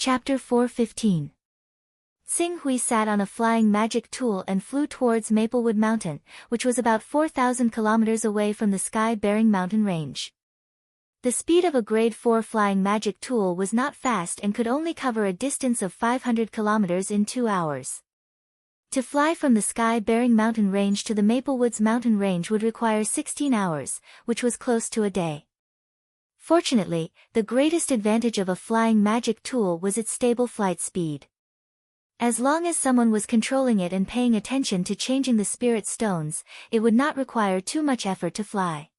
Chapter 4:15. Xing Hui sat on a flying magic tool and flew towards Maplewood Mountain, which was about 4,000 kilometers away from the sky-bearing mountain range. The speed of a grade 4 flying magic tool was not fast and could only cover a distance of 500 kilometers in 2 hours. To fly from the sky-bearing mountain range to the Maplewoods mountain range would require 16 hours, which was close to a day. Fortunately, the greatest advantage of a flying magic tool was its stable flight speed. As long as someone was controlling it and paying attention to changing the spirit stones, it would not require too much effort to fly.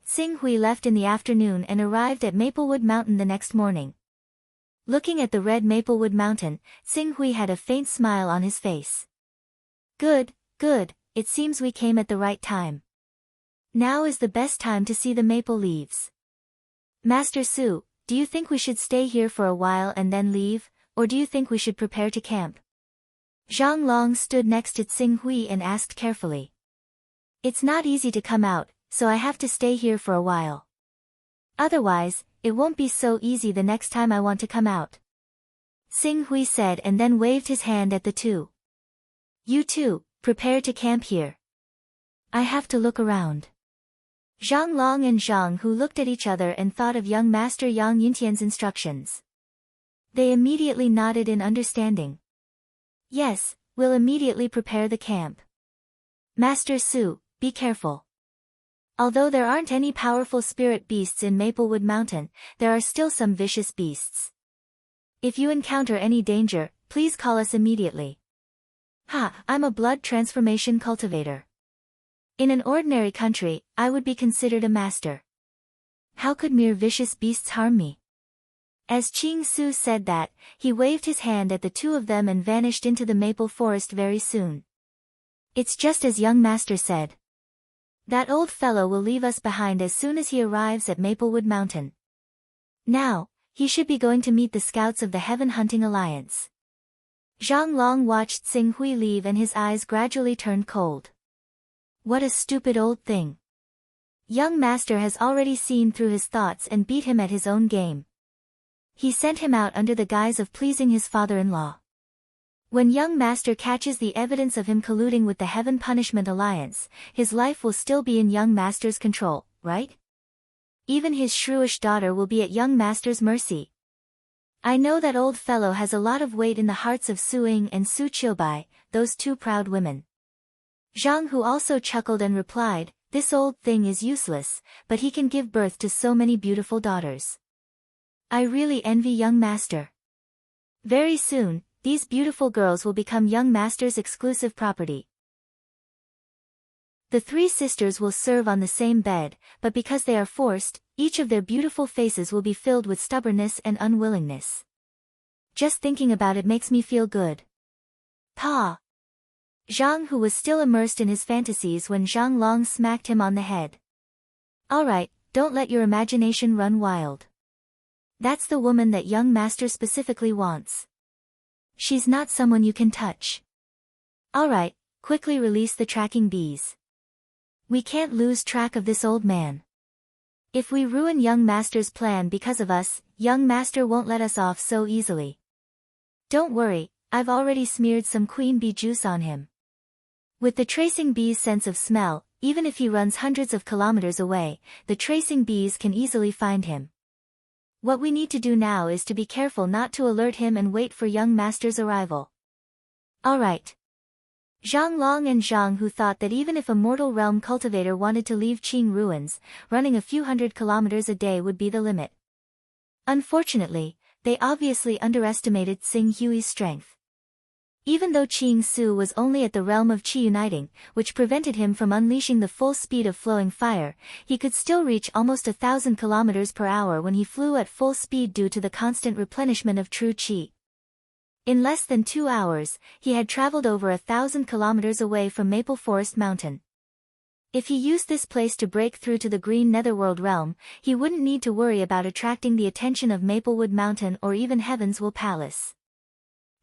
Xing Hui left in the afternoon and arrived at Maplewood Mountain the next morning. Looking at the red Maplewood Mountain, Xing Hui had a faint smile on his face. Good, it seems we came at the right time. Now is the best time to see the maple leaves. Master Su, do you think we should stay here for a while and then leave, or do you think we should prepare to camp? Zhang Long stood next to Xing Hui and asked carefully. It's not easy to come out, so I have to stay here for a while. Otherwise, it won't be so easy the next time I want to come out. Xing Hui said and then waved his hand at the two. You two, prepare to camp here. I have to look around. Zhang Long and Zhang Hu looked at each other and thought of young Master Yang Yintian's instructions. They immediately nodded in understanding. Yes, we'll immediately prepare the camp. Master Su, be careful. Although there aren't any powerful spirit beasts in Maplewood Mountain, there are still some vicious beasts. If you encounter any danger, please call us immediately. I'm a blood transformation cultivator. In an ordinary country, I would be considered a master. How could mere vicious beasts harm me? As Qing Su said that, he waved his hand at the two of them and vanished into the maple forest very soon. It's just as young master said. That old fellow will leave us behind as soon as he arrives at Maplewood Mountain. Now, he should be going to meet the scouts of the Heaven Hunting Alliance. Zhang Long watched Xing Hui leave and his eyes gradually turned cold. What a stupid old thing. Young master has already seen through his thoughts and beat him at his own game. He sent him out under the guise of pleasing his father-in-law. When young master catches the evidence of him colluding with the Heaven Punishment Alliance, his life will still be in young master's control, right? Even his shrewish daughter will be at young master's mercy. I know that old fellow has a lot of weight in the hearts of Su Ying and Su Qiubai, those two proud women. Zhang Hu also chuckled and replied, this old thing is useless, but he can give birth to so many beautiful daughters. I really envy young master. Very soon, these beautiful girls will become young master's exclusive property. The three sisters will serve on the same bed, but because they are forced, each of their beautiful faces will be filled with stubbornness and unwillingness. Just thinking about it makes me feel good. Pa! Zhang Hu was still immersed in his fantasies when Zhang Long smacked him on the head. Alright, don't let your imagination run wild. That's the woman that young master specifically wants. She's not someone you can touch. Alright, quickly release the tracking bees. We can't lose track of this old man. If we ruin young master's plan because of us, young master won't let us off so easily. Don't worry, I've already smeared some queen bee juice on him. With the tracing bee's sense of smell, even if he runs hundreds of kilometers away, the tracing bees can easily find him. What we need to do now is to be careful not to alert him and wait for young master's arrival. Alright. Zhang Long and Zhang Hu thought that even if a mortal realm cultivator wanted to leave Qing ruins, running a few hundred kilometers a day would be the limit. Unfortunately, they obviously underestimated Xing Hui's strength. Even though Qing Su was only at the realm of Qi uniting, which prevented him from unleashing the full speed of flowing fire, he could still reach almost 1,000 kilometers per hour when he flew at full speed due to the constant replenishment of true Qi. In less than 2 hours, he had traveled over 1,000 kilometers away from Maple Forest Mountain. If he used this place to break through to the Green Netherworld realm, he wouldn't need to worry about attracting the attention of Maplewood Mountain or even Heaven's Will Palace.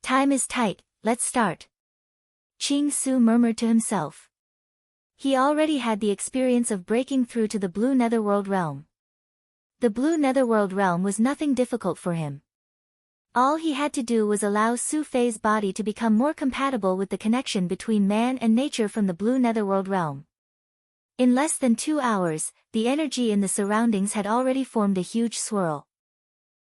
Time is tight. Let's start. Qing Su murmured to himself. He already had the experience of breaking through to the Blue Netherworld realm. The Blue Netherworld realm was nothing difficult for him. All he had to do was allow Su Fei's body to become more compatible with the connection between man and nature from the blue netherworld realm. In less than 2 hours, the energy in the surroundings had already formed a huge swirl.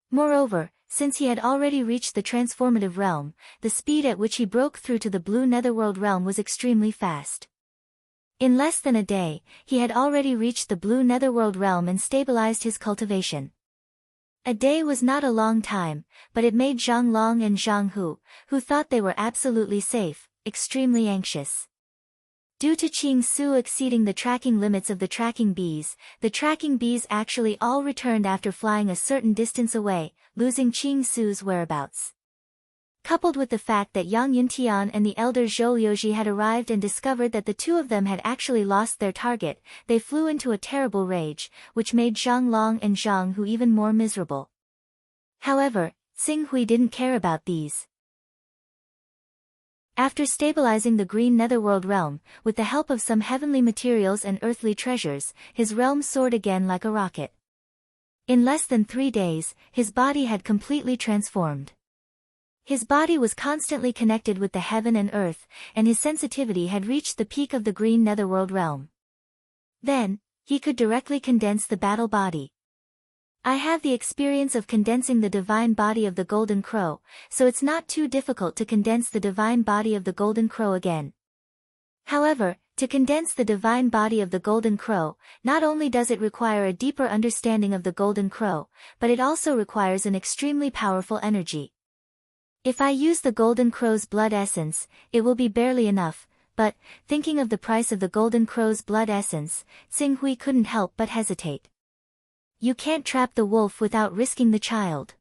Moreover, since he had already reached the transformative realm, the speed at which he broke through to the blue netherworld realm was extremely fast. In less than a day, he had already reached the blue netherworld realm and stabilized his cultivation. A day was not a long time, but it made Zhang Long and Zhang Hu, who thought they were absolutely safe, extremely anxious. Due to Qing Su exceeding the tracking limits of the tracking bees actually all returned after flying a certain distance away, losing Qing Su's whereabouts. Coupled with the fact that Yang Yuntian and the elder Zhou Liuji had arrived and discovered that the two of them had actually lost their target, they flew into a terrible rage, which made Zhang Long and Zhang Hu even more miserable. However, Xing Hui didn't care about these. After stabilizing the green netherworld realm, with the help of some heavenly materials and earthly treasures, his realm soared again like a rocket. In less than 3 days, his body had completely transformed. His body was constantly connected with the heaven and earth, and his sensitivity had reached the peak of the green netherworld realm. Then, he could directly condense the battle body. I have the experience of condensing the divine body of the Golden Crow, so it's not too difficult to condense the divine body of the Golden Crow again. However, to condense the divine body of the Golden Crow, not only does it require a deeper understanding of the Golden Crow, but it also requires an extremely powerful energy. If I use the Golden Crow's blood essence, it will be barely enough, but, thinking of the price of the Golden Crow's blood essence, Xing Hui couldn't help but hesitate. You can't trap the wolf without risking the child.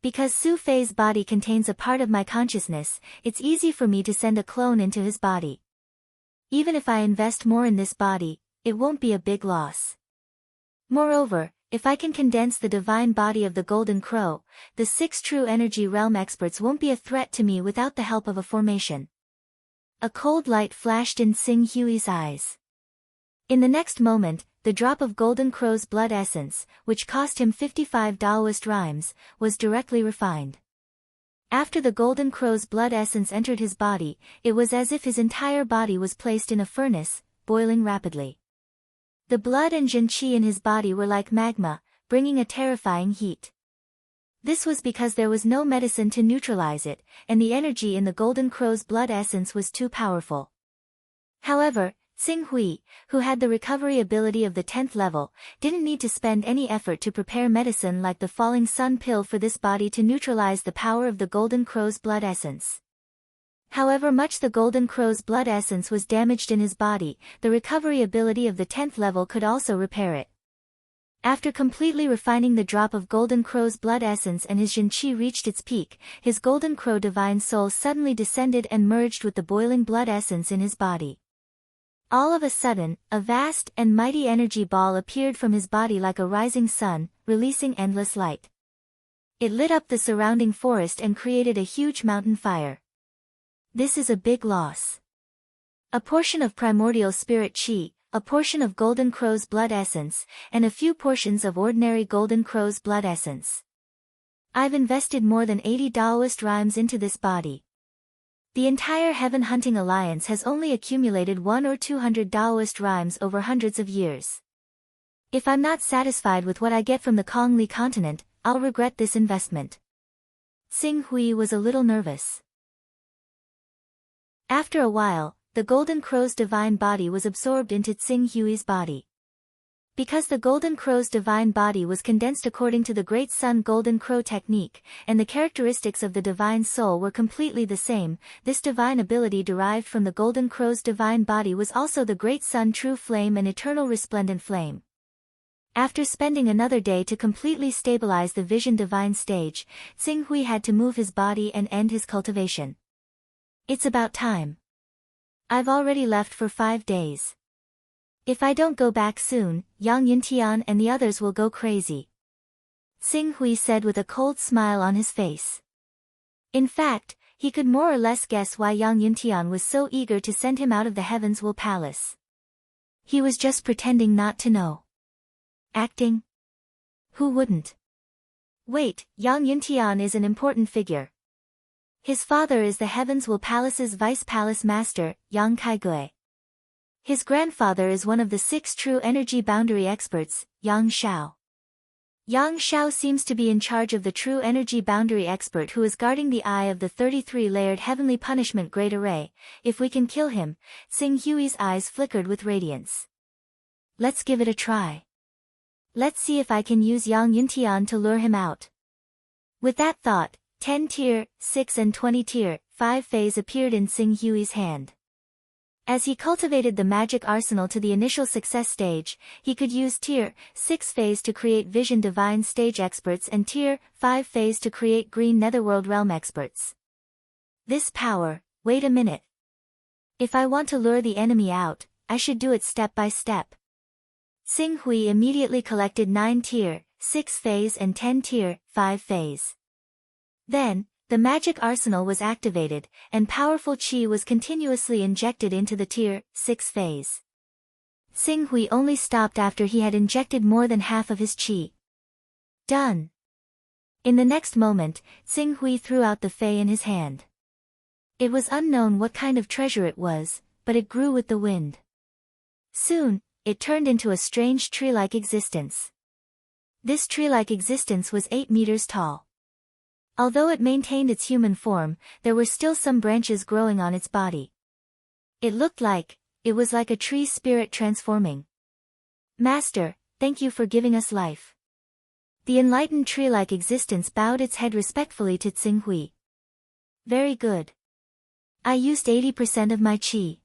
Because Su Fei's body contains a part of my consciousness, it's easy for me to send a clone into his body. Even if I invest more in this body, it won't be a big loss. Moreover, if I can condense the divine body of the Golden Crow, the 6 true energy realm experts won't be a threat to me without the help of a formation. A cold light flashed in Xing Hui's eyes. In the next moment, the drop of Golden Crow's blood essence, which cost him 55 Taoist rhymes, was directly refined. After the Golden Crow's blood essence entered his body, it was as if his entire body was placed in a furnace, boiling rapidly. The blood and Jin Qi in his body were like magma, bringing a terrifying heat. This was because there was no medicine to neutralize it, and the energy in the Golden Crow's blood essence was too powerful. However, Xing Hui, who had the recovery ability of the 10th level, didn't need to spend any effort to prepare medicine like the Falling Sun pill for this body to neutralize the power of the Golden Crow's blood essence. However much the Golden Crow's blood essence was damaged in his body, the recovery ability of the 10th level could also repair it. After completely refining the drop of Golden Crow's blood essence and his Jin Qi reached its peak, his Golden Crow divine soul suddenly descended and merged with the boiling blood essence in his body. All of a sudden, a vast and mighty energy ball appeared from his body like a rising sun, releasing endless light. It lit up the surrounding forest and created a huge mountain fire. This is a big loss. A portion of primordial spirit chi, a portion of Golden Crow's blood essence, and a few portions of ordinary Golden Crow's blood essence. I've invested more than 80 Taoist rhymes into this body. The entire Heaven Hunting Alliance has only accumulated 100 or 200 Taoist rhymes over hundreds of years. If I'm not satisfied with what I get from the Kongli continent, I'll regret this investment. Xing Hui was a little nervous. After a while, the Golden Crow's divine body was absorbed into Xing Hui's body. Because the Golden Crow's divine body was condensed according to the Great Sun Golden Crow technique, and the characteristics of the divine soul were completely the same, this divine ability derived from the Golden Crow's divine body was also the Great Sun True Flame and Eternal Resplendent Flame. After spending another day to completely stabilize the Vision Divine stage, Xing Hui had to move his body and end his cultivation. It's about time. I've already left for 5 days. If I don't go back soon, Yang Yuntian and the others will go crazy. Xing Hui said with a cold smile on his face. In fact, he could more or less guess why Yang Yuntian was so eager to send him out of the Heaven's Will Palace. He was just pretending not to know. Acting? Who wouldn't? Wait, Yang Yuntian is an important figure. His father is the Heavens Will Palace's Vice Palace Master, Yang Kaigui. His grandfather is one of the 6 true energy boundary experts, Yang Shao. Yang Shao seems to be in charge of the true energy boundary expert who is guarding the eye of the 33-layered heavenly punishment great array. If we can kill him, Xing Hui's eyes flickered with radiance. Let's give it a try. Let's see if I can use Yang Yuntian to lure him out. With that thought, 10 tier, 6 and 20 tier, 5 phase appeared in Xing Hui's hand. As he cultivated the magic arsenal to the initial success stage, he could use tier 6 phase to create vision divine stage experts and tier 5 phase to create green netherworld realm experts. This power, wait a minute. If I want to lure the enemy out, I should do it step by step. Xing Hui immediately collected 9 tier 6 phase and 10 tier 5 phase. Then, the magic arsenal was activated, and powerful qi was continuously injected into the tier 6 phase. Xing Hui only stopped after he had injected more than half of his qi. Done. In the next moment, Xing Hui threw out the fei in his hand. It was unknown what kind of treasure it was, but it grew with the wind. Soon, it turned into a strange tree-like existence. This tree-like existence was 8 meters tall. Although it maintained its human form, there were still some branches growing on its body. It was like a tree spirit transforming. Master, thank you for giving us life. The enlightened tree-like existence bowed its head respectfully to Xing Hui. Very good. I used 80% of my qi.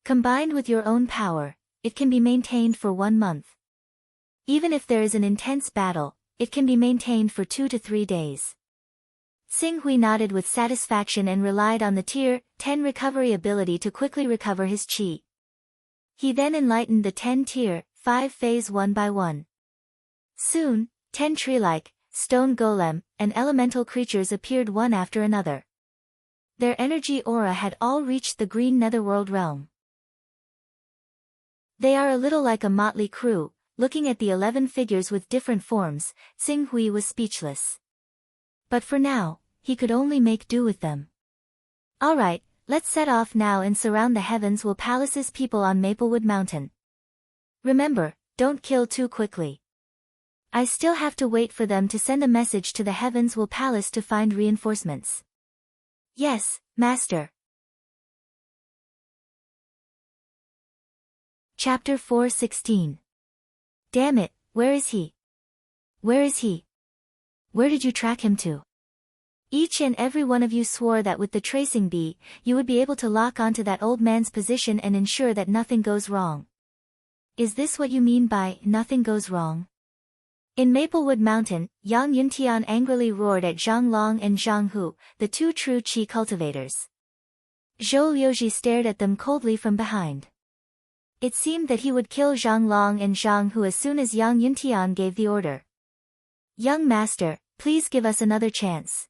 Combined with your own power, it can be maintained for 1 month. Even if there is an intense battle, it can be maintained for 2 to 3 days. Xing Hui nodded with satisfaction and relied on the tier 10 recovery ability to quickly recover his qi. He then enlightened the 10 tier 5 phase one by one. Soon, 10 tree-like, stone golem, and elemental creatures appeared one after another. Their energy aura had all reached the green netherworld realm. They are a little like a motley crew. Looking at the 11 figures with different forms, Xing Hui was speechless. But for now, he could only make do with them. Alright, let's set off now and surround the Heavens Will Palace's people on Maplewood Mountain. Remember, don't kill too quickly. I still have to wait for them to send a message to the Heavens Will Palace to find reinforcements. Yes, Master. Chapter 4:16. Damn it, where is he? Where is he? Where did you track him to? Each and every one of you swore that with the tracing bee, you would be able to lock onto that old man's position and ensure that nothing goes wrong. Is this what you mean by, nothing goes wrong? In Maplewood Mountain, Yang Yuntian angrily roared at Zhang Long and Zhang Hu, the 2 true qi cultivators. Zhou Liuji stared at them coldly from behind. It seemed that he would kill Zhang Long and Zhang Hu as soon as Yang Yuntian gave the order. Young Master, please give us another chance.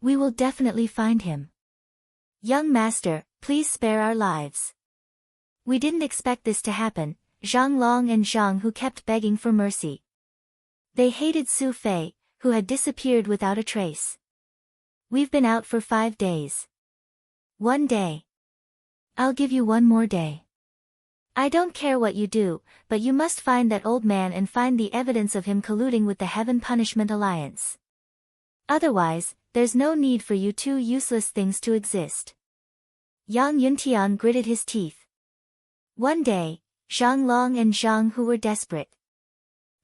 We will definitely find him. Young Master, please spare our lives. We didn't expect this to happen, Zhang Long and Zhang Hu kept begging for mercy. They hated Su Fei, who had disappeared without a trace. We've been out for 5 days. 1 day. I'll give you 1 more day. I don't care what you do, but you must find that old man and find the evidence of him colluding with the Heaven Punishment Alliance. Otherwise, there's no need for you 2 useless things to exist. Yang Yuntian gritted his teeth. One day, Zhang Long and Zhang Hu were desperate.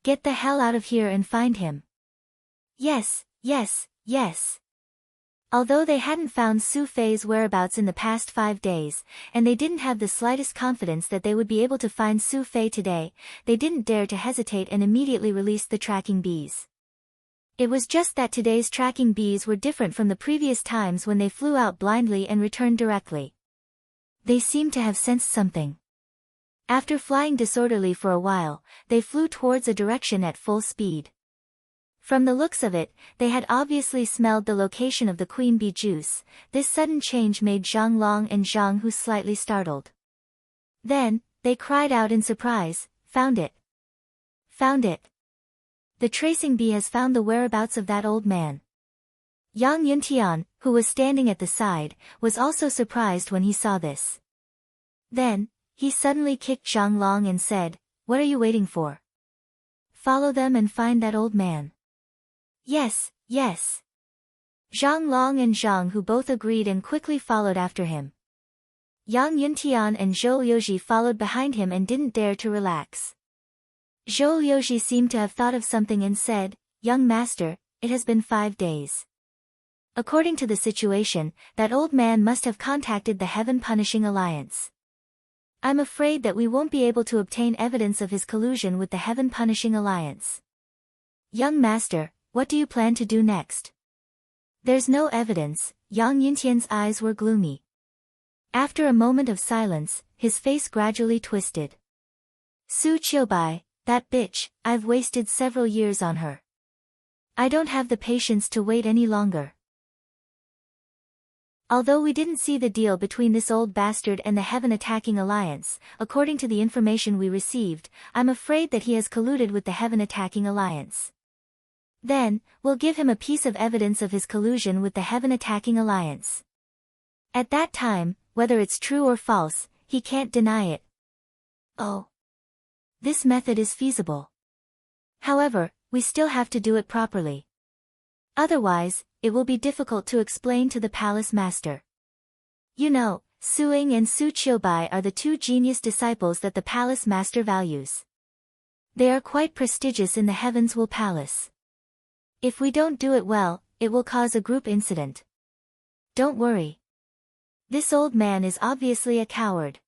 Get the hell out of here and find him. Yes, yes, yes. Although they hadn't found Su Fei's whereabouts in the past 5 days, and they didn't have the slightest confidence that they would be able to find Su Fei today, they didn't dare to hesitate and immediately released the tracking bees. It was just that today's tracking bees were different from the previous times when they flew out blindly and returned directly. They seemed to have sensed something. After flying disorderly for a while, they flew towards a direction at full speed. From the looks of it, they had obviously smelled the location of the queen bee juice. This sudden change made Zhang Long and Zhang Hu slightly startled. Then, they cried out in surprise, "Found it! Found it!" The tracing bee has found the whereabouts of that old man. Yang Yuntian, who was standing at the side, was also surprised when he saw this. Then, he suddenly kicked Zhang Long and said, "What are you waiting for? Follow them and find that old man." "Yes, yes." Zhang Long and Zhang Hu both agreed and quickly followed after him. Yang Yuntian and Zhou Liuji followed behind him and didn't dare to relax. Zhou Liuji seemed to have thought of something and said, "Young master, it has been 5 days. According to the situation, that old man must have contacted the Heaven Punishing Alliance. I'm afraid that we won't be able to obtain evidence of his collusion with the Heaven Punishing Alliance. Young master, what do you plan to do next?" "There's no evidence." Yang Yuntian's eyes were gloomy. After a moment of silence, his face gradually twisted. "Su Qiubai, that bitch, I've wasted several years on her. I don't have the patience to wait any longer." Although we didn't see the deal between this old bastard and the Heaven Attacking Alliance, according to the information we received, I'm afraid that he has colluded with the Heaven Attacking Alliance. Then, we'll give him a piece of evidence of his collusion with the Heaven Attacking Alliance. At that time, whether it's true or false, he can't deny it. Oh. This method is feasible. However, we still have to do it properly. Otherwise, it will be difficult to explain to the palace master. You know, Su Ying and Su Qiubai are the 2 genius disciples that the palace master values. They are quite prestigious in the Heavens Will Palace. If we don't do it well, it will cause a group incident. Don't worry. This old man is obviously a coward.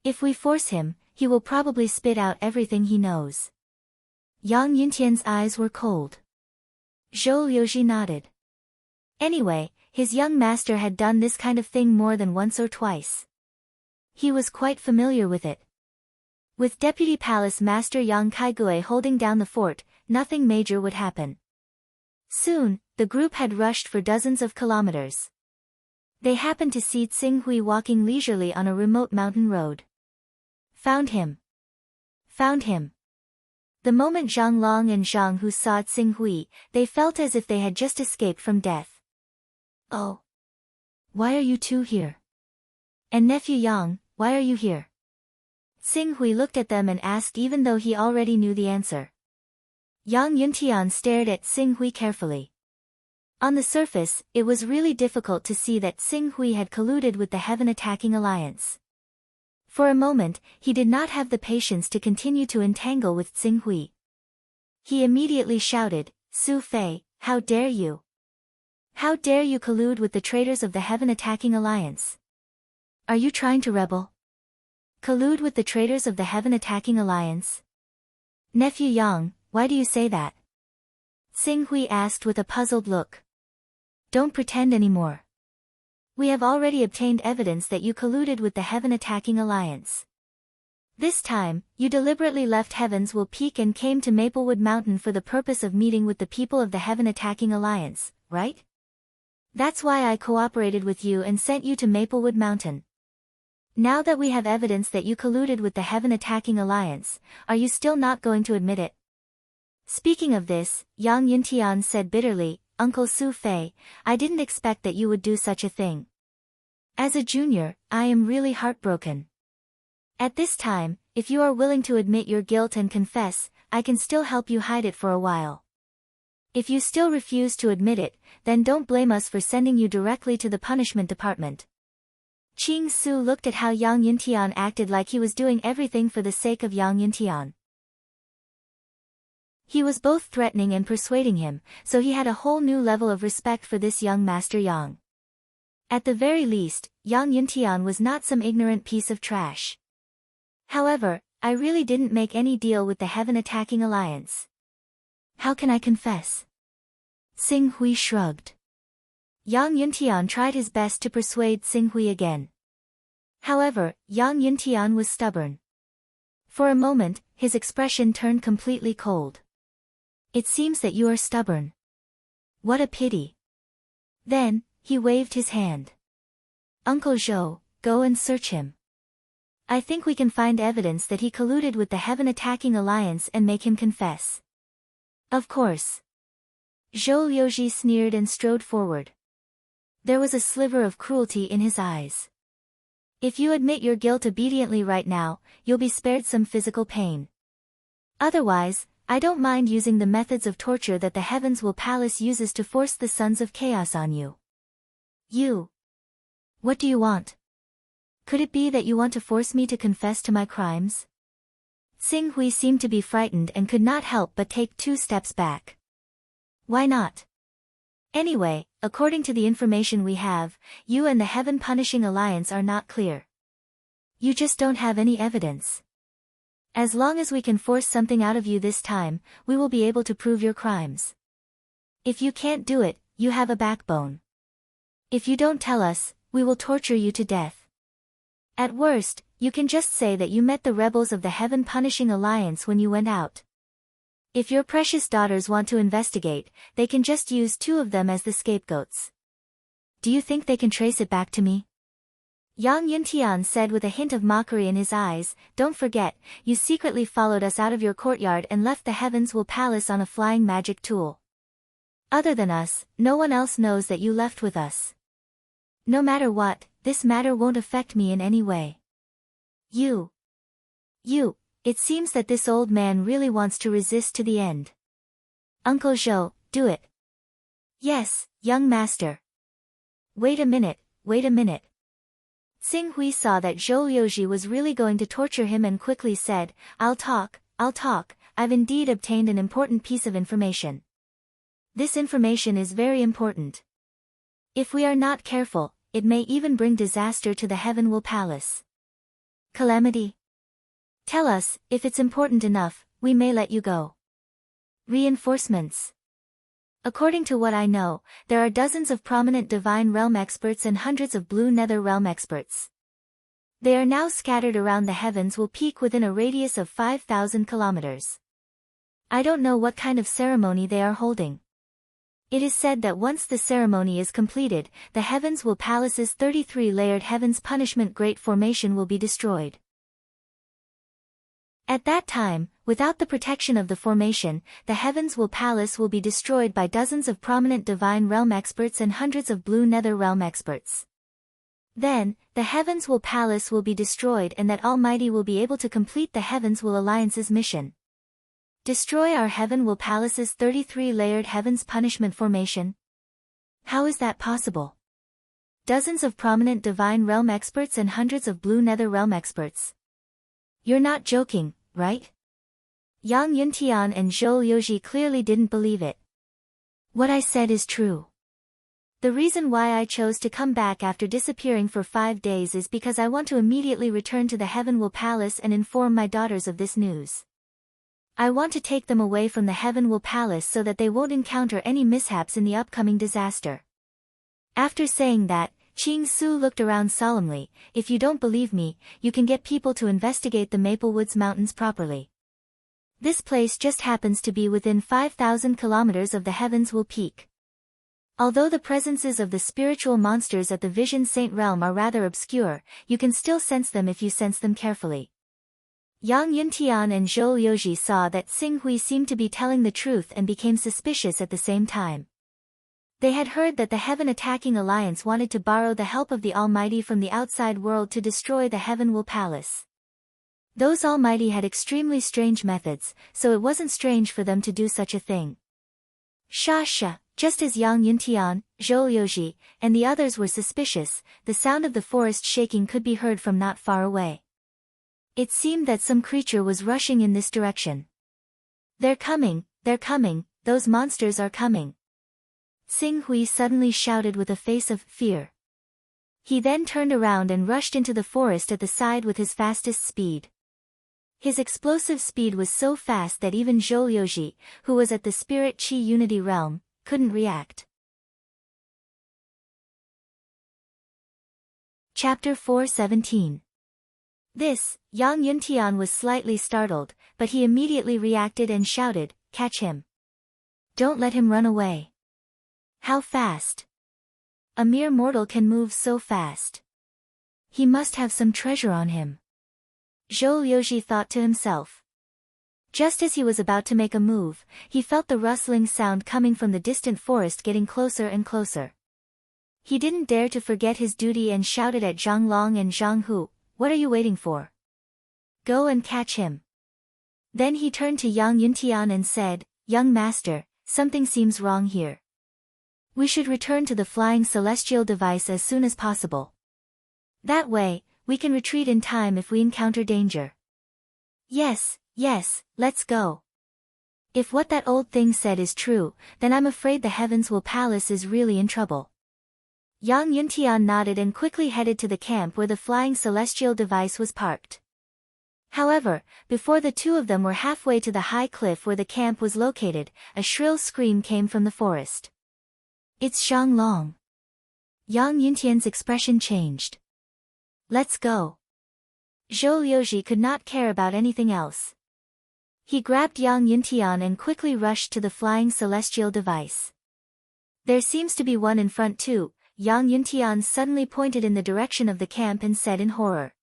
If we force him, he will probably spit out everything he knows. Yang Yuntian's eyes were cold. Zhou Liuji nodded. Anyway, his young master had done this kind of thing more than once or twice. He was quite familiar with it. With Deputy Palace Master Yang Kaigui holding down the fort, nothing major would happen. Soon, the group had rushed for dozens of kilometers. They happened to see Tsinghui walking leisurely on a remote mountain road. Found him. Found him. The moment Zhang Long and Zhang Hu saw Tsinghui, they felt as if they had just escaped from death. "Oh. Why are you 2 here? And nephew Yang, why are you here?" Tsinghui looked at them and asked even though he already knew the answer. Yang Yuntian stared at Tsinghui carefully. On the surface, it was really difficult to see that Tsinghui had colluded with the Heaven Attacking Alliance. For a moment, he did not have the patience to continue to entangle with Tsinghui. He immediately shouted, "Su Fei, how dare you? How dare you collude with the traitors of the Heaven Attacking Alliance? Are you trying to rebel? Collude with the traitors of the Heaven Attacking Alliance? Nephew Yang, why do you say that?" Tsinghui asked with a puzzled look. "Don't pretend anymore. We have already obtained evidence that you colluded with the Heaven Attacking Alliance. This time, you deliberately left Heaven's Will Peak and came to Maplewood Mountain for the purpose of meeting with the people of the Heaven Attacking Alliance, right? That's why I cooperated with you and sent you to Maplewood Mountain. Now that we have evidence that you colluded with the Heaven Attacking Alliance, are you still not going to admit it?" Speaking of this, Yang Yuntian said bitterly, "Uncle Su Fei, I didn't expect that you would do such a thing. As a junior, I am really heartbroken. At this time, if you are willing to admit your guilt and confess, I can still help you hide it for a while. If you still refuse to admit it, then don't blame us for sending you directly to the punishment department." Qing Su looked at how Yang Yuntian acted like he was doing everything for the sake of Yang Yuntian. He was both threatening and persuading him, so he had a whole new level of respect for this young Master Yang. At the very least, Yang Yuntian was not some ignorant piece of trash. However, I really didn't make any deal with the Heaven Attacking Alliance. How can I confess? Tsinghui shrugged. Yang Yuntian tried his best to persuade Tsinghui again. However, Yang Yuntian was stubborn. For a moment, his expression turned completely cold. "It seems that you are stubborn. What a pity." Then, he waved his hand. "Uncle Zhou, go and search him. I think we can find evidence that he colluded with the Heaven Attacking Alliance and make him confess." Of course. Zhou Liuji sneered and strode forward. There was a sliver of cruelty in his eyes. If you admit your guilt obediently right now, you'll be spared some physical pain. Otherwise, I don't mind using the methods of torture that the Heavens Will Palace uses to force the Sons of Chaos on you. You. What do you want? Could it be that you want to force me to confess to my crimes? Xing Hui seemed to be frightened and could not help but take 2 steps back. Why not? Anyway, according to the information we have, you and the Heaven Punishing Alliance are not clear. You just don't have any evidence. As long as we can force something out of you this time, we will be able to prove your crimes. If you can't do it, you have a backbone. If you don't tell us, we will torture you to death. At worst, you can just say that you met the rebels of the Heaven Punishing Alliance when you went out. If your precious daughters want to investigate, they can just use 2 of them as the scapegoats. Do you think they can trace it back to me? Yang Yuntian said with a hint of mockery in his eyes, don't forget, you secretly followed us out of your courtyard and left the Heavens Will Palace on a flying magic tool. Other than us, no one else knows that you left with us. No matter what, this matter won't affect me in any way. You. It seems that this old man really wants to resist to the end. Uncle Zhou, do it. Yes, young master. Wait a minute. Xing Hui saw that Zhou Liuji was really going to torture him and quickly said, I'll talk, I've indeed obtained an important piece of information. This information is very important. If we are not careful, it may even bring disaster to the Heaven Will Palace. Calamity? Tell us, if it's important enough, we may let you go. Reinforcements. According to what I know, there are dozens of prominent Divine Realm experts and hundreds of Blue Nether Realm experts. They are now scattered around the Heavens Will Peak within a radius of 5,000 kilometers. I don't know what kind of ceremony they are holding. It is said that once the ceremony is completed, the Heavens Will Palace's 33-layered Heaven's Punishment Great Formation will be destroyed. At that time, without the protection of the formation, the Heavens Will Palace will be destroyed by dozens of prominent Divine Realm experts and hundreds of Blue Nether Realm experts. Then, the Heavens Will Palace will be destroyed and that Almighty will be able to complete the Heavens Will Alliance's mission. Destroy our Heaven Will Palace's 33-layered Heaven's Punishment Formation? How is that possible? Dozens of prominent Divine Realm experts and hundreds of Blue Nether Realm experts. You're not joking, right? Yang Yuntian and Zhou Liuji clearly didn't believe it. What I said is true. The reason why I chose to come back after disappearing for 5 days is because I want to immediately return to the Heaven Will Palace and inform my daughters of this news. I want to take them away from the Heaven Will Palace so that they won't encounter any mishaps in the upcoming disaster. After saying that, Qing Su looked around solemnly. If you don't believe me, you can get people to investigate the Maplewoods Mountains properly. This place just happens to be within 5,000 kilometers of the Heavens Will Peak. Although the presences of the spiritual monsters at the Vision Saint Realm are rather obscure, you can still sense them if you sense them carefully. Yang Yuntian and Zhou Liuji saw that Xing Hui seemed to be telling the truth and became suspicious at the same time. They had heard that the Heaven Attacking Alliance wanted to borrow the help of the Almighty from the outside world to destroy the Heaven Will Palace. Those Almighty had extremely strange methods, so it wasn't strange for them to do such a thing. Sha. Just as Yang Yuntian, Zhou Liuji, and the others were suspicious, the sound of the forest shaking could be heard from not far away. It seemed that some creature was rushing in this direction. They're coming, those monsters are coming. Xing Hui suddenly shouted with a face of fear. He then turned around and rushed into the forest at the side with his fastest speed. His explosive speed was so fast that even Zhou Liuji, who was at the Spirit Chi Unity Realm, couldn't react. Chapter 4:17. This, Yang Yuntian was slightly startled, but he immediately reacted and shouted, "Catch him! Don't let him run away!" How fast? A mere mortal can move so fast. He must have some treasure on him. Zhou Liuji thought to himself. Just as he was about to make a move, he felt the rustling sound coming from the distant forest getting closer and closer. He didn't dare to forget his duty and shouted at Zhang Long and Zhang Hu, "What are you waiting for? Go and catch him." Then he turned to Yang Yuntian and said, "Young master, something seems wrong here. We should return to the flying celestial device as soon as possible. That way, we can retreat in time if we encounter danger." "Yes, yes, let's go. If what that old thing said is true, then I'm afraid the Heavens Will Palace is really in trouble." Yang Yuntian nodded and quickly headed to the camp where the flying celestial device was parked. However, before the two of them were halfway to the high cliff where the camp was located, a shrill scream came from the forest. "It's Zhang Long." Yang Yuntian's expression changed. "Let's go." Zhou Liuji could not care about anything else. He grabbed Yang Yuntian and quickly rushed to the flying celestial device. "There seems to be one in front too," Yang Yuntian suddenly pointed in the direction of the camp and said in horror.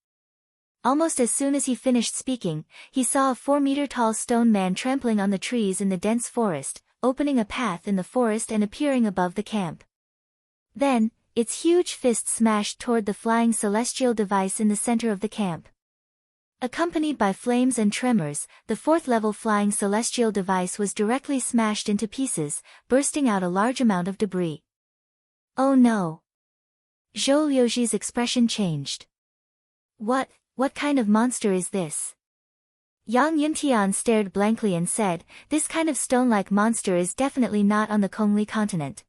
Almost as soon as he finished speaking, he saw a 4-meter-tall stone man trampling on the trees in the dense forest, opening a path in the forest and appearing above the camp. Then, its huge fist smashed toward the flying celestial device in the center of the camp. Accompanied by flames and tremors, the 4th-level flying celestial device was directly smashed into pieces, bursting out a large amount of debris. "Oh no!" Zhou Liuji's expression changed. What kind of monster is this?" Yang Yuntian stared blankly and said, "This kind of stone-like monster is definitely not on the Kongli continent.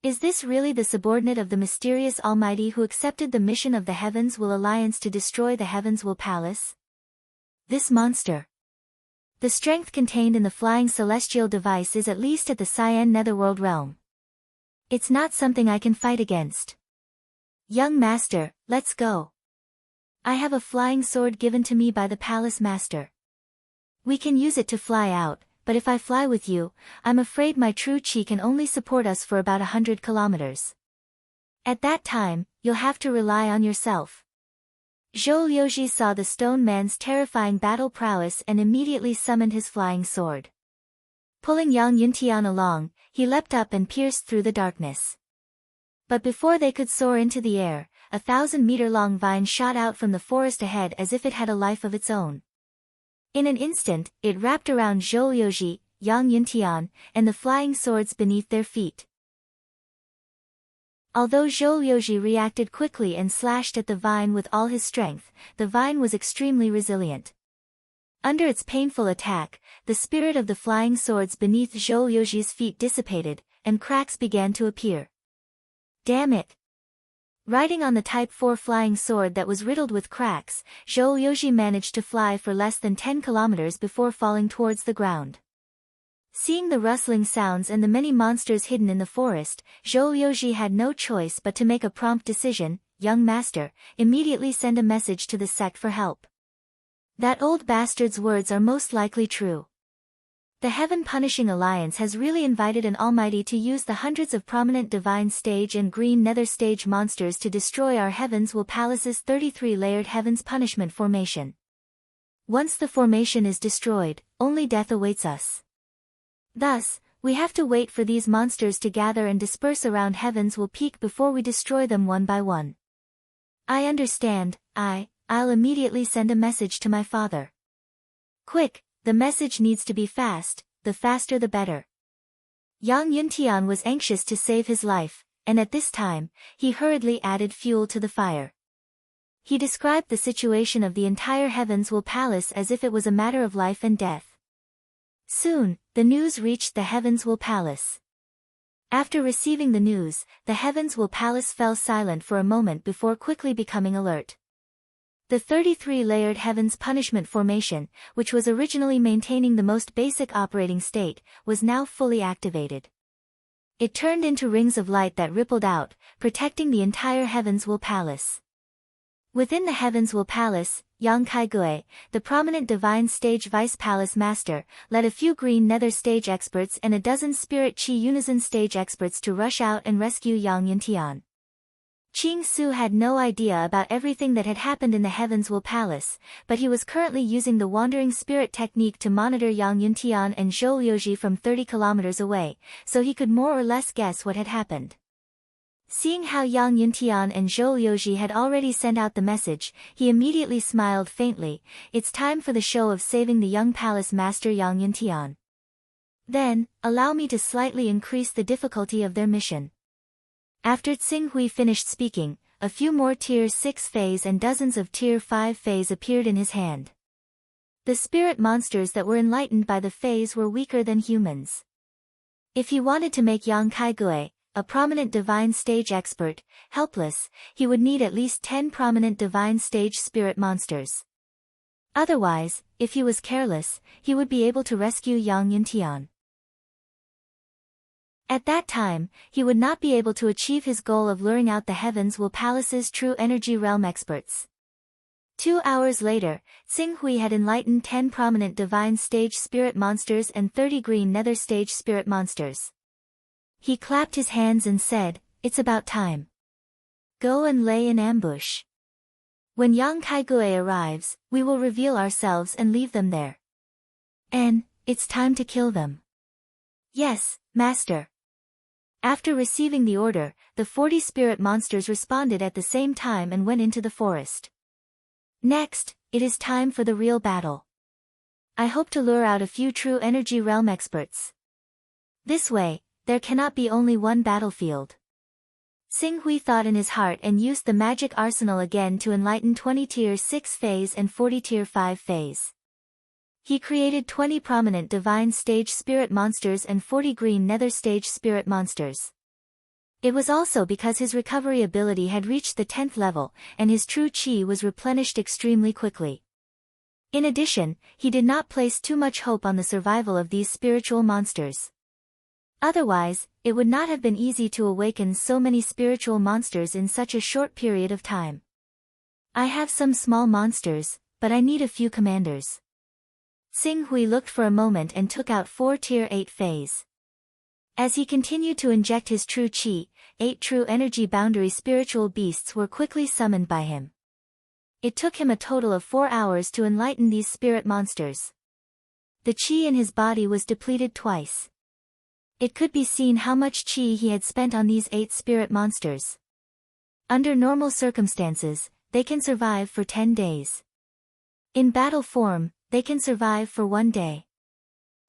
Is this really the subordinate of the mysterious Almighty who accepted the mission of the Heavens Will Alliance to destroy the Heavens Will Palace? This monster. The strength contained in the flying celestial device is at least at the Cyan Netherworld realm. It's not something I can fight against. Young master, let's go. I have a flying sword given to me by the palace master. We can use it to fly out, but if I fly with you, I'm afraid my true chi can only support us for about 100 kilometers. At that time, you'll have to rely on yourself." Zhou Liuji saw the stone man's terrifying battle prowess and immediately summoned his flying sword. Pulling Yang Yuntian along, he leapt up and pierced through the darkness. But before they could soar into the air, a 1,000-meter-long vine shot out from the forest ahead as if it had a life of its own. In an instant, it wrapped around Zhou Liuji, Yang Yuntian, and the flying swords beneath their feet. Although Zhou Liuji reacted quickly and slashed at the vine with all his strength, the vine was extremely resilient. Under its painful attack, the spirit of the flying swords beneath Zhou Liuji's feet dissipated, and cracks began to appear. Damn it! Riding on the Type 4 flying sword that was riddled with cracks, Zhou Liuji managed to fly for less than 10 kilometers before falling towards the ground. Seeing the rustling sounds and the many monsters hidden in the forest, Zhou Liuji had no choice but to make a prompt decision. "Young master, immediately send a message to the sect for help. That old bastard's words are most likely true. The Heaven Punishing Alliance has really invited an Almighty to use the hundreds of prominent Divine Stage and Green Nether Stage monsters to destroy our Heavens Will Palace's 33-layered Heavens Punishment Formation. Once the formation is destroyed, only death awaits us. Thus, we have to wait for these monsters to gather and disperse around Heavens Will Peak before we destroy them one by one." "I understand. I'll immediately send a message to my father." "Quick, the message needs to be fast, the faster the better." Yang Yuntian was anxious to save his life, and at this time, he hurriedly added fuel to the fire. He described the situation of the entire Heavens Will Palace as if it was a matter of life and death. Soon, the news reached the Heavens Will Palace. After receiving the news, the Heavens Will Palace fell silent for a moment before quickly becoming alert. The 33-layered Heavens Punishment Formation, which was originally maintaining the most basic operating state, was now fully activated. It turned into rings of light that rippled out, protecting the entire Heavens Will Palace. Within the Heavens Will Palace, Yang Kaigui, the prominent Divine Stage Vice Palace Master, led a few Green Nether Stage experts and a dozen Spirit Chi Unison Stage experts to rush out and rescue Yang Yuntian. Ching Su had no idea about everything that had happened in the Heavens Will Palace, but he was currently using the Wandering Spirit technique to monitor Yang Yuntian and Zhou Liuji from 30 kilometers away, so he could more or less guess what had happened. Seeing how Yang Yuntian and Zhou Liuji had already sent out the message, he immediately smiled faintly. It's time for the show of saving the young palace master Yang Yuntian. Then, allow me to slightly increase the difficulty of their mission. After Tsing Hui finished speaking, a few more Tier 6 Fays and dozens of Tier 5 Fays appeared in his hand. The spirit monsters that were enlightened by the Fays were weaker than humans. If he wanted to make Yang Kaigui, a prominent divine stage expert, helpless, he would need at least 10 prominent divine stage spirit monsters. Otherwise, if he was careless, he would be able to rescue Yang Yuntian. At that time, he would not be able to achieve his goal of luring out the Heavens Will Palace's true energy realm experts. 2 hours later, Tsing Hui had enlightened 10 prominent divine stage spirit monsters and 30 green nether stage spirit monsters. He clapped his hands and said, "It's about time. Go and lay in ambush. When Yang Kaigui arrives, we will reveal ourselves and leave them there. And, it's time to kill them." "Yes, Master." After receiving the order, the 40 spirit monsters responded at the same time and went into the forest. Next, it is time for the real battle. I hope to lure out a few true energy realm experts. This way, there cannot be only one battlefield. Tsing Hui thought in his heart and used the magic arsenal again to enlighten 20 Tier 6 Fays and 40 Tier 5 Fays. He created 20 prominent divine stage spirit monsters and 40 green nether stage spirit monsters. It was also because his recovery ability had reached the 10th level, and his true chi was replenished extremely quickly. In addition, he did not place too much hope on the survival of these spiritual monsters. Otherwise, it would not have been easy to awaken so many spiritual monsters in such a short period of time. I have some small monsters, but I need a few commanders. Tsing Hui looked for a moment and took out 4 Tier 8 Fays. As he continued to inject his true chi, 8 true energy boundary spiritual beasts were quickly summoned by him. It took him a total of 4 hours to enlighten these spirit monsters. The chi in his body was depleted twice. It could be seen how much chi he had spent on these 8 spirit monsters. Under normal circumstances, they can survive for 10 days. In battle form, they can survive for 1 day.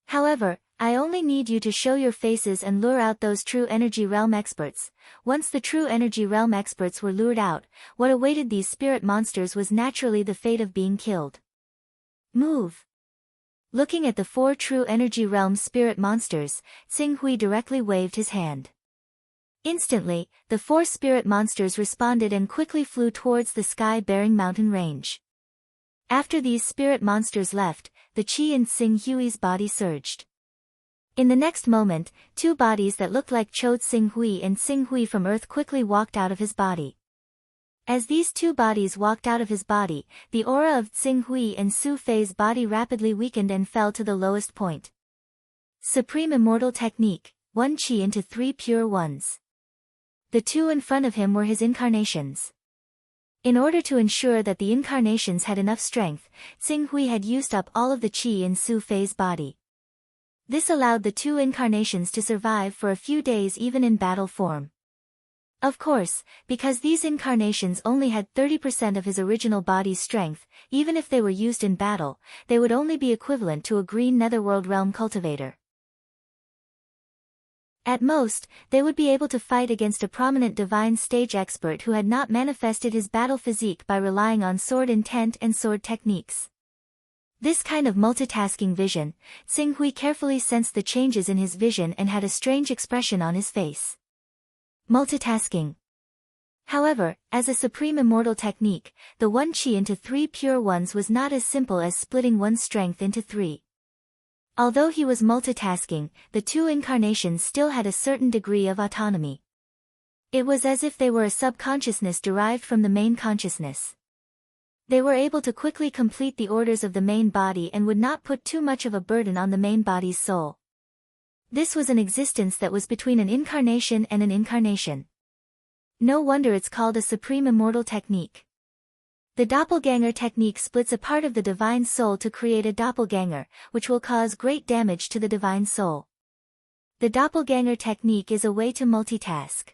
However, I only need you to show your faces and lure out those true energy realm experts. Once the true energy realm experts were lured out, what awaited these spirit monsters was naturally the fate of being killed. Move! Looking at the 4 true energy realm spirit monsters, Tsing Hui directly waved his hand. Instantly, the 4 spirit monsters responded and quickly flew towards the sky-bearing mountain range. After these spirit monsters left, the chi in Tsing Hui's body surged. In the next moment, 2 bodies that looked like Cho Tsing Hui and Tsing Hui from Earth quickly walked out of his body. As these 2 bodies walked out of his body, the aura of Tsing Hui and Su Fei's body rapidly weakened and fell to the lowest point. Supreme Immortal Technique, 1 chi into 3 pure ones. The 2 in front of him were his incarnations. In order to ensure that the incarnations had enough strength, Tsing Hui had used up all of the chi in Su Fei's body. This allowed the 2 incarnations to survive for a few days even in battle form. Of course, because these incarnations only had 30% of his original body's strength, even if they were used in battle, they would only be equivalent to a green netherworld realm cultivator. At most, they would be able to fight against a prominent divine stage expert who had not manifested his battle physique by relying on sword intent and sword techniques. This kind of multitasking vision, Tsing Hui carefully sensed the changes in his vision and had a strange expression on his face. Multitasking. However, as a supreme immortal technique, the 1 chi into 3 pure ones was not as simple as splitting one's strength into 3. Although he was multitasking, the 2 incarnations still had a certain degree of autonomy. It was as if they were a subconsciousness derived from the main consciousness. They were able to quickly complete the orders of the main body and would not put too much of a burden on the main body's soul. This was an existence that was between an incarnation and an incarnation. No wonder it's called a supreme immortal technique. The doppelganger technique splits a part of the divine soul to create a doppelganger, which will cause great damage to the divine soul. The doppelganger technique is a way to multitask.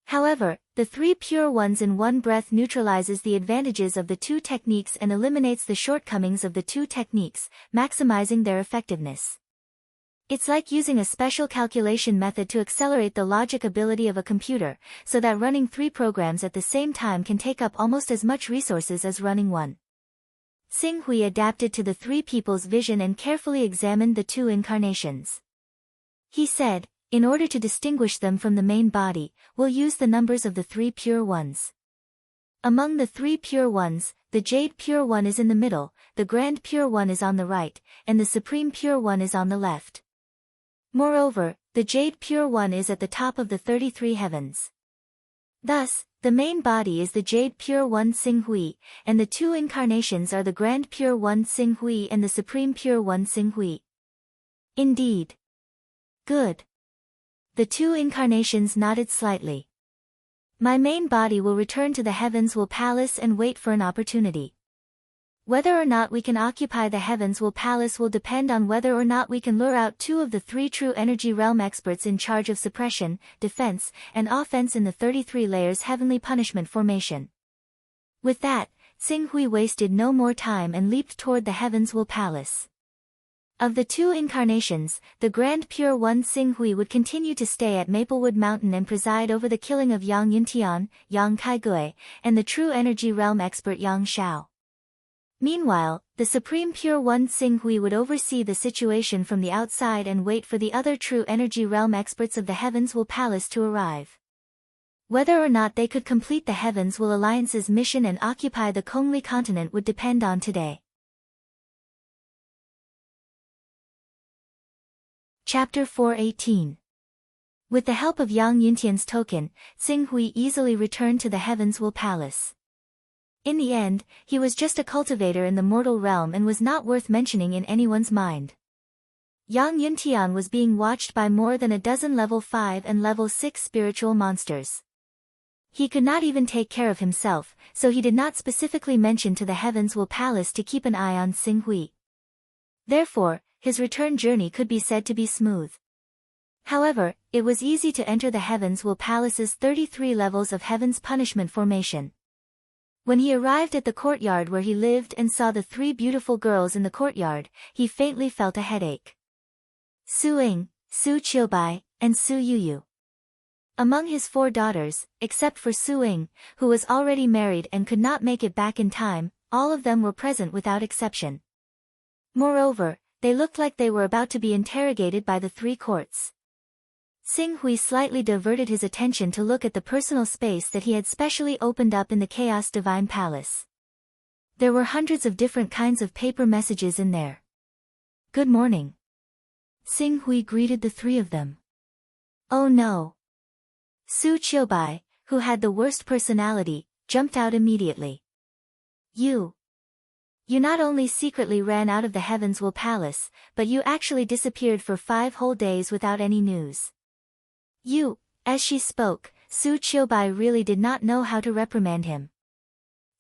However, the three pure ones in one breath neutralizes the advantages of the two techniques and eliminates the shortcomings of the two techniques, maximizing their effectiveness. It's like using a special calculation method to accelerate the logic ability of a computer, so that running 3 programs at the same time can take up almost as much resources as running one. Xing Hui adapted to the 3 people's vision and carefully examined the 2 incarnations. He said, in order to distinguish them from the main body, we'll use the numbers of the 3 pure ones. Among the 3 pure ones, the Jade Pure One is in the middle, the Grand Pure One is on the right, and the Supreme Pure One is on the left. Moreover, the Jade Pure One is at the top of the 33 heavens. Thus, the main body is the Jade Pure One Xing Hui, and the 2 incarnations are the Grand Pure One Xing Hui and the Supreme Pure One Xing Hui. Indeed. Good. The 2 incarnations nodded slightly. My main body will return to the heavens will palace and wait for an opportunity. Whether or not we can occupy the heavens will palace will depend on whether or not we can lure out 2 of the 3 true energy realm experts in charge of suppression, defense, and offense in the 33 layers heavenly punishment formation. With that, Xing Hui wasted no more time and leaped toward the heavens will palace. Of the 2 incarnations, the Grand Pure One Xing Hui would continue to stay at Maplewood Mountain and preside over the killing of Yang Yuntian, Yang Kaigui, and the true energy realm expert Yang Shao. Meanwhile, the Supreme Pure One Xing Hui would oversee the situation from the outside and wait for the other true energy realm experts of the Heavens Will Palace to arrive. Whether or not they could complete the Heavens Will Alliance's mission and occupy the Kongli continent would depend on today. Chapter 4:18. With the help of Yang Yuntian's token, Xing Hui easily returned to the Heavens Will Palace. In the end, he was just a cultivator in the mortal realm and was not worth mentioning in anyone's mind. Yang Yuntian was being watched by more than a dozen level 5 and level 6 spiritual monsters. He could not even take care of himself, so he did not specifically mention to the Heavens Will Palace to keep an eye on Xing Hui. Therefore, his return journey could be said to be smooth. However, it was easy to enter the Heavens Will Palace's 33 levels of Heaven's Punishment formation. When he arrived at the courtyard where he lived and saw the 3 beautiful girls in the courtyard, he faintly felt a headache. Su Ying, Su Qiubai, and Su Yuyu. Among his 4 daughters, except for Su Ying, who was already married and could not make it back in time, all of them were present without exception. Moreover, they looked like they were about to be interrogated by the 3 courts. Xing Hui slightly diverted his attention to look at the personal space that he had specially opened up in the Chaos Divine Palace. There were hundreds of different kinds of paper messages in there. Good morning. Xing Hui greeted the 3 of them. Oh no. Su Qiubai, who had the worst personality, jumped out immediately. You not only secretly ran out of the Heavens Will Palace, but you actually disappeared for 5 whole days without any news. As she spoke, Su Qiubai really did not know how to reprimand him.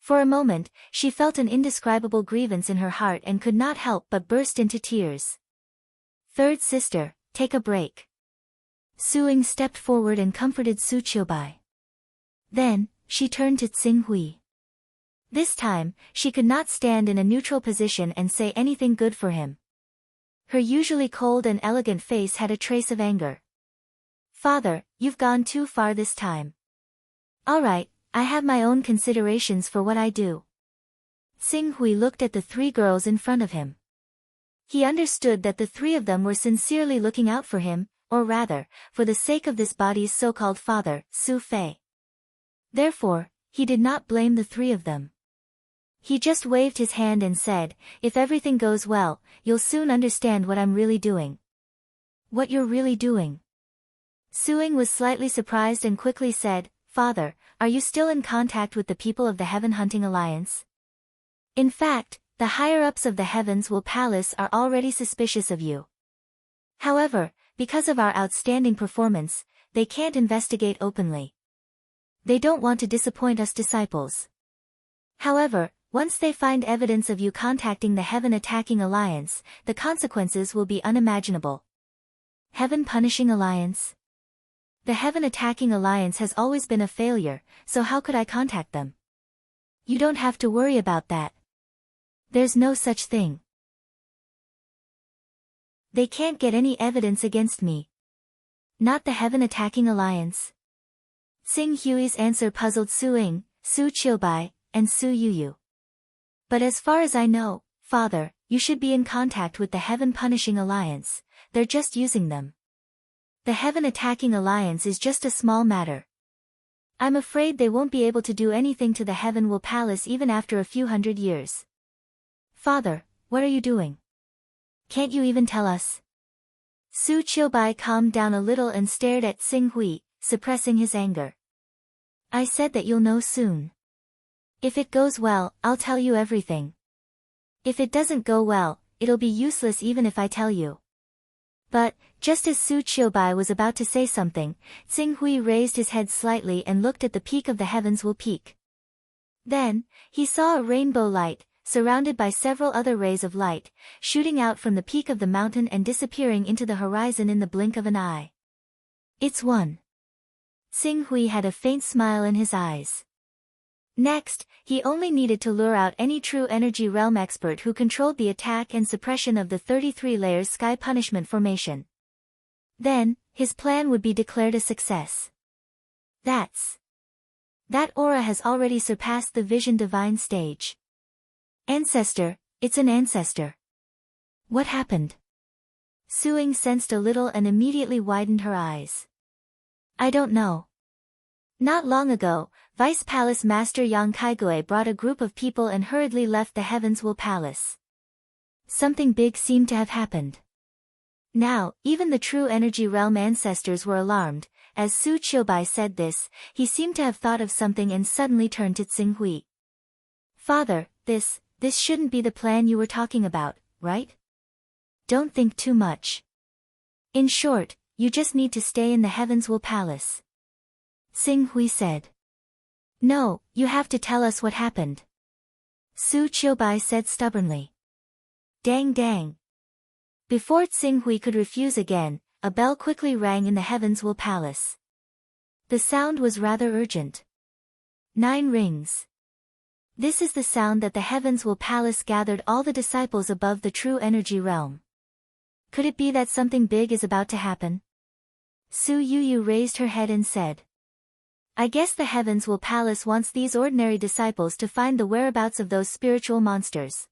For a moment, she felt an indescribable grievance in her heart and could not help but burst into tears. Third sister, take a break. Su Ying stepped forward and comforted Su Qiubai. Then, she turned to Xing Hui. This time, she could not stand in a neutral position and say anything good for him. Her usually cold and elegant face had a trace of anger. Father, you've gone too far this time. All right, I have my own considerations for what I do. Xing Hui looked at the 3 girls in front of him. He understood that the 3 of them were sincerely looking out for him, or rather, for the sake of this body's so-called father, Su Fei. Therefore, he did not blame the 3 of them. He just waved his hand and said, if everything goes well, you'll soon understand what I'm really doing. What you're really doing? Su Ying was slightly surprised and quickly said, Father, are you still in contact with the people of the Heaven Hunting Alliance? In fact, the higher-ups of the Heavens Will Palace are already suspicious of you. However, because of our outstanding performance, they can't investigate openly. They don't want to disappoint us disciples. However, once they find evidence of you contacting the Heaven Attacking Alliance, the consequences will be unimaginable. Heaven Punishing Alliance? The Heaven Attacking Alliance has always been a failure, so how could I contact them? You don't have to worry about that. There's no such thing. They can't get any evidence against me. Not the Heaven Attacking Alliance. Sing Hui's answer puzzled Su Ying, Su Qiubai, and Su Yuyu. But as far as I know, Father, you should be in contact with the Heaven Punishing Alliance. They're just using them. The Heaven Attacking Alliance is just a small matter. I'm afraid they won't be able to do anything to the Heaven Will Palace even after a few hundred years. Father, what are you doing? Can't you even tell us? Su Qiubai calmed down a little and stared at Sing Hui, suppressing his anger. I said that you'll know soon. If it goes well, I'll tell you everything. If it doesn't go well, it'll be useless even if I tell you. But, just as Su Qiubai was about to say something, Sing Hui raised his head slightly and looked at the peak of the Heavens Will Peak. Then, he saw a rainbow light, surrounded by several other rays of light, shooting out from the peak of the mountain and disappearing into the horizon in the blink of an eye. It's one. Sing Hui had a faint smile in his eyes. Next, he only needed to lure out any true energy realm expert who controlled the attack and suppression of the 33 layers sky punishment formation. Then, his plan would be declared a success. That aura has already surpassed the Vision Divine stage. Ancestor, it's an ancestor. What happened? Su Ying sensed a little and immediately widened her eyes. I don't know. Not long ago, Vice Palace Master Yang Kaigui brought a group of people and hurriedly left the Heavens Will Palace. Something big seemed to have happened. Now, even the true energy realm ancestors were alarmed. As Su Qiubai said this, he seemed to have thought of something and suddenly turned to Sing Hui. Father, this shouldn't be the plan you were talking about, right? Don't think too much. In short, you just need to stay in the Heavens Will Palace. Sing Hui said. No, you have to tell us what happened. Su Qiubai said stubbornly. Dang dang. Before Sing Hui could refuse again, a bell quickly rang in the Heavens Will Palace. The sound was rather urgent. 9 rings. This is the sound that the Heavens Will Palace gathered all the disciples above the true energy realm. Could it be that something big is about to happen? Su Yuyu raised her head and said. I guess the Heavens Will Palace wants these ordinary disciples to find the whereabouts of those spiritual monsters.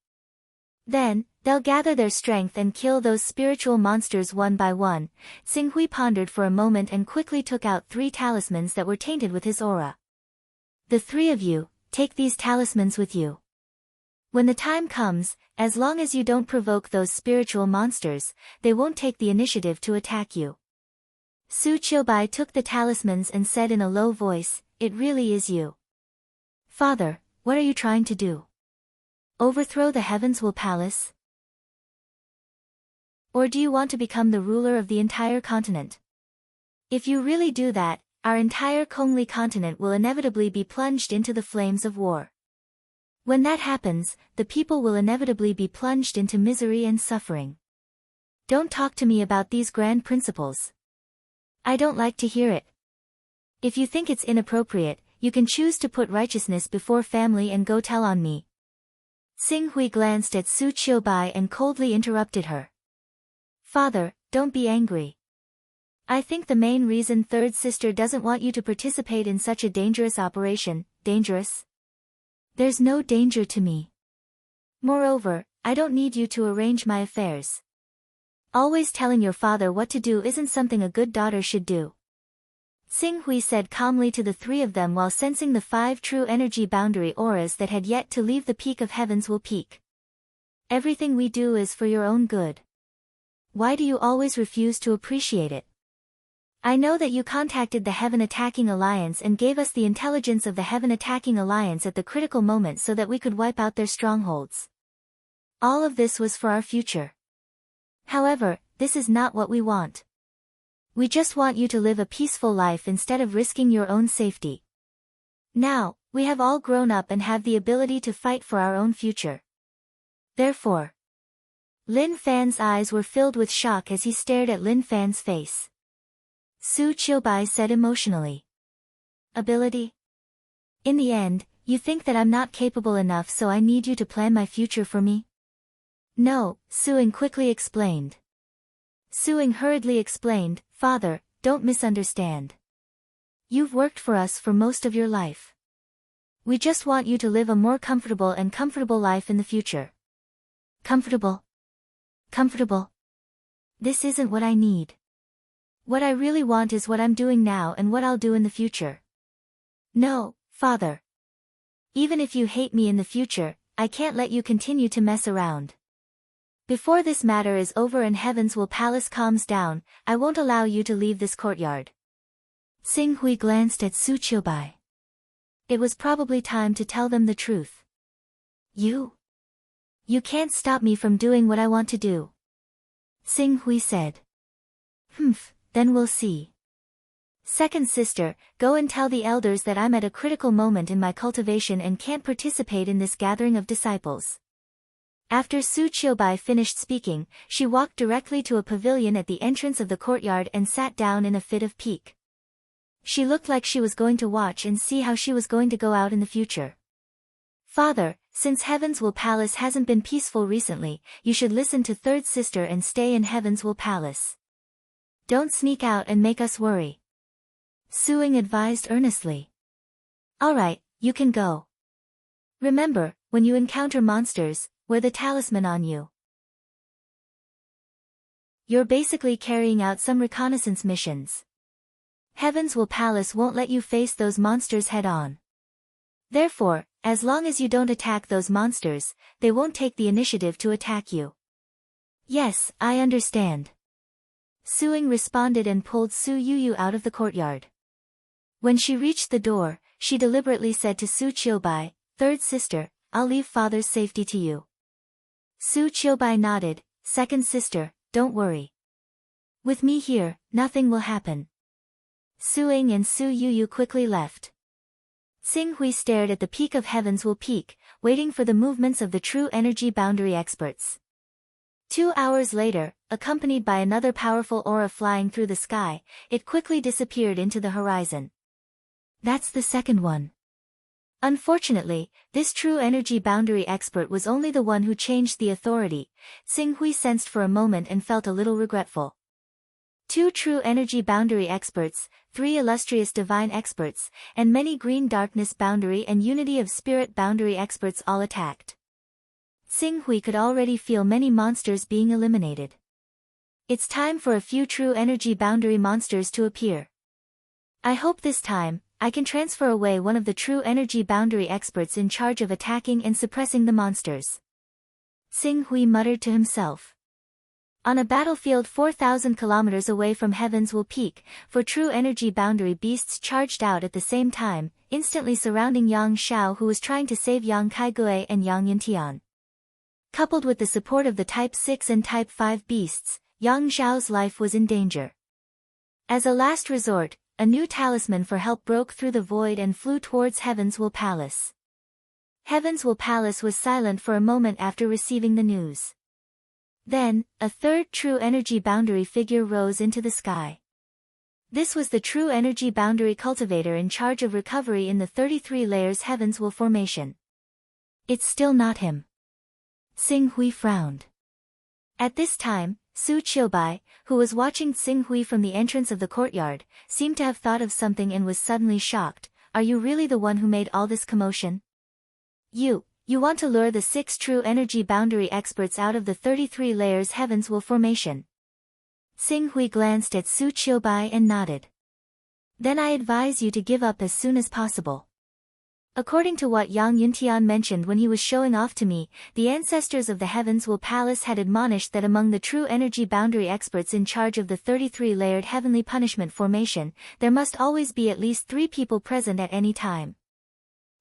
Then, they'll gather their strength and kill those spiritual monsters one by one. Sing Hui pondered for a moment and quickly took out 3 talismans that were tainted with his aura. The 3 of you, take these talismans with you. When the time comes, as long as you don't provoke those spiritual monsters, they won't take the initiative to attack you. Su Qiubai took the talismans and said in a low voice, it really is you. Father, what are you trying to do? Overthrow the Heavens Will Palace? Or do you want to become the ruler of the entire continent? If you really do that, our entire Kongli continent will inevitably be plunged into the flames of war. When that happens, the people will inevitably be plunged into misery and suffering. Don't talk to me about these grand principles. I don't like to hear it. If you think it's inappropriate, you can choose to put righteousness before family and go tell on me. Sing Hui glanced at Su Qiubai and coldly interrupted her. Father, don't be angry. I think the main reason third sister doesn't want you to participate in such a dangerous operation. Dangerous? There's no danger to me. Moreover, I don't need you to arrange my affairs. Always telling your father what to do isn't something a good daughter should do. Sing Hui said calmly to the 3 of them while sensing the 5 true energy boundary auras that had yet to leave the peak of Heavens Will Peak. Everything we do is for your own good. Why do you always refuse to appreciate it? I know that you contacted the Heaven Attacking Alliance and gave us the intelligence of the Heaven Attacking Alliance at the critical moment so that we could wipe out their strongholds. All of this was for our future. However, this is not what we want. We just want you to live a peaceful life instead of risking your own safety. Now, we have all grown up and have the ability to fight for our own future. Therefore, Lin Fan's eyes were filled with shock as he stared at Lin Fan's face. Su Qiubai said emotionally. Ability? In the end, you think that I'm not capable enough, so I need you to plan my future for me? No, Suing quickly explained. Suing hurriedly explained, Father, don't misunderstand. You've worked for us for most of your life. We just want you to live a more comfortable life in the future. Comfortable? Comfortable? This isn't what I need. What I really want is what I'm doing now and what I'll do in the future. No, Father. Even if you hate me in the future, I can't let you continue to mess around. Before this matter is over and Heaven's Will Palace calms down, I won't allow you to leave this courtyard. Xing Hui glanced at Su Qiubai. It was probably time to tell them the truth. You can't stop me from doing what I want to do. Xing Hui said. Then we'll see. Second sister, go and tell the elders that I'm at a critical moment in my cultivation and can't participate in this gathering of disciples. After Su Qiubai finished speaking, she walked directly to a pavilion at the entrance of the courtyard and sat down in a fit of pique. She looked like she was going to watch and see how she was going to go out in the future. Father, since Heaven's Will Palace hasn't been peaceful recently, you should listen to third sister and stay in Heaven's Will Palace. Don't sneak out and make us worry. Suing advised earnestly. Alright, you can go. Remember, when you encounter monsters, wear the talisman on you. You're basically carrying out some reconnaissance missions. Heaven's Will Palace won't let you face those monsters head-on. Therefore, as long as you don't attack those monsters, they won't take the initiative to attack you. Yes, I understand. Suing responded and pulled Su Yuyu out of the courtyard. When she reached the door, she deliberately said to Su Qiubai, Third sister, I'll leave father's safety to you. Su Qiubai nodded, Second sister, don't worry. With me here, nothing will happen. Suing and Su Yuyu quickly left. Xing Hui stared at the peak of Heaven's Will Peak, waiting for the movements of the true energy boundary experts. 2 hours later, accompanied by another powerful aura flying through the sky, it quickly disappeared into the horizon. That's the second one. Unfortunately, this true energy boundary expert was only the one who changed the authority. Xing Hui sensed for a moment and felt a little regretful. 2 true energy boundary experts, 3 illustrious divine experts, and many green darkness boundary and unity of spirit boundary experts all attacked. Xing Hui could already feel many monsters being eliminated. It's time for a few true energy boundary monsters to appear. I hope this time, I can transfer away one of the true energy boundary experts in charge of attacking and suppressing the monsters. Xing Hui muttered to himself. On a battlefield 4,000 kilometers away from Heaven's Will Peak, 4 true energy boundary beasts charged out at the same time, instantly surrounding Yang Xiao, who was trying to save Yang Kaigui and Yang Yintian. Coupled with the support of the Type 6 and Type 5 beasts, Yang Xiao's life was in danger. As a last resort, a new talisman for help broke through the void and flew towards Heaven's Will Palace. Heaven's Will Palace was silent for a moment after receiving the news. Then, a third true energy boundary figure rose into the sky. This was the true energy boundary cultivator in charge of recovery in the 33 layers Heaven's Will formation. It's still not him. Xing Hui frowned. At this time, Su Qiubai, who was watching Xing Hui from the entrance of the courtyard, seemed to have thought of something and was suddenly shocked. Are you really the one who made all this commotion? You want to lure the 6 true energy boundary experts out of the 33 layers Heaven's Will formation. Xing Hui glanced at Su Qiubai and nodded. Then I advise you to give up as soon as possible. According to what Yang Yintian mentioned when he was showing off to me, the ancestors of the Heaven's Will Palace had admonished that among the true energy boundary experts in charge of the 33-layered heavenly punishment formation, there must always be at least 3 people present at any time.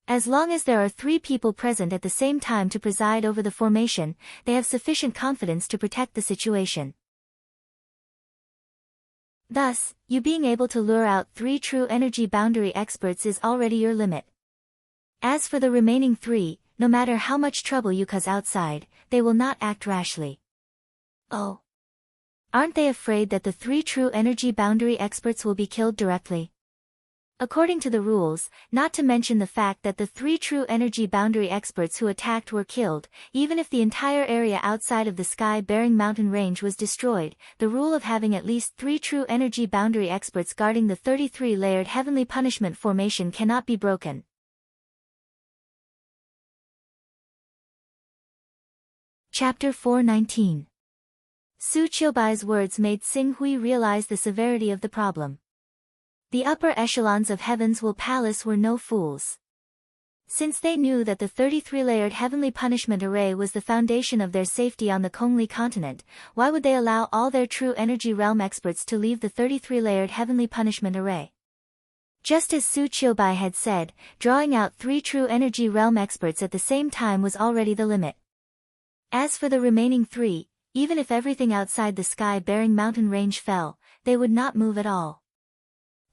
As long as there are 3 people present at the same time to preside over the formation, they have sufficient confidence to protect the situation. Thus, you being able to lure out 3 true energy boundary experts is already your limit. As for the remaining 3, no matter how much trouble you cause outside, they will not act rashly. Oh. Aren't they afraid that the 3 true energy boundary experts will be killed directly? According to the rules, not to mention the fact that the 3 true energy boundary experts who attacked were killed, even if the entire area outside of the sky-bearing mountain range was destroyed, the rule of having at least 3 true energy boundary experts guarding the 33-layered heavenly punishment formation cannot be broken. Chapter 419. Su Qiubai's words made Xing Hui realize the severity of the problem. The upper echelons of Heaven's Will Palace were no fools. Since they knew that the 33-layered heavenly punishment array was the foundation of their safety on the Kongli continent, why would they allow all their true energy realm experts to leave the 33-layered heavenly punishment array? Just as Su Qiubai had said, drawing out 3 true energy realm experts at the same time was already the limit. As for the remaining 3, even if everything outside the sky-bearing mountain range fell, they would not move at all.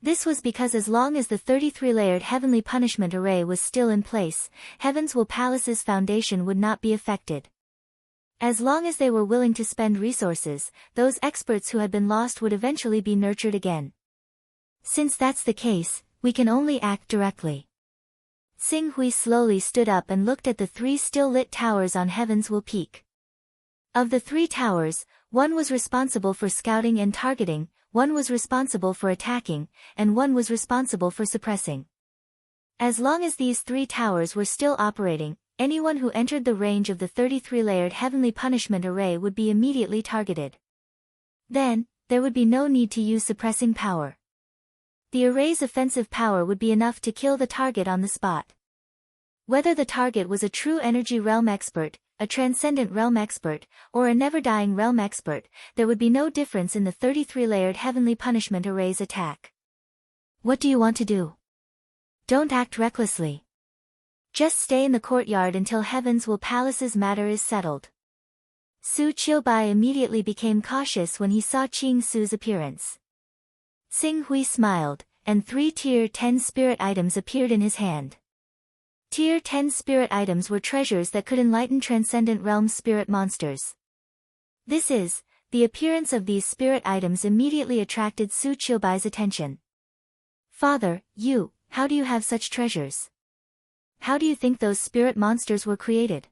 This was because as long as the 33-layered heavenly punishment array was still in place, Heaven's Will Palace's foundation would not be affected. As long as they were willing to spend resources, those experts who had been lost would eventually be nurtured again. Since that's the case, we can only act directly. Xing Hui slowly stood up and looked at the 3 still-lit towers on Heaven's Will Peak. Of the 3 towers, 1 was responsible for scouting and targeting, 1 was responsible for attacking, and 1 was responsible for suppressing. As long as these 3 towers were still operating, anyone who entered the range of the 33-layered heavenly punishment array would be immediately targeted. Then, there would be no need to use suppressing power. The array's offensive power would be enough to kill the target on the spot. Whether the target was a true energy realm expert, a transcendent realm expert, or a never-dying realm expert, there would be no difference in the 33-layered heavenly punishment array's attack. What do you want to do? Don't act recklessly. Just stay in the courtyard until Heaven's Will Palace's matter is settled. Su Qiubai immediately became cautious when he saw Qing Su's appearance. Xing Hui smiled, and 3 Tier 10 spirit items appeared in his hand. Tier 10 spirit items were treasures that could enlighten transcendent realm spirit monsters. The appearance of these spirit items immediately attracted Su Qiubai's attention. Father, how do you have such treasures? How do you think those spirit monsters were created?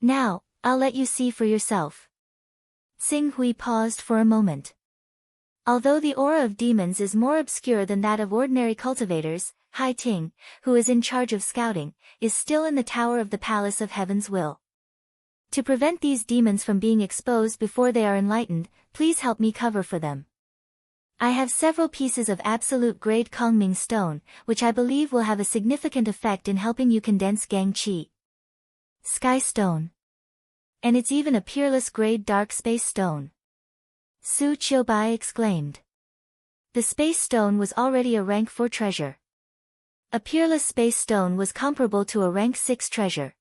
Now, I'll let you see for yourself. Xing Hui paused for a moment. Although the aura of demons is more obscure than that of ordinary cultivators, Hai Ting, who is in charge of scouting, is still in the tower of the Palace of Heaven's Will. To prevent these demons from being exposed before they are enlightened, please help me cover for them. I have several pieces of absolute grade Kongming stone, which I believe will have a significant effect in helping you condense Gang Qi. Sky stone. And it's even a peerless grade dark space stone. Su Qiubai exclaimed. The space stone was already a rank 4 treasure. A peerless space stone was comparable to a rank 6 treasure.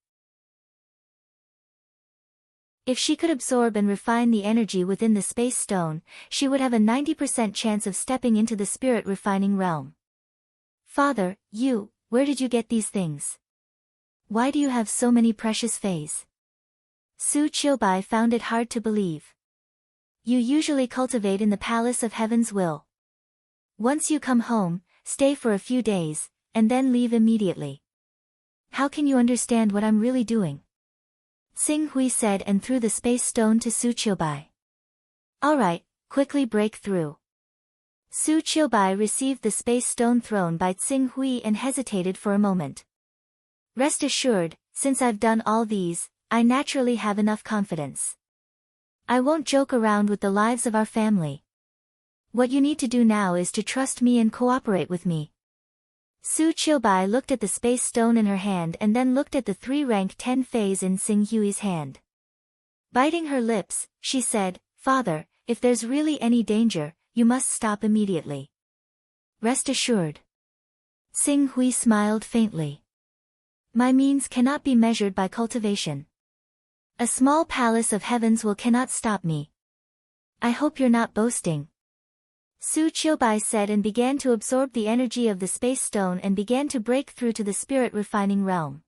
If she could absorb and refine the energy within the space stone, she would have a 90% chance of stepping into the spirit refining realm. Father, where did you get these things? Why do you have so many precious phase? Su Qiubai found it hard to believe. You usually cultivate in the Palace of Heaven's Will. Once you come home, stay for a few days, and then leave immediately. How can you understand what I'm really doing? Xing Hui said and threw the space stone to Su Qiubai. Alright, quickly break through. Su Qiubai received the space stone thrown by Xing Hui and hesitated for a moment. Rest assured, since I've done all these, I naturally have enough confidence. I won't joke around with the lives of our family. What you need to do now is to trust me and cooperate with me. Su Qiubai looked at the space stone in her hand and then looked at the 3 rank 10 phase in Xing Hui's hand. Biting her lips, she said, Father, if there's really any danger, you must stop immediately. Rest assured. Xing Hui smiled faintly. My means cannot be measured by cultivation. A small Palace of Heaven's Will cannot stop me. I hope you're not boasting. Su Qiubai said, and began to absorb the energy of the space stone and began to break through to the spirit refining realm.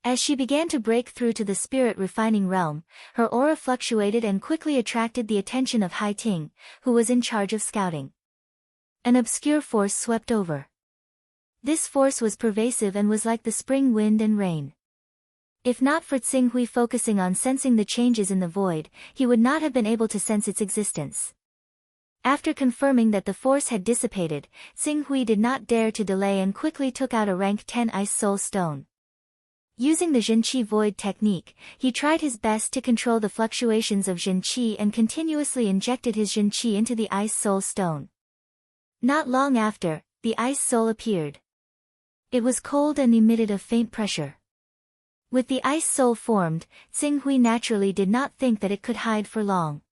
As she began to break through to the spirit refining realm, her aura fluctuated and quickly attracted the attention of Hai Ting, who was in charge of scouting. An obscure force swept over. This force was pervasive and was like the spring wind and rain. If not for Tsinghui focusing on sensing the changes in the void, he would not have been able to sense its existence. After confirming that the force had dissipated, Tsinghui did not dare to delay and quickly took out a rank 10 Ice Soul Stone. Using the Zhenqi Void technique, he tried his best to control the fluctuations of Zhenqi and continuously injected his Zhenqi into the Ice Soul Stone. Not long after, the Ice Soul appeared. It was cold and emitted a faint pressure. With the Ice Soul formed, Tsinghui naturally did not think that it could hide for long.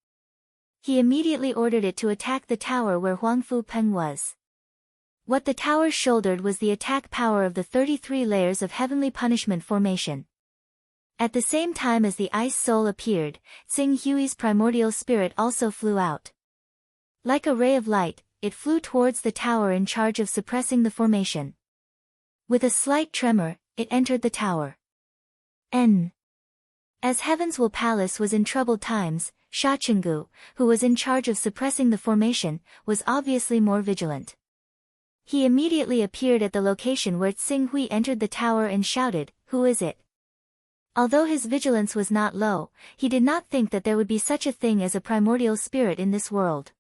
He immediately ordered it to attack the tower where Huangfu Peng was. What the tower shouldered was the attack power of the 33 layers of heavenly punishment formation. At the same time as the Ice Soul appeared, Tsinghui's primordial spirit also flew out. Like a ray of light, it flew towards the tower in charge of suppressing the formation. With a slight tremor, it entered the tower. As Heaven's Will Palace was in troubled times, Sha Chenggu, who was in charge of suppressing the formation, was obviously more vigilant. He immediately appeared at the location where Tsinghui entered the tower and shouted, "Who is it?" Although his vigilance was not low, he did not think that there would be such a thing as a primordial spirit in this world.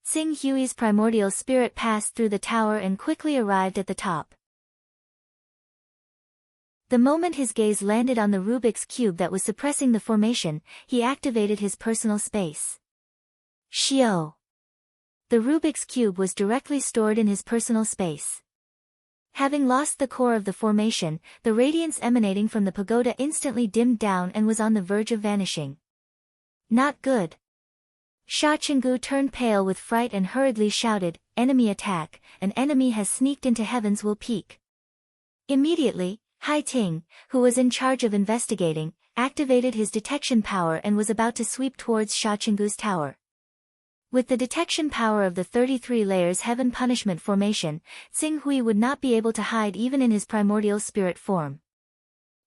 Tsinghui's primordial spirit passed through the tower and quickly arrived at the top. The moment his gaze landed on the Rubik's Cube that was suppressing the formation, he activated his personal space. Xiao. The Rubik's Cube was directly stored in his personal space. Having lost the core of the formation, the radiance emanating from the pagoda instantly dimmed down and was on the verge of vanishing. Not good. Sha Chenggu turned pale with fright and hurriedly shouted, "Enemy attack, an enemy has sneaked into Heaven's Will Peak." Immediately, Hai Ting, who was in charge of investigating, activated his detection power and was about to sweep towards Sha Chenggu's tower. With the detection power of the 33 layers heaven punishment formation, Tsinghui would not be able to hide even in his primordial spirit form.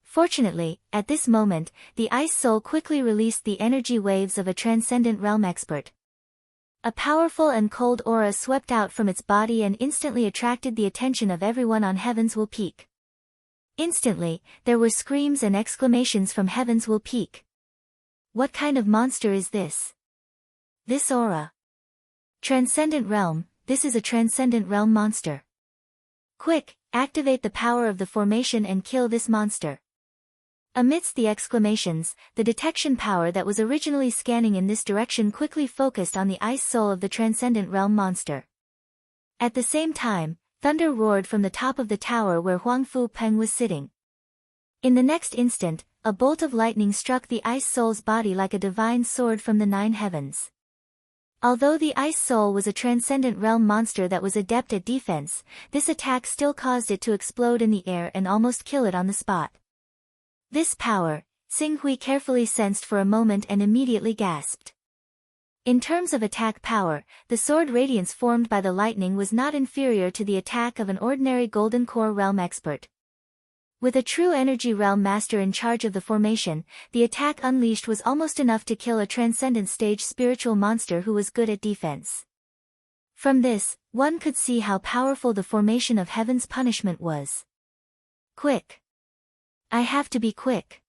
Fortunately, at this moment, the Ice Soul quickly released the energy waves of a transcendent realm expert. A powerful and cold aura swept out from its body and instantly attracted the attention of everyone on Heaven's Will Peak. Instantly, there were screams and exclamations from Heaven's Will Peak. What kind of monster is this? This aura. Transcendent realm, this is a transcendent realm monster. Quick, activate the power of the formation and kill this monster. Amidst the exclamations, the detection power that was originally scanning in this direction quickly focused on the Ice Soul of the transcendent realm monster. At the same time, thunder roared from the top of the tower where Huangfu Peng was sitting. In the next instant, a bolt of lightning struck the Ice Soul's body like a divine sword from the 9 heavens. Although the Ice Soul was a transcendent realm monster that was adept at defense, this attack still caused it to explode in the air and almost kill it on the spot. This power, Tsinghui carefully sensed for a moment and immediately gasped. In terms of attack power, the sword radiance formed by the lightning was not inferior to the attack of an ordinary Golden Core realm expert. With a true energy realm master in charge of the formation, the attack unleashed was almost enough to kill a transcendent stage spiritual monster who was good at defense. From this, one could see how powerful the formation of Heaven's punishment was. Quick! I have to be quick.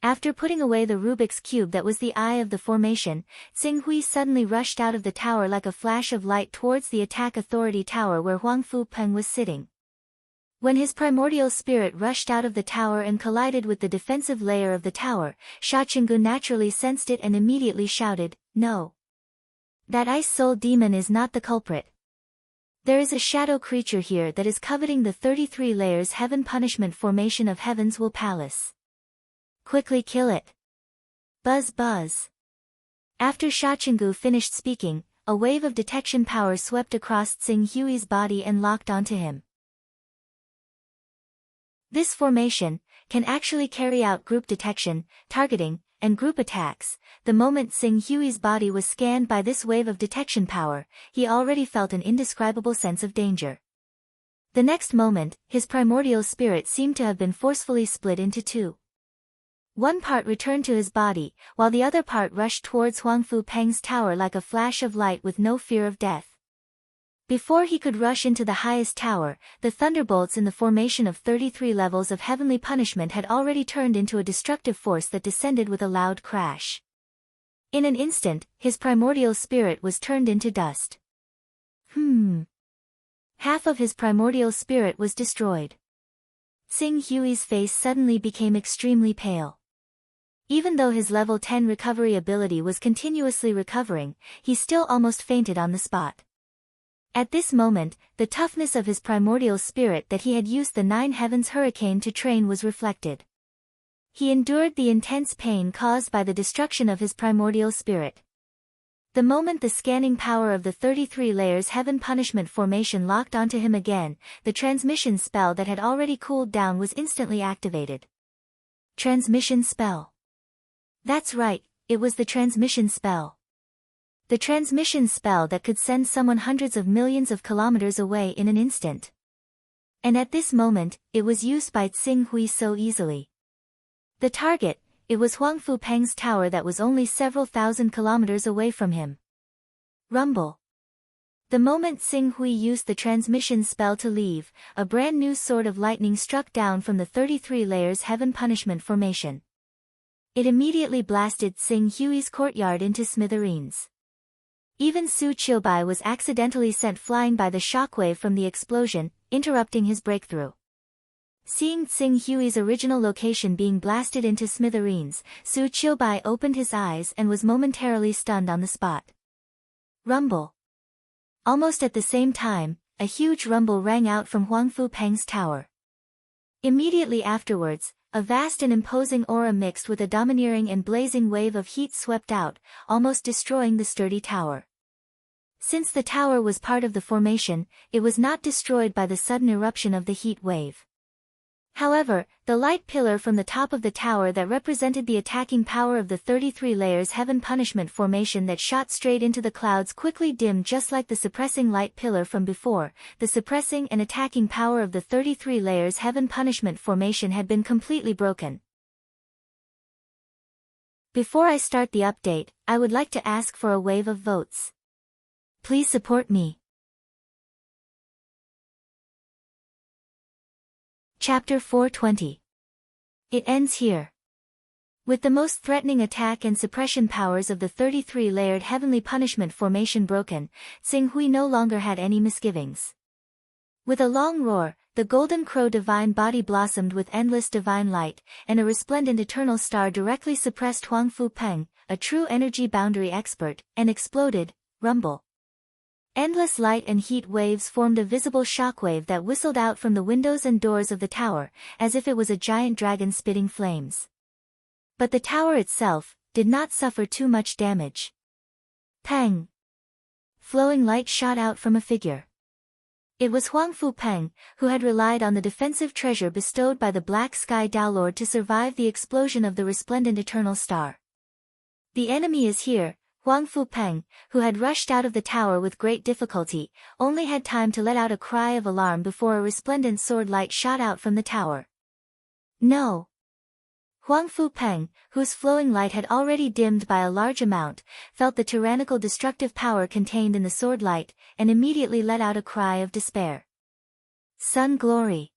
After putting away the Rubik's Cube that was the eye of the formation, Tsinghui suddenly rushed out of the tower like a flash of light towards the attack authority tower where Huangfu Peng was sitting. When his primordial spirit rushed out of the tower and collided with the defensive layer of the tower, Sha Chenggu naturally sensed it and immediately shouted, "No! That Ice Soul demon is not the culprit. There is a shadow creature here that is coveting the 33 layers heaven punishment formation of Heaven's Will Palace. Quickly kill it." Buzz buzz. After Sha Chenggu finished speaking, a wave of detection power swept across Tsinghui's body and locked onto him. This formation can actually carry out group detection, targeting, and group attacks. The moment Sing Hui's body was scanned by this wave of detection power, he already felt an indescribable sense of danger. The next moment, his primordial spirit seemed to have been forcefully split into two. One part returned to his body, while the other part rushed towards Huangfu Peng's tower like a flash of light with no fear of death. Before he could rush into the highest tower, the thunderbolts in the formation of 33 levels of heavenly punishment had already turned into a destructive force that descended with a loud crash. In an instant, his primordial spirit was turned into dust. Half of his primordial spirit was destroyed. Sing Hui's face suddenly became extremely pale. Even though his level 10 recovery ability was continuously recovering, he still almost fainted on the spot. At this moment, the toughness of his primordial spirit that he had used the 9 Heavens Hurricane to train was reflected. He endured the intense pain caused by the destruction of his primordial spirit. The moment the scanning power of the 33 layers Heaven Punishment formation locked onto him again, the transmission spell that had already cooled down was instantly activated. Transmission spell. That's right, it was the transmission spell. The transmission spell that could send someone hundreds of millions of kilometers away in an instant. And at this moment, it was used by Sing Hui so easily. The target, it was Huangfu Peng's tower that was only several thousand kilometers away from him. Rumble. The moment Sing Hui used the transmission spell to leave, a brand new sword of lightning struck down from the 33 layers Heaven Punishment formation. It immediately blasted Sing Hui's courtyard into smithereens. Even Su Qiubai was accidentally sent flying by the shockwave from the explosion, interrupting his breakthrough. Seeing Sing Hui's original location being blasted into smithereens, Su Qiubai opened his eyes and was momentarily stunned on the spot. Rumble. Almost at the same time, a huge rumble rang out from Huangfu Peng's tower. Immediately afterwards, a vast and imposing aura mixed with a domineering and blazing wave of heat swept out, almost destroying the sturdy tower. Since the tower was part of the formation, it was not destroyed by the sudden eruption of the heat wave. However, the light pillar from the top of the tower that represented the attacking power of the 33 layers Heaven Punishment formation that shot straight into the clouds quickly dimmed just like the suppressing light pillar from before. The suppressing and attacking power of the 33 layers Heaven Punishment formation had been completely broken. Before I start the update, I would like to ask for a wave of votes. Please support me. Chapter 420. It ends here. With the most threatening attack and suppression powers of the 33-layered Heavenly Punishment formation broken, Sing Hui no longer had any misgivings. With a long roar, the golden crow divine body blossomed with endless divine light, and a resplendent eternal star directly suppressed Huangfu Peng, a true energy boundary expert, and exploded. Rumble. Endless light and heat waves formed a visible shockwave that whistled out from the windows and doors of the tower, as if it was a giant dragon spitting flames. But the tower itself did not suffer too much damage. Peng. Flowing light shot out from a figure. It was Huangfu Peng, who had relied on the defensive treasure bestowed by the Black Sky Downlord to survive the explosion of the resplendent eternal star. The enemy is here. Huangfu Peng, who had rushed out of the tower with great difficulty, only had time to let out a cry of alarm before a resplendent sword light shot out from the tower. No! Huangfu Peng, whose flowing light had already dimmed by a large amount, felt the tyrannical destructive power contained in the sword light, and immediately let out a cry of despair. Sun Glory!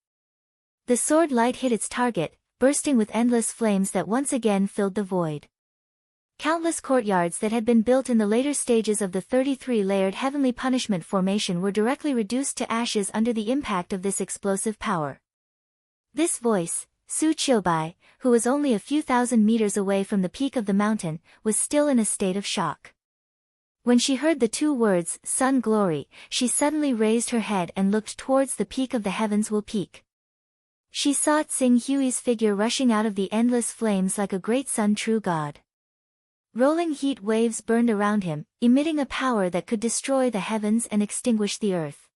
The sword light hit its target, bursting with endless flames that once again filled the void. Countless courtyards that had been built in the later stages of the 33-layered Heavenly Punishment formation were directly reduced to ashes under the impact of this explosive power. This voice, Su Qiubai, who was only a few thousand meters away from the peak of the mountain, was still in a state of shock. When she heard the two words, Sun Glory, she suddenly raised her head and looked towards the peak of the Heavens Will Peak. She saw Sing Hui's figure rushing out of the endless flames like a great sun true god. Rolling heat waves burned around him, emitting a power that could destroy the heavens and extinguish the earth.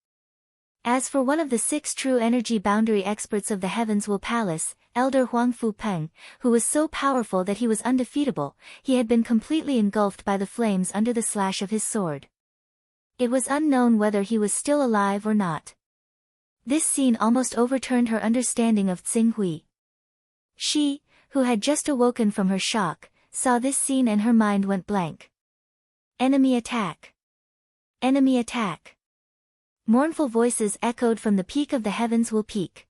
As for one of the 6 true energy boundary experts of the Heavens Will Palace, Elder Huang Fu Peng, who was so powerful that he was undefeatable, he had been completely engulfed by the flames under the slash of his sword. It was unknown whether he was still alive or not. This scene almost overturned her understanding of Tsing Hui. She, who had just awoken from her shock, saw this scene and her mind went blank. Enemy attack! Enemy attack! Mournful voices echoed from the peak of the Heavens Will Peak.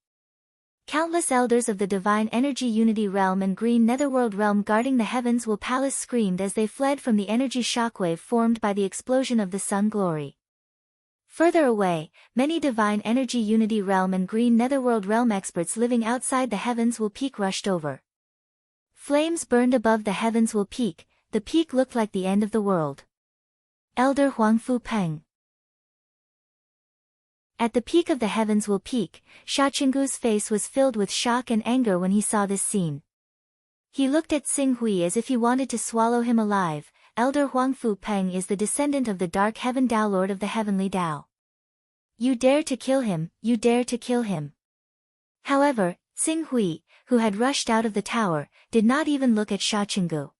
Countless elders of the Divine Energy Unity Realm and Green Netherworld Realm guarding the Heavens Will Palace screamed as they fled from the energy shockwave formed by the explosion of the Sun Glory. Further away, many Divine Energy Unity Realm and Green Netherworld Realm experts living outside the Heavens Will Peak rushed over. Flames burned above the Heavens Will Peak. The peak looked like the end of the world. Elder Huang Fu Peng. At the peak of the Heavens Will Peak, Sha Qinggu's face was filled with shock and anger when he saw this scene. He looked at Tsing Hui as if he wanted to swallow him alive. Elder Huang Fu Peng is the descendant of the Dark Heaven Dao Lord of the Heavenly Dao. You dare to kill him, you dare to kill him. However, Tsing Hui, who had rushed out of the tower, did not even look at Sha Qinggu.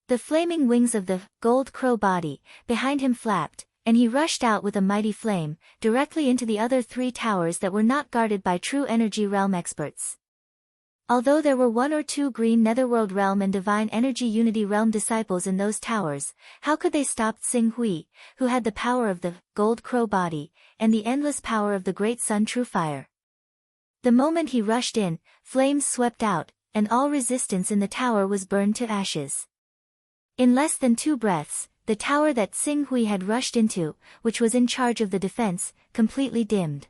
The flaming wings of the gold crow body behind him flapped, and he rushed out with a mighty flame, directly into the other 3 towers that were not guarded by true energy realm experts. Although there were 1 or 2 Green Netherworld Realm and Divine Energy Unity Realm disciples in those towers, how could they stop Tsing Hui, who had the power of the gold crow body, and the endless power of the Great Sun True Fire? The moment he rushed in, flames swept out, and all resistance in the tower was burned to ashes. In less than 2 breaths, the tower that Tsing Hui had rushed into, which was in charge of the defense, completely dimmed.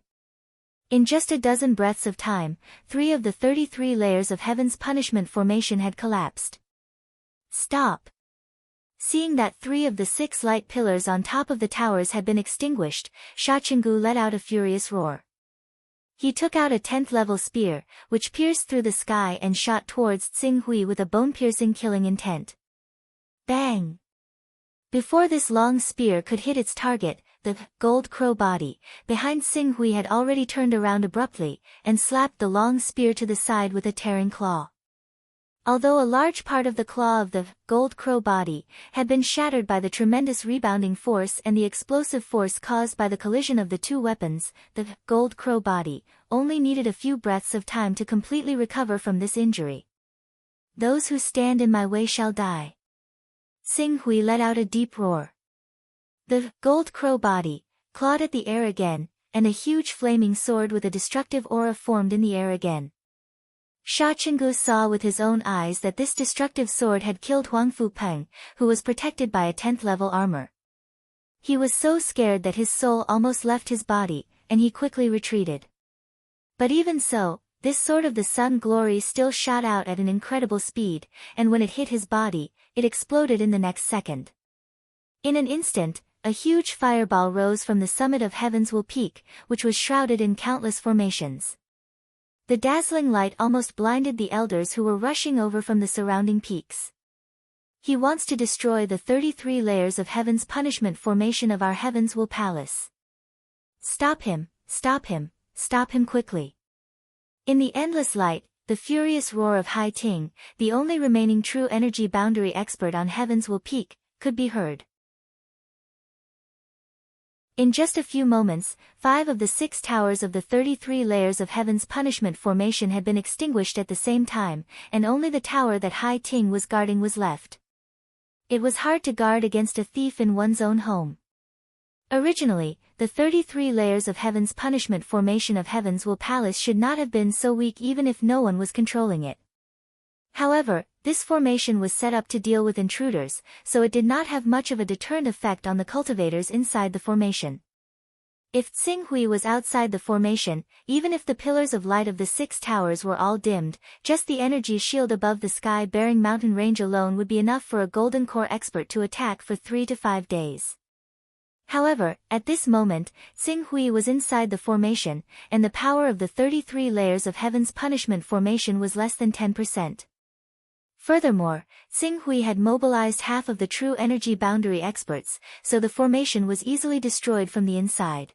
In just a dozen breaths of time, 3 of the 33 layers of Heaven's Punishment formation had collapsed. Stop! Seeing that 3 of the 6 light pillars on top of the towers had been extinguished, Sha Qinggu let out a furious roar. He took out a 10th level spear, which pierced through the sky and shot towards Tsing Hui with a bone-piercing killing intent. Bang! Before this long spear could hit its target, the gold crow body behind Tsing Hui had already turned around abruptly, and slapped the long spear to the side with a tearing claw. Although a large part of the claw of the gold crow body had been shattered by the tremendous rebounding force and the explosive force caused by the collision of the 2 weapons, the gold crow body only needed a few breaths of time to completely recover from this injury. Those who stand in my way shall die. Tsing Hui let out a deep roar. The gold crow body clawed at the air again, and a huge flaming sword with a destructive aura formed in the air again. Sha Qinggu saw with his own eyes that this destructive sword had killed Huang Fu Peng, who was protected by a 10th level armor. He was so scared that his soul almost left his body, and he quickly retreated. But even so, this sword of the Sun Glory still shot out at an incredible speed, and when it hit his body, it exploded in the next second. In an instant, a huge fireball rose from the summit of Heaven's Will Peak, which was shrouded in countless formations. The dazzling light almost blinded the elders who were rushing over from the surrounding peaks. He wants to destroy the 33 layers of Heaven's Punishment formation of our Heavens Will Palace. Stop him, stop him, stop him quickly. In the endless light, the furious roar of Hai Ting, the only remaining true energy boundary expert on Heaven's Will Peak, could be heard. In just a few moments, 5 of the 6 towers of the 33 layers of Heaven's Punishment formation had been extinguished at the same time, and only the tower that Hai Ting was guarding was left. It was hard to guard against a thief in one's own home. Originally, the 33 layers of Heaven's Punishment formation of Heaven's Will Palace should not have been so weak even if no one was controlling it. However, this formation was set up to deal with intruders, so it did not have much of a deterrent effect on the cultivators inside the formation. If Tsing Hui was outside the formation, even if the pillars of light of the 6 towers were all dimmed, just the energy shield above the sky-bearing mountain range alone would be enough for a Golden Core expert to attack for 3 to 5 days. However, at this moment, Tsing Hui was inside the formation, and the power of the 33 layers of Heaven's Punishment formation was less than 10%. Furthermore, Tsing Hui had mobilized half of the true energy boundary experts, so the formation was easily destroyed from the inside.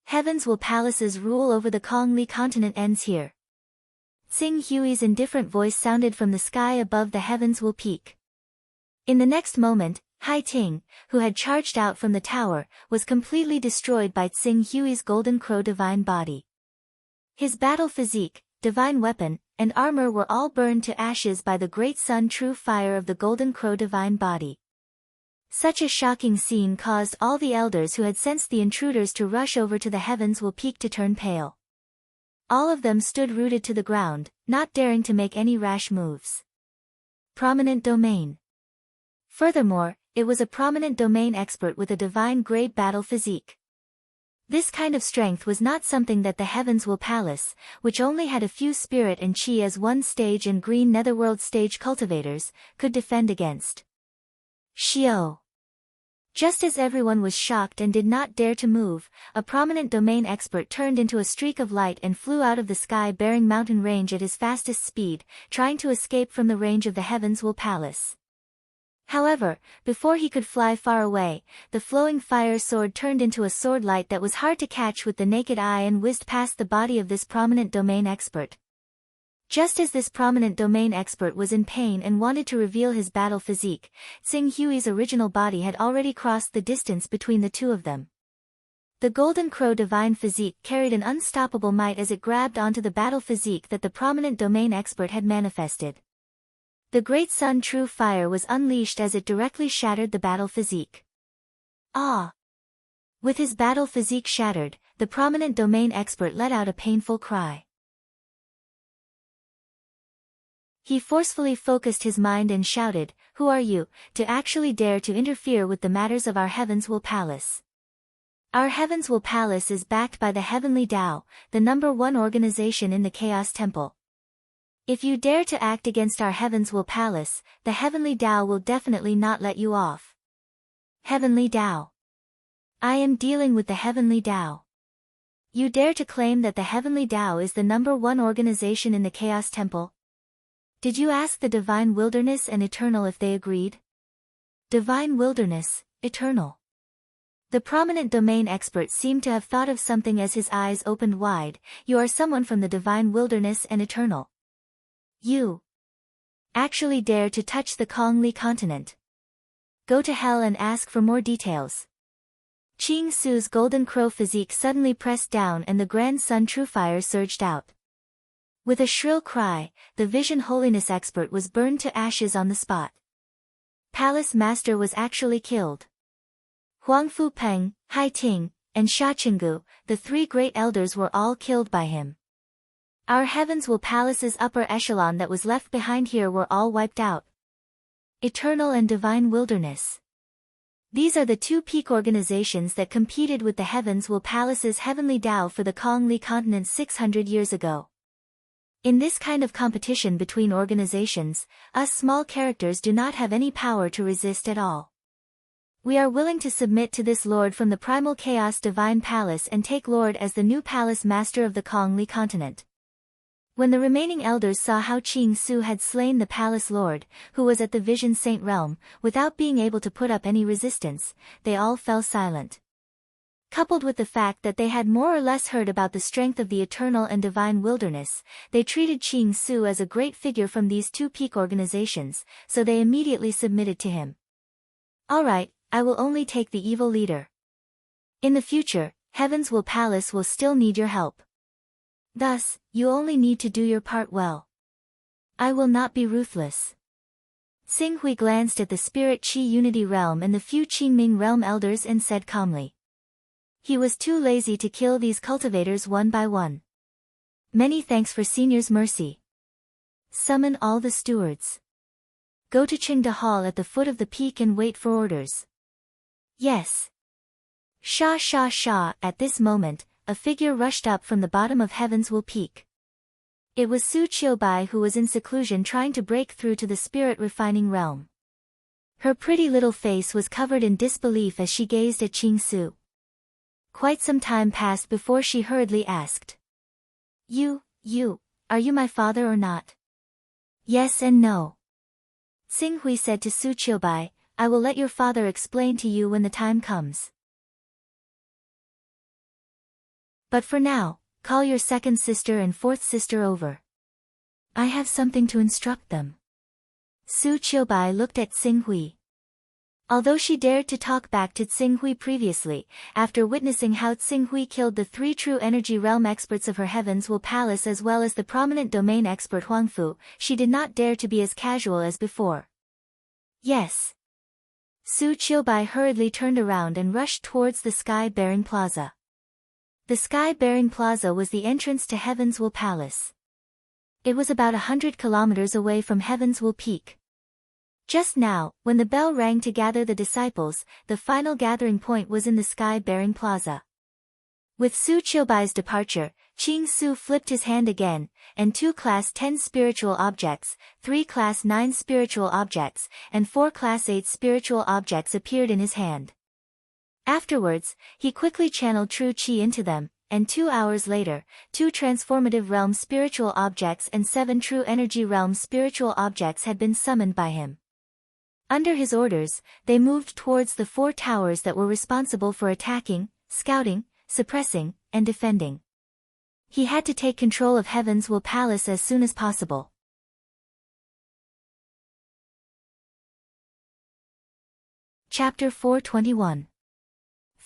Heaven's Will Palace's rule over the Kongli continent ends here. Tsing Hui's indifferent voice sounded from the sky above the Heaven's Will peak. In the next moment, Hai Ting, who had charged out from the tower, was completely destroyed by Tsing Hui's Golden Crow divine body. His battle physique, divine weapon, and armor were all burned to ashes by the great sun true fire of the Golden Crow divine body. Such a shocking scene caused all the elders who had sensed the intruders to rush over to the Heaven's Will peak to turn pale. All of them stood rooted to the ground, not daring to make any rash moves. Prominent domain. Furthermore, it was a prominent domain expert with a divine grade battle physique. This kind of strength was not something that the Heaven's Will Palace, which only had a few spirit and chi as one stage and green netherworld stage cultivators, could defend against. Xiao. Just as everyone was shocked and did not dare to move, a prominent domain expert turned into a streak of light and flew out of the sky-bearing mountain range at his fastest speed, trying to escape from the range of the Heaven's Will Palace. However, before he could fly far away, the flowing fire sword turned into a sword light that was hard to catch with the naked eye and whizzed past the body of this prominent domain expert. Just as this prominent domain expert was in pain and wanted to reveal his battle physique, Tsing Hui's original body had already crossed the distance between the two of them. The Golden Crow divine physique carried an unstoppable might as it grabbed onto the battle physique that the prominent domain expert had manifested. The great sun true fire was unleashed as it directly shattered the battle physique. Ah! With his battle physique shattered, the prominent domain expert let out a painful cry. He forcefully focused his mind and shouted, "Who are you, to actually dare to interfere with the matters of our Heaven's Will Palace? Our Heaven's Will Palace is backed by the Heavenly Tao, the #1 organization in the Chaos Temple. If you dare to act against our Heaven's Will Palace, the Heavenly Tao will definitely not let you off." Heavenly Tao. I am dealing with the Heavenly Tao. You dare to claim that the Heavenly Tao is the #1 organization in the Chaos Temple? Did you ask the Divine Wilderness and Eternal if they agreed? Divine Wilderness, Eternal. The prominent domain expert seemed to have thought of something as his eyes opened wide. You are someone from the Divine Wilderness and Eternal. You actually dare to touch the Kongli continent. Go to hell and ask for more details. Ching Su's Golden Crow physique suddenly pressed down and the Grand Sun True Fire surged out. With a shrill cry, the Vision Holiness expert was burned to ashes on the spot. Palace Master was actually killed. Huang Fu Peng, Hai Ting, and Sha Qinggu, the three great elders were all killed by him. Our Heaven's Will Palace's upper echelon that was left behind here were all wiped out. Eternal and Divine Wilderness. These are the two peak organizations that competed with the Heaven's Will Palace's Heavenly Tao for the Kongli continent 600 years ago. In this kind of competition between organizations, us small characters do not have any power to resist at all. We are willing to submit to this Lord from the Primal Chaos Divine Palace and take Lord as the new Palace Master of the Kongli continent. When the remaining elders saw how Ching Su had slain the Palace Lord, who was at the Vision Saint realm, without being able to put up any resistance, they all fell silent. Coupled with the fact that they had more or less heard about the strength of the Eternal and Divine Wilderness, they treated Ching Su as a great figure from these two peak organizations, so they immediately submitted to him. Alright, I will only take the evil leader. In the future, Heaven's Will Palace will still need your help. Thus, you only need to do your part well. I will not be ruthless. Tsing Hui glanced at the Spirit Chi Unity Realm and the few Qingming Realm elders and said calmly. He was too lazy to kill these cultivators one by one. Many thanks for Senior's mercy. Summon all the stewards. Go to Qingda Hall at the foot of the peak and wait for orders. Yes. Sha sha sha. At this moment, a figure rushed up from the bottom of Heaven's Will Peak. It was Su Qiubai who was in seclusion trying to break through to the spirit refining realm. Her pretty little face was covered in disbelief as she gazed at Ching Su. Quite some time passed before she hurriedly asked. Are you my father or not? Yes and no. Tsing Hui said to Su Qiubai, I will let your father explain to you when the time comes. But for now, call your second sister and fourth sister over. I have something to instruct them. Su Qiubai looked at Xing Hui. Although she dared to talk back to Xing Hui previously, after witnessing how Xing Hui killed the 3 true energy realm experts of her Heaven's Will Palace as well as the prominent domain expert Huang Fu, she did not dare to be as casual as before. Yes. Su Qiubai hurriedly turned around and rushed towards the sky-bearing plaza. The sky-bearing plaza was the entrance to Heaven's Will Palace. It was about 100 kilometers away from Heaven's Will Peak. Just now, when the bell rang to gather the disciples, the final gathering point was in the sky-bearing plaza. With Su Qiubai's departure, Qing Su flipped his hand again, and 2 Class 10 spiritual objects, 3 Class 9 spiritual objects, and 4 Class 8 spiritual objects appeared in his hand. Afterwards, he quickly channeled true qi into them, and 2 hours later, 2 transformative realm spiritual objects and 7 true energy realm spiritual objects had been summoned by him. Under his orders, they moved towards the 4 towers that were responsible for attacking, scouting, suppressing, and defending. He had to take control of Heaven's Will Palace as soon as possible. Chapter 421.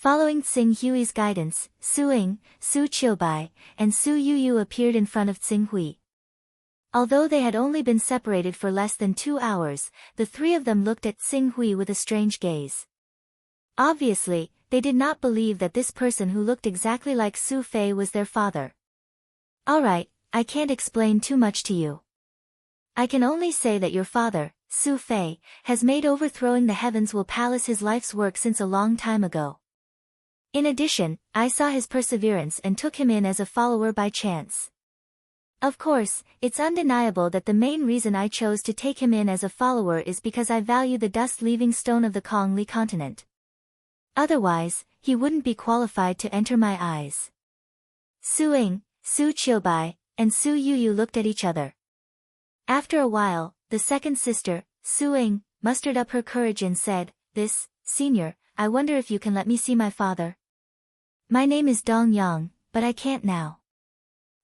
Following Xing Hui's guidance, Su Ying, Su Qiubai, and Su Yuyu appeared in front of Xing Hui. Although they had only been separated for less than 2 hours, the 3 of them looked at Xing Hui with a strange gaze. Obviously, they did not believe that this person who looked exactly like Su Fei was their father. Alright, I can't explain too much to you. I can only say that your father, Su Fei, has made overthrowing the Heaven's Will Palace his life's work since a long time ago. In addition, I saw his perseverance and took him in as a follower by chance. Of course, it's undeniable that the main reason I chose to take him in as a follower is because I value the dust-leaving stone of the Kongli continent. Otherwise, he wouldn't be qualified to enter my eyes. Su Ying, Su Qiubai, and Su Yuyu looked at each other. After a while, the second sister, Su Ying, mustered up her courage and said, Senior, I wonder if you can let me see my father. My name is Dong Yang, but I can't now.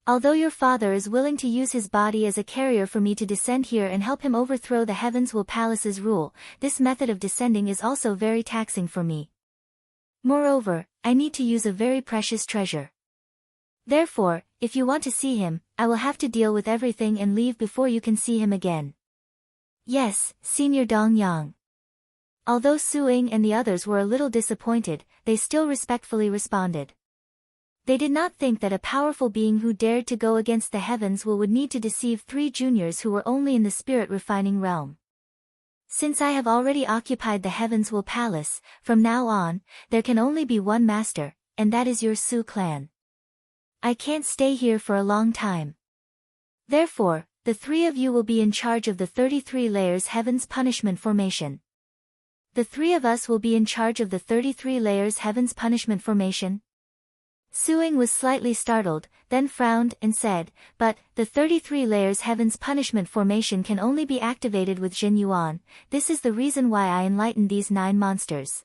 Although your father is willing to use his body as a carrier for me to descend here and help him overthrow the Heaven's Will Palace's rule, this method of descending is also very taxing for me. Moreover, I need to use a very precious treasure. Therefore, if you want to see him, I will have to deal with everything and leave before you can see him again. Yes, Senior Dong Yang. Although Su Ying and the others were a little disappointed, they still respectfully responded. They did not think that a powerful being who dared to go against the Heavens would need to deceive 3 juniors who were only in the spirit-refining realm. Since I have already occupied the Heavens Will Palace, from now on, there can only be one master, and that is your Su clan. I can't stay here for a long time. Therefore, the 3 of you will be in charge of the 33 layers Heaven's Punishment Formation. The 3 of us will be in charge of the 33 layers Heaven's Punishment Formation. Su Ying was slightly startled, then frowned and said, but, the 33 layers Heaven's Punishment Formation can only be activated with Jin Yuan. This is the reason why I enlightened these 9 monsters.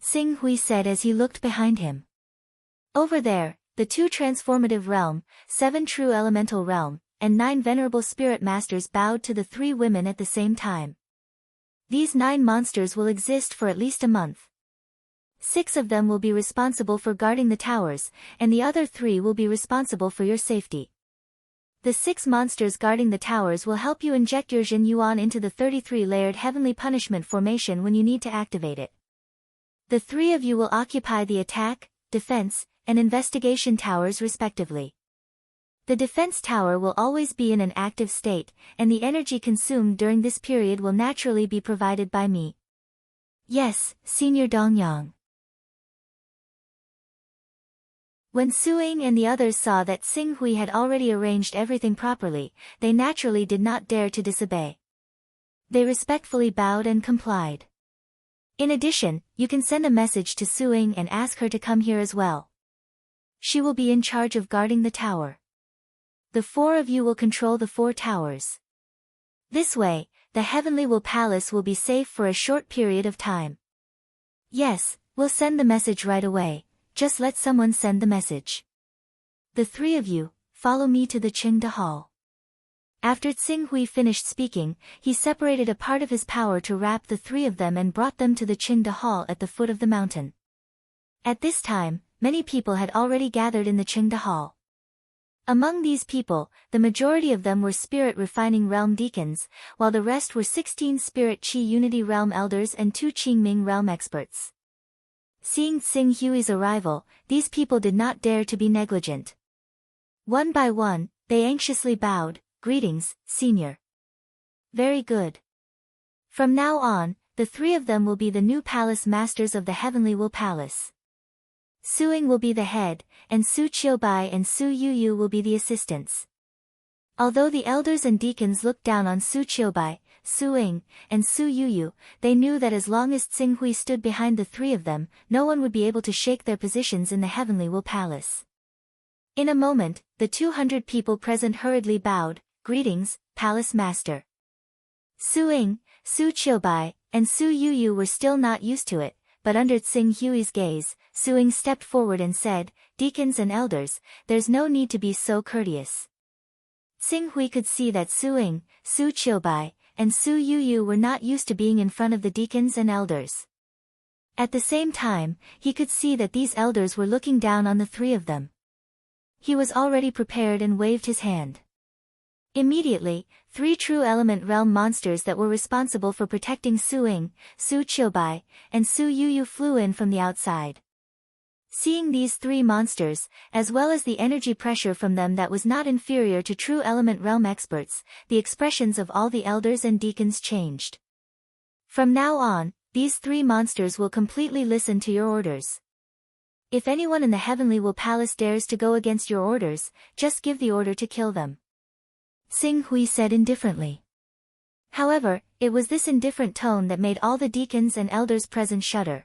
Xing Hui said as he looked behind him. Over there, the 2 transformative realm, 7 true elemental realm, and 9 venerable spirit masters bowed to the 3 women at the same time. These 9 monsters will exist for at least a month. 6 of them will be responsible for guarding the towers, and the other 3 will be responsible for your safety. The 6 monsters guarding the towers will help you inject your Jin Yuan into the 33-layered Heavenly Punishment Formation when you need to activate it. The 3 of you will occupy the attack, defense, and investigation towers respectively. The defense tower will always be in an active state, and the energy consumed during this period will naturally be provided by me. Yes, Senior Dong Yang. When Su Ying and the others saw that Xing Hui had already arranged everything properly, they naturally did not dare to disobey. They respectfully bowed and complied. In addition, you can send a message to Su Ying and ask her to come here as well. She will be in charge of guarding the tower. The 4 of you will control the 4 towers. This way, the Heavenly Will Palace will be safe for a short period of time. Yes, we'll send the message right away. Just let someone send the message. The three of you, follow me to the Qingde Hall. After Tsing Hui finished speaking, he separated a part of his power to wrap the three of them and brought them to the Qingde Hall at the foot of the mountain. At this time, many people had already gathered in the Qingde Hall. Among these people, the majority of them were Spirit Refining Realm Deacons, while the rest were 16 Spirit Qi Unity Realm Elders and 2 Qingming Realm Experts. Seeing Tsing Hui's arrival, these people did not dare to be negligent. One by one, they anxiously bowed. Greetings, Senior. Very good. From now on, the three of them will be the new Palace Masters of the Heavenly Will Palace. Su Ying will be the head, and Su Qiubai and Su Yuyu will be the assistants. Although the elders and deacons looked down on Su Qiubai, Su Ying, and Su Yuyu, they knew that as long as Tsing Hui stood behind the three of them, no one would be able to shake their positions in the Heavenly Will Palace. In a moment, the 200 people present hurriedly bowed. Greetings, Palace Master. Su Ying, Su Qiubai, and Su Yuyu were still not used to it, but under Tsing Hui's gaze, Su Ying stepped forward and said, Deacons and elders, there's no need to be so courteous. Tsing Hui could see that Su Ying, Su Qiubai, and Su Yuyu were not used to being in front of the deacons and elders. At the same time, he could see that these elders were looking down on the three of them. He was already prepared and waved his hand. Immediately, 3 true element realm monsters that were responsible for protecting Su Ying, Su Qiubai, and Su Yuyu flew in from the outside. Seeing these 3 monsters, as well as the energy pressure from them that was not inferior to true element realm experts, the expressions of all the elders and deacons changed. From now on, these 3 monsters will completely listen to your orders. If anyone in the Heavenly Will Palace dares to go against your orders, just give the order to kill them. Tsing Hui said indifferently. However, it was this indifferent tone that made all the deacons and elders present shudder.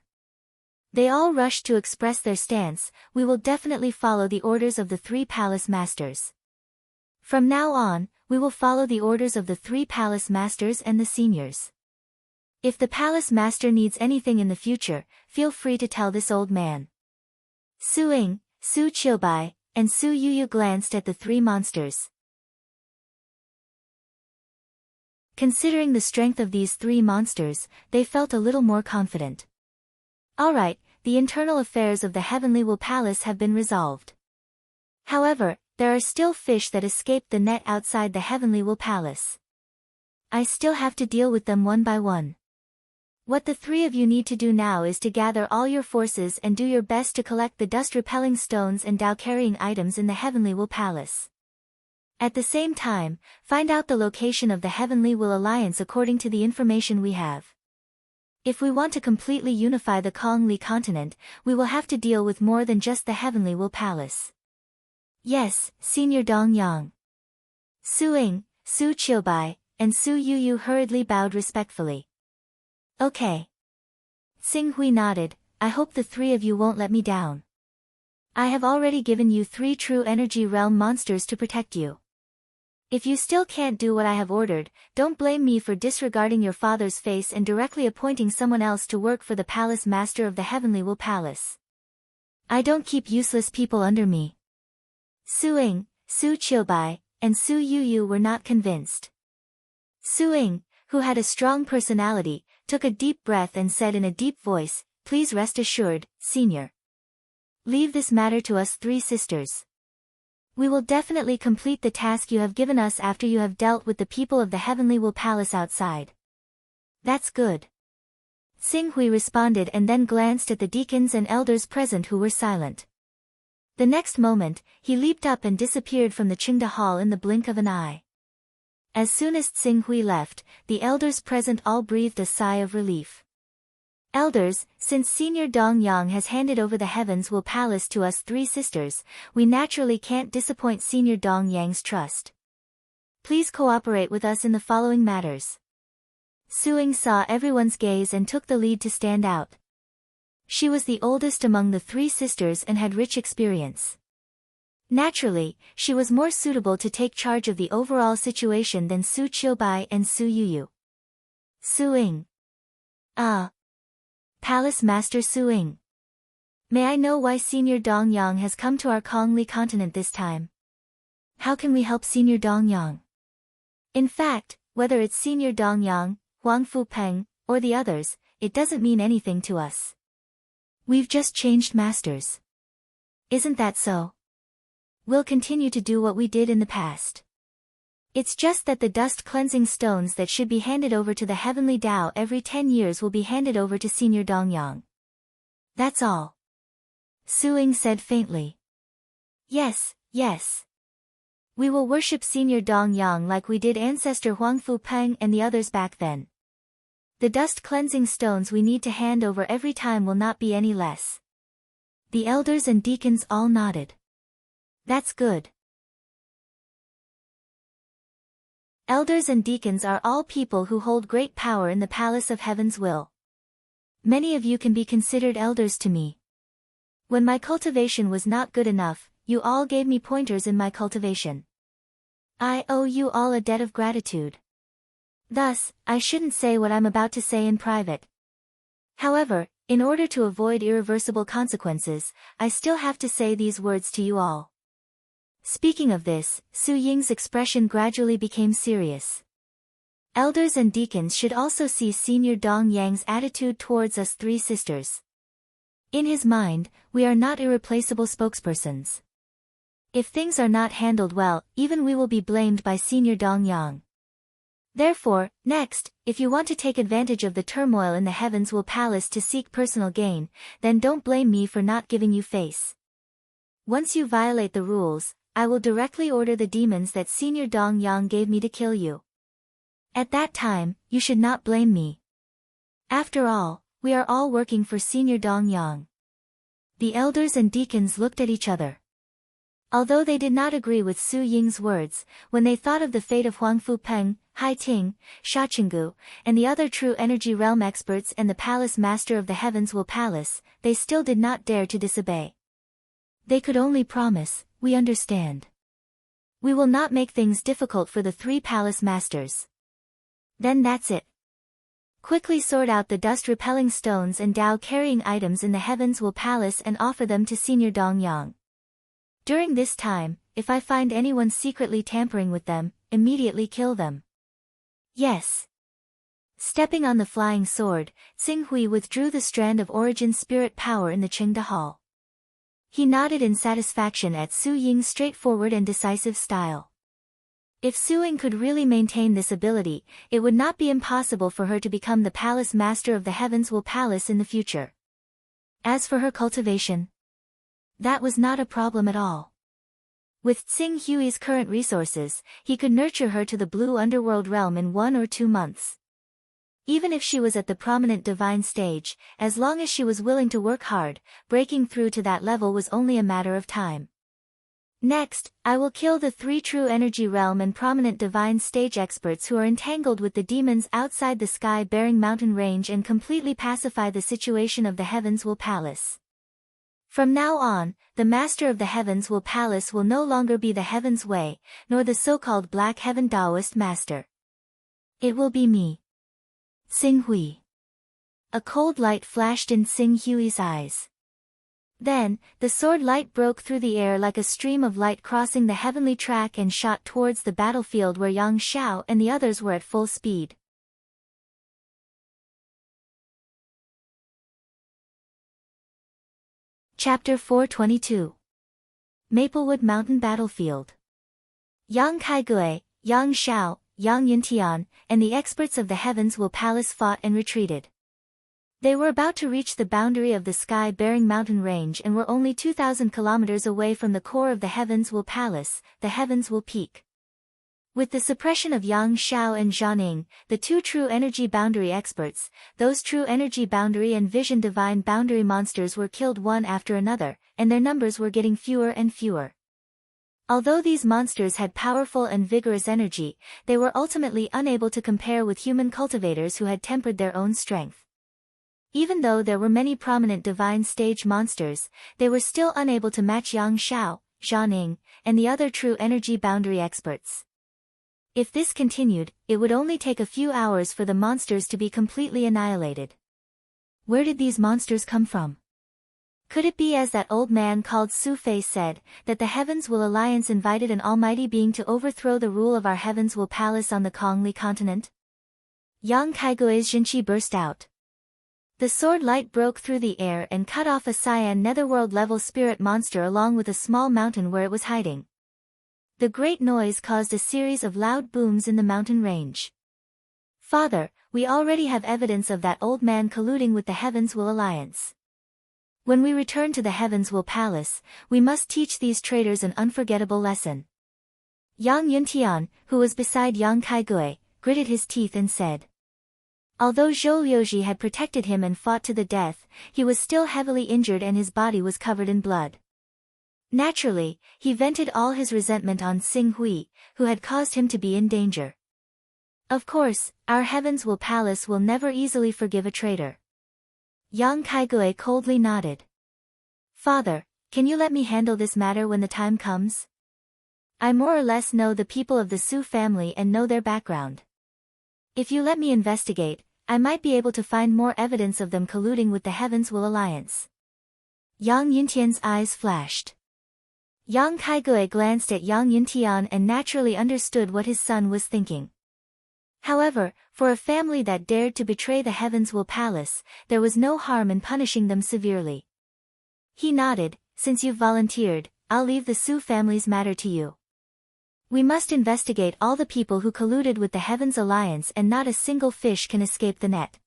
They all rushed to express their stance. We will definitely follow the orders of the 3 palace masters. From now on, we will follow the orders of the 3 palace masters and the seniors. If the palace master needs anything in the future, feel free to tell this old man. Su Ying, Su Qiubai, and Su Yuyu glanced at the 3 monsters. Considering the strength of these 3 monsters, they felt a little more confident. Alright, the internal affairs of the Heavenly Will Palace have been resolved. However, there are still fish that escaped the net outside the Heavenly Will Palace. I still have to deal with them one by one. What the 3 of you need to do now is to gather all your forces and do your best to collect the dust-repelling stones and Dao-carrying items in the Heavenly Will Palace. At the same time, find out the location of the Heavenly Will Alliance according to the information we have. If we want to completely unify the Kongli continent, we will have to deal with more than just the Heavenly Will Palace. Yes, Senior Dong Yang. Su Ying, Su Qiubai, and Su Yuyu hurriedly bowed respectfully. Okay. Tsing Hui nodded. I hope the 3 of you won't let me down. I have already given you 3 true energy realm monsters to protect you. If you still can't do what I have ordered, don't blame me for disregarding your father's face and directly appointing someone else to work for the Palace Master of the Heavenly Will Palace. I don't keep useless people under me. Su Ying, Su Qiubai, and Su Yuyu were not convinced. Su Ying, who had a strong personality, took a deep breath and said in a deep voice, Please rest assured, Senior. Leave this matter to us 3 sisters. We will definitely complete the task you have given us after you have dealt with the people of the Heavenly Will Palace outside. That's good. Tsing Hui responded and then glanced at the deacons and elders present who were silent. The next moment, he leaped up and disappeared from the Qingde Hall in the blink of an eye. As soon as Tsing Hui left, the elders present all breathed a sigh of relief. Elders, since Senior Dong Yang has handed over the Heavens Will Palace to us 3 sisters, we naturally can't disappoint Senior Dong Yang's trust. Please cooperate with us in the following matters. Su Ying saw everyone's gaze and took the lead to stand out. She was the oldest among the 3 sisters and had rich experience. Naturally, she was more suitable to take charge of the overall situation than Su Qiubai and Su Yuyu. Su Ying. Palace Master Su Ying. May I know why Senior Dongyang has come to our Kongli continent this time? How can we help Senior Dongyang? In fact, whether it's Senior Dongyang, Huang Fupeng, or the others, it doesn't mean anything to us. We've just changed masters. Isn't that so? We'll continue to do what we did in the past. It's just that the dust-cleansing stones that should be handed over to the Heavenly Tao every 10 years will be handed over to Senior Dongyang. That's all. Su Ying said faintly. Yes, yes. We will worship Senior Dongyang like we did Ancestor Huang Fupeng and the others back then. The dust-cleansing stones we need to hand over every time will not be any less. The elders and deacons all nodded. That's good. Elders and deacons are all people who hold great power in the Palace of Heaven's will. Many of you can be considered elders to me. When my cultivation was not good enough, you all gave me pointers in my cultivation. I owe you all a debt of gratitude. Thus, I shouldn't say what I'm about to say in private. However, in order to avoid irreversible consequences, I still have to say these words to you all. Speaking of this, Su Ying's expression gradually became serious. Elders and deacons should also see Senior Dongyang's attitude towards us three sisters. In his mind, we are not irreplaceable spokespersons. If things are not handled well, even we will be blamed by Senior Dongyang. Therefore, next, if you want to take advantage of the turmoil in the Heavens Will Palace to seek personal gain, then don't blame me for not giving you face. Once you violate the rules, I will directly order the demons that Senior Dongyang gave me to kill you. At that time, you should not blame me. After all, we are all working for Senior Dongyang. The elders and deacons looked at each other. Although they did not agree with Su Ying's words, when they thought of the fate of Huang Fupeng, Hai Ting, Sha Chenggu, and the other true energy realm experts and the palace master of the Heavens Will Palace, they still did not dare to disobey. They could only promise, we understand. We will not make things difficult for the three palace masters. Then that's it. Quickly sort out the dust-repelling stones and Tao-carrying items in the Heavens Will Palace and offer them to Senior Dongyang. During this time, if I find anyone secretly tampering with them, immediately kill them. Yes. Stepping on the flying sword, Tsing Hui withdrew the strand of origin spirit power in the Qingda Hall. He nodded in satisfaction at Su Ying's straightforward and decisive style. If Su Ying could really maintain this ability, it would not be impossible for her to become the palace master of the Heavens Will Palace in the future. As for her cultivation, that was not a problem at all. With Tsing Hui's current resources, he could nurture her to the blue underworld realm in 1 or 2 months. Even if she was at the prominent divine stage, as long as she was willing to work hard, breaking through to that level was only a matter of time. Next, I will kill the 3 true energy realm and prominent divine stage experts who are entangled with the demons outside the sky-bearing mountain range and completely pacify the situation of the Heavens Will Palace. From now on, the Master of the Heavens Will Palace will no longer be the Heaven's Way, nor the so-called Black Heaven Taoist Master. It will be me. Tsing Hui. A cold light flashed in Tsing Hui's eyes. Then, the sword light broke through the air like a stream of light crossing the heavenly track and shot towards the battlefield where Yang Xiao and the others were at full speed. Chapter 422. Maplewood Mountain Battlefield. Yang Kaigui, Yang Xiao, Yang Yintian, and the experts of the Heavens Will Palace fought and retreated. They were about to reach the boundary of the sky-bearing mountain range and were only 2,000 kilometers away from the core of the Heavens Will Palace, the Heavens Will Peak. With the suppression of Yang Xiao and Zhang Ning, the 2 true energy boundary experts, those true energy boundary and vision divine boundary monsters were killed one after another, and their numbers were getting fewer and fewer. Although these monsters had powerful and vigorous energy, they were ultimately unable to compare with human cultivators who had tempered their own strength. Even though there were many prominent divine stage monsters, they were still unable to match Yang Xiao, Zhang Ning, and the other true energy boundary experts. If this continued, it would only take a few hours for the monsters to be completely annihilated. Where did these monsters come from? Could it be, as that old man called Su Fei said, that the Heavens Will Alliance invited an almighty being to overthrow the rule of our Heavens Will Palace on the Kongli continent? Yang Kaigui's Jinchi burst out. The sword light broke through the air and cut off a cyan netherworld-level spirit monster along with a small mountain where it was hiding. The great noise caused a series of loud booms in the mountain range. Father, we already have evidence of that old man colluding with the Heavens Will Alliance. When we return to the Heavens Will Palace, we must teach these traitors an unforgettable lesson. Yang Yuntian, who was beside Yang Kaigui, gritted his teeth and said. Although Zhou Liuji had protected him and fought to the death, he was still heavily injured and his body was covered in blood. Naturally, he vented all his resentment on Xing Hui, who had caused him to be in danger. Of course, our Heavens Will Palace will never easily forgive a traitor. Yang Kaigui coldly nodded. Father, can you let me handle this matter when the time comes? I more or less know the people of the Su family and know their background. If you let me investigate, I might be able to find more evidence of them colluding with the Heavens Will Alliance. Yang Yuntian's eyes flashed. Yang Kaigui glanced at Yang Yuntian and naturally understood what his son was thinking. However, for a family that dared to betray the Heavens Will Palace, there was no harm in punishing them severely. He nodded. Since you've volunteered, I'll leave the Su family's matter to you. We must investigate all the people who colluded with the Heavens Alliance and not a single fish can escape the net.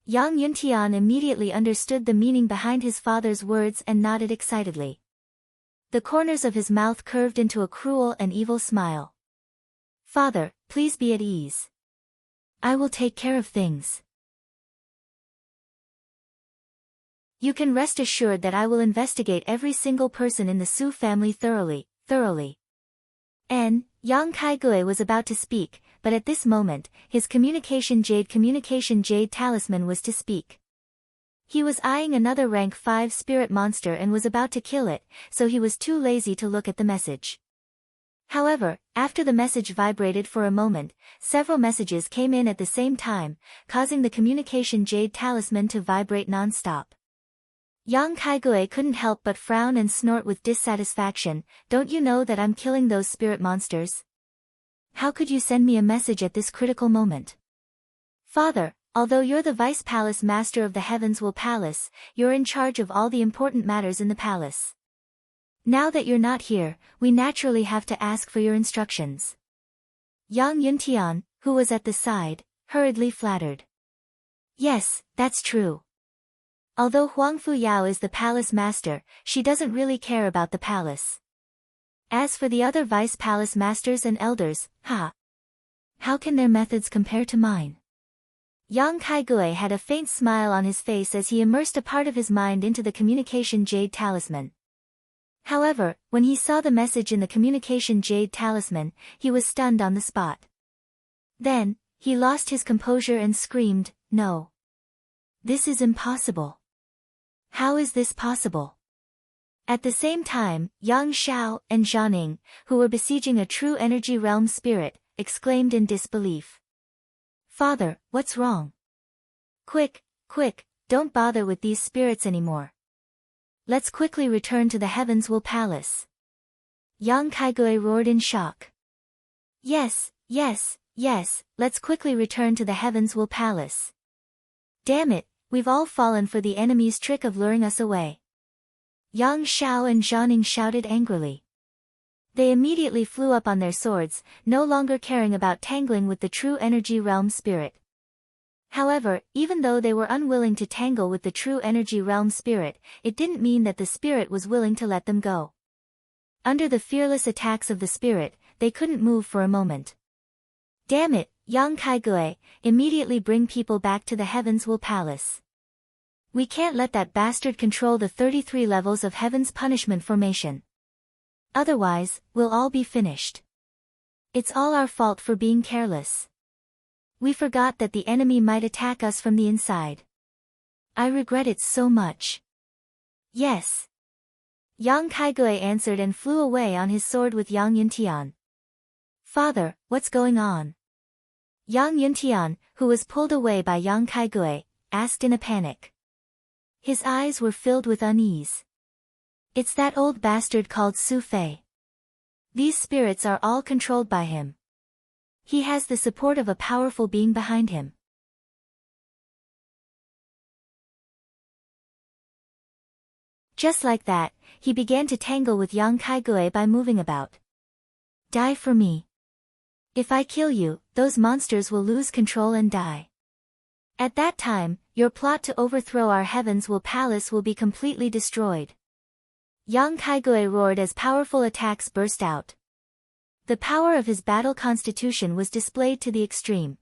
Yang Yuntian immediately understood the meaning behind his father's words and nodded excitedly. The corners of his mouth curved into a cruel and evil smile. Father, please be at ease. I will take care of things. You can rest assured that I will investigate every single person in the Su family thoroughly. Yang Kaigui was about to speak, but at this moment, his communication jade talisman was to speak. He was eyeing another rank 5 spirit monster and was about to kill it, so he was too lazy to look at the message. However, after the message vibrated for a moment, several messages came in at the same time, causing the communication jade talisman to vibrate non-stop. Yang Kaigui couldn't help but frown and snort with dissatisfaction. Don't you know that I'm killing those spirit monsters? How could you send me a message at this critical moment? Father, although you're the Vice Palace Master of the Heavens Will Palace, you're in charge of all the important matters in the palace. Now that you're not here, we naturally have to ask for your instructions. Yang Yuntian, who was at the side, hurriedly flattered. Yes, that's true. Although Huang Fuyao is the palace master, she doesn't really care about the palace. As for the other vice palace masters and elders, how can their methods compare to mine? Yang Kaigui had a faint smile on his face as he immersed a part of his mind into the communication jade talisman. However, when he saw the message in the communication jade talisman, he was stunned on the spot. Then, he lost his composure and screamed, "No! This is impossible! How is this possible?" At the same time, Yang Xiao and Zhaning, who were besieging a true energy realm spirit, exclaimed in disbelief. "Father, what's wrong? Quick, don't bother with these spirits anymore. Let's quickly return to the Heavens Will Palace." Yang Kaigui roared in shock. Yes, let's quickly return to the Heavens Will Palace. Damn it, we've all fallen for the enemy's trick of luring us away. Yang Xiao and Zhaning shouted angrily. They immediately flew up on their swords, no longer caring about tangling with the true energy realm spirit. However, even though they were unwilling to tangle with the true energy realm spirit, it didn't mean that the spirit was willing to let them go. Under the fearless attacks of the spirit, they couldn't move for a moment. Damn it, Yang Kaigui, immediately bring people back to the Heavens Will Palace. We can't let that bastard control the 33 levels of Heaven's Punishment Formation. Otherwise, we'll all be finished. It's all our fault for being careless. We forgot that the enemy might attack us from the inside. I regret it so much. Yes. Yang Kaigui answered and flew away on his sword with Yang Yuntian. Father, what's going on? Yang Yuntian, who was pulled away by Yang Kaigui, asked in a panic. His eyes were filled with unease. It's that old bastard called Su Fei. These spirits are all controlled by him. He has the support of a powerful being behind him. Just like that, he began to tangle with Yang Kaigui by moving about. Die for me. If I kill you, those monsters will lose control and die. At that time, your plot to overthrow our heavens palace will be completely destroyed. Yang Kaigui roared as powerful attacks burst out. The power of his battle constitution was displayed to the extreme.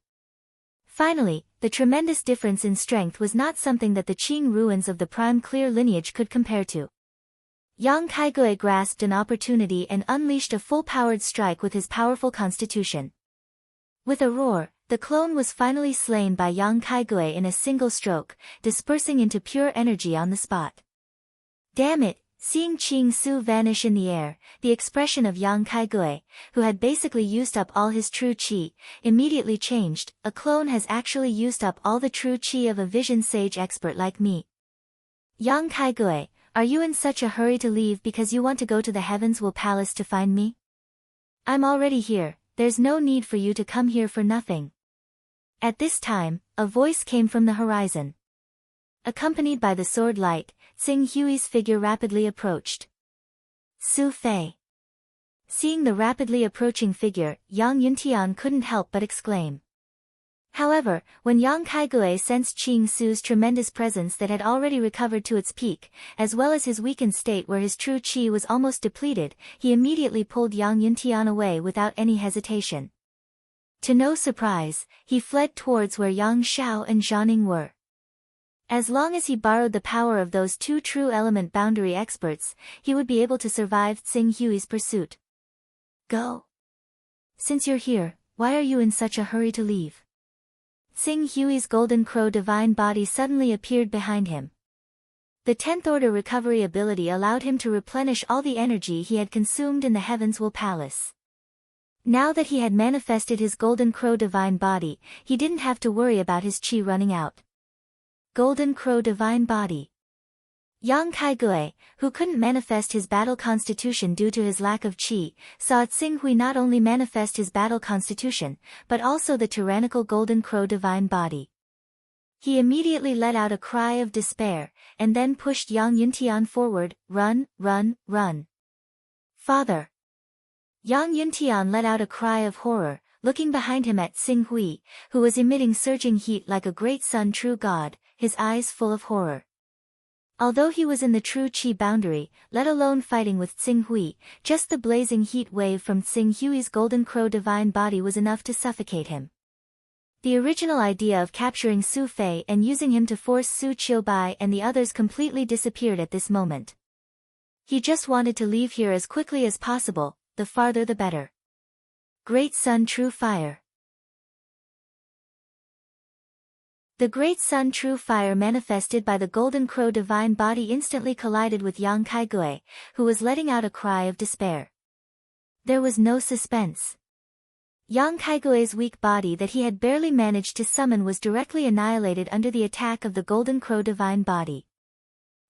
Finally, the tremendous difference in strength was not something that the Qing ruins of the prime clear lineage could compare to. Yang Kaigui grasped an opportunity and unleashed a full-powered strike with his powerful constitution. With a roar, the clone was finally slain by Yang Kaigui in a single stroke, dispersing into pure energy on the spot. Damn it! Seeing Qing Su vanish in the air, the expression of Yang Kaigui, who had basically used up all his true qi, immediately changed. A clone has actually used up all the true qi of a vision sage expert like me. Yang Kaigui, are you in such a hurry to leave because you want to go to the Heavens Palace to find me? I'm already here, there's no need for you to come here for nothing. At this time, a voice came from the horizon. Accompanied by the sword light, Xing Hui's figure rapidly approached. Su Fei. Seeing the rapidly approaching figure, Yang Yuntian couldn't help but exclaim. However, when Yang Kaigui sensed Qing Su's tremendous presence that had already recovered to its peak, as well as his weakened state where his true qi was almost depleted, he immediately pulled Yang Yuntian away without any hesitation. To no surprise, he fled towards where Yang Xiao and Zhanning were. As long as he borrowed the power of those two true element boundary experts, he would be able to survive Xing Hui's pursuit. Go. Since you're here, why are you in such a hurry to leave? Xing Hui's golden crow divine body suddenly appeared behind him. The 10th order recovery ability allowed him to replenish all the energy he had consumed in the Heavens Palace. Now that he had manifested his golden crow divine body, he didn't have to worry about his qi running out. Golden Crow Divine Body. Yang Kaigui, who couldn't manifest his battle constitution due to his lack of qi, saw Xing Hui not only manifest his battle constitution, but also the tyrannical Golden Crow Divine Body. He immediately let out a cry of despair, and then pushed Yang Yuntian forward. Run, run, run. Father. Yang Yuntian let out a cry of horror, looking behind him at Xing Hui, who was emitting surging heat like a great sun true god, his eyes full of horror. Although he was in the true qi boundary, let alone fighting with Xing Hui, just the blazing heat wave from Xing Hui's golden crow divine body was enough to suffocate him. The original idea of capturing Su Fei and using him to force Su Qiubai and the others completely disappeared at this moment. He just wanted to leave here as quickly as possible, the farther the better. Great Sun True Fire. The Great Sun True Fire manifested by the Golden Crow Divine Body instantly collided with Yang Kaigui, who was letting out a cry of despair. There was no suspense. Yang Kaigui's weak body that he had barely managed to summon was directly annihilated under the attack of the Golden Crow Divine Body.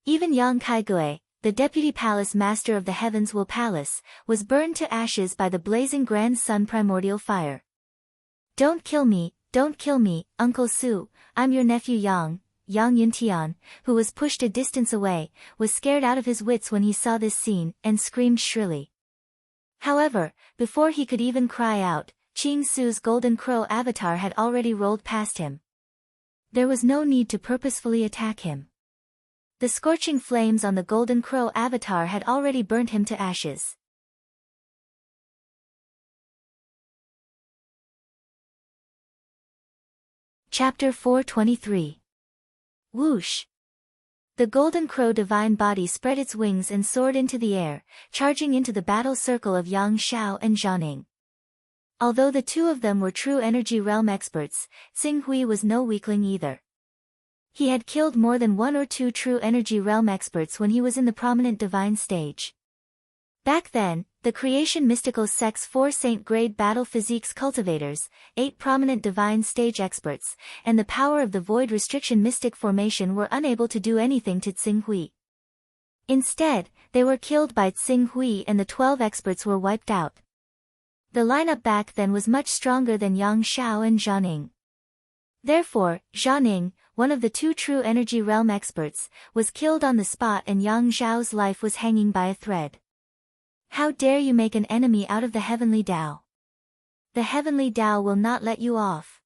Even Yang Kaigui, the Deputy Palace Master of the Heavens Palace, was burned to ashes by the blazing Grand Sun Primordial Fire. Don't kill me, Uncle Su, I'm your nephew Yang. Yang Yuntian, who was pushed a distance away, was scared out of his wits when he saw this scene, and screamed shrilly. However, before he could even cry out, Qing Su's Golden Crow avatar had already rolled past him. There was no need to purposefully attack him. The scorching flames on the Golden Crow avatar had already burnt him to ashes. Chapter 423. Whoosh! The Golden Crow Divine Body spread its wings and soared into the air, charging into the battle circle of Yang Xiao and Zhanning. Although the two of them were true energy realm experts, Xing Hui was no weakling either. He had killed more than one or two true energy realm experts when he was in the prominent divine stage. Back then, the creation mystical sect's 4 saint-grade battle physiques cultivators, 8 prominent divine stage experts, and the power of the void restriction mystic formation were unable to do anything to Tsing Hui. Instead, they were killed by Tsing Hui and the 12 experts were wiped out. The lineup back then was much stronger than Yang Xiao and Zhao Ning. Therefore, Zhao Ning, one of the 2 true energy realm experts, was killed on the spot and Yang Xiao's life was hanging by a thread. How dare you make an enemy out of the heavenly Tao? The heavenly Tao will not let you off.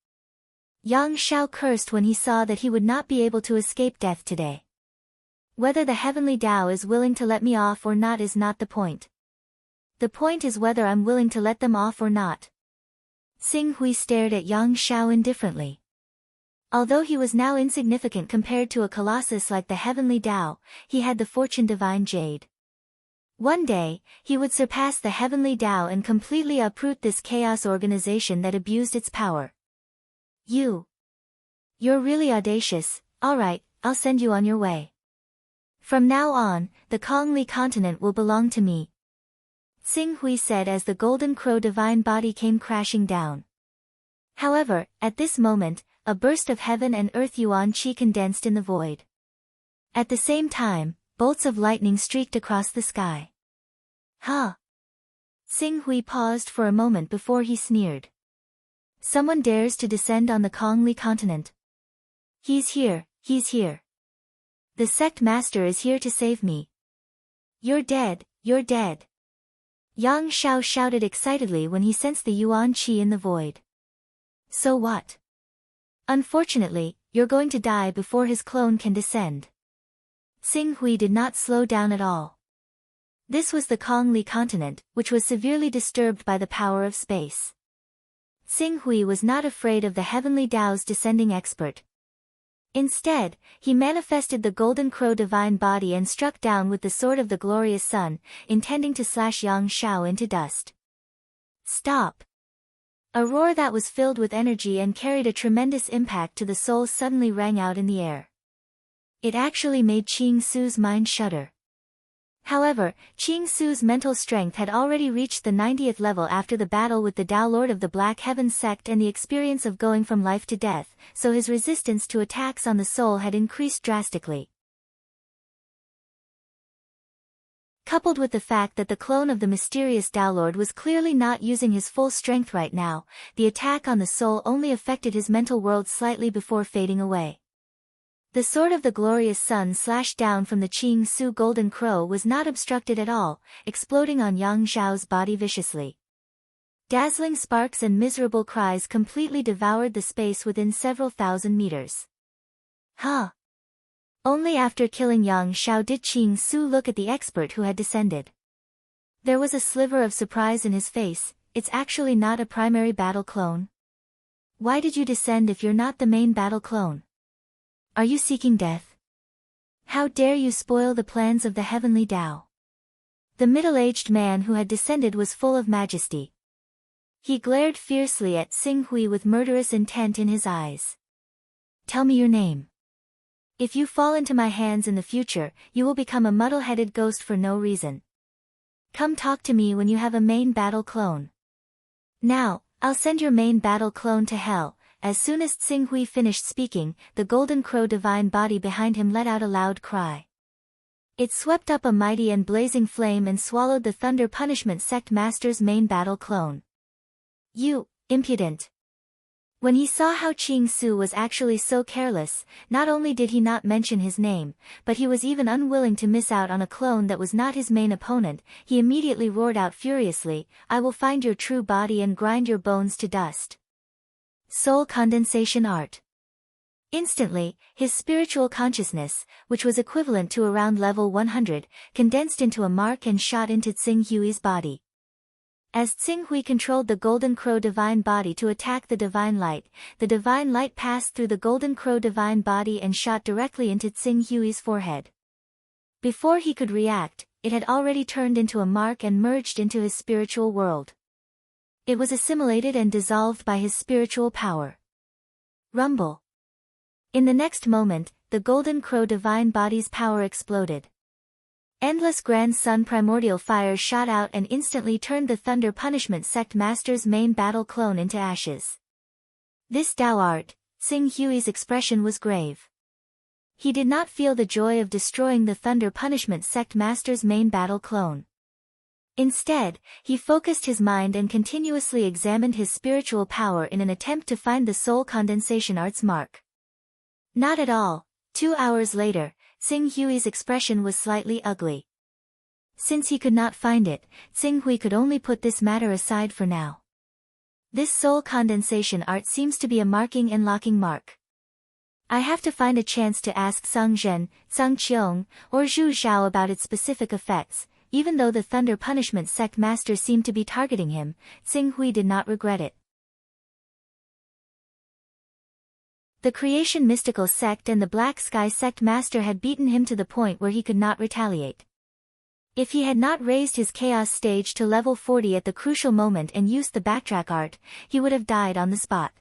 Yang Xiao cursed when he saw that he would not be able to escape death today. Whether the heavenly Tao is willing to let me off or not is not the point. The point is whether I'm willing to let them off or not. Tsing Hui stared at Yang Xiao indifferently. Although he was now insignificant compared to a colossus like the heavenly Tao, he had the fortune divine jade. One day, he would surpass the heavenly Tao and completely uproot this chaos organization that abused its power. You're really audacious. Alright, I'll send you on your way. From now on, the Kongli continent will belong to me, Tsing Hui said as the golden crow divine body came crashing down. However, at this moment, a burst of heaven and earth yuan qi condensed in the void. At the same time, bolts of lightning streaked across the sky. Huh? Tsing Hui paused for a moment before he sneered. Someone dares to descend on the Kongli continent. He's here, he's here. The sect master is here to save me. You're dead, you're dead. Yang Xiao shouted excitedly when he sensed the yuan qi in the void. So what? Unfortunately, you're going to die before his clone can descend. Tsing Hui did not slow down at all. This was the Kongli continent, which was severely disturbed by the power of space. Tsing Hui was not afraid of the heavenly Tao's descending expert. Instead, he manifested the golden crow divine body and struck down with the sword of the glorious sun, intending to slash Yang Xiao into dust. Stop! A roar that was filled with energy and carried a tremendous impact to the soul suddenly rang out in the air. It actually made Qing Su's mind shudder. However, Qing Su's mental strength had already reached the 90th level after the battle with the Tao Lord of the Black Heaven sect and the experience of going from life to death, so his resistance to attacks on the soul had increased drastically. Coupled with the fact that the clone of the mysterious Tao Lord was clearly not using his full strength right now, the attack on the soul only affected his mental world slightly before fading away. The sword of the glorious sun slashed down from the Qing Su golden crow was not obstructed at all, exploding on Yang Xiao's body viciously. Dazzling sparks and miserable cries completely devoured the space within several thousand meters. Huh? Only after killing Yang Xiao did Qing Su look at the expert who had descended. There was a sliver of surprise in his face. It's actually not a primary battle clone. Why did you descend if you're not the main battle clone? Are you seeking death? How dare you spoil the plans of the heavenly Tao? The middle-aged man who had descended was full of majesty. He glared fiercely at Tsing Hui with murderous intent in his eyes. Tell me your name. If you fall into my hands in the future, you will become a muddle-headed ghost for no reason. Come talk to me when you have a main battle clone. Now, I'll send your main battle clone to hell. As soon as Tsing Hui finished speaking, the golden crow divine body behind him let out a loud cry. It swept up a mighty and blazing flame and swallowed the Thunder Punishment Sect Master's main battle clone. You, impudent! When he saw how Qing Su was actually so careless, not only did he not mention his name, but he was even unwilling to miss out on a clone that was not his main opponent, he immediately roared out furiously, I will find your true body and grind your bones to dust. Soul Condensation Art. Instantly, his spiritual consciousness, which was equivalent to around level 100, condensed into a mark and shot into Tsing Hui's body. As Tsing Hui controlled the Golden Crow Divine Body to attack the Divine Light passed through the Golden Crow Divine Body and shot directly into Tsing Hui's forehead. Before he could react, it had already turned into a mark and merged into his spiritual world. It was assimilated and dissolved by his spiritual power. Rumble. In the next moment, the Golden Crow Divine Body's power exploded. Endless Grand Sun Primordial fire shot out and instantly turned the Thunder Punishment Sect Master's main battle clone into ashes. This Tao art, Tsing Hui's expression was grave. He did not feel the joy of destroying the Thunder Punishment Sect Master's main battle clone. Instead, he focused his mind and continuously examined his spiritual power in an attempt to find the soul condensation art's mark. Not at all. 2 hours later, Tsing Hui's expression was slightly ugly. Since he could not find it, Tsing Hui could only put this matter aside for now. This soul condensation art seems to be a marking and locking mark. I have to find a chance to ask Sang Zhen, Sang Qiong, or Zhu Zhao about its specific effects. Even though the Thunder Punishment Sect Master seemed to be targeting him, Tsing Hui did not regret it. The Creation Mystical Sect and the Black Sky Sect Master had beaten him to the point where he could not retaliate. If he had not raised his Chaos stage to level 40 at the crucial moment and used the backtrack art, he would have died on the spot.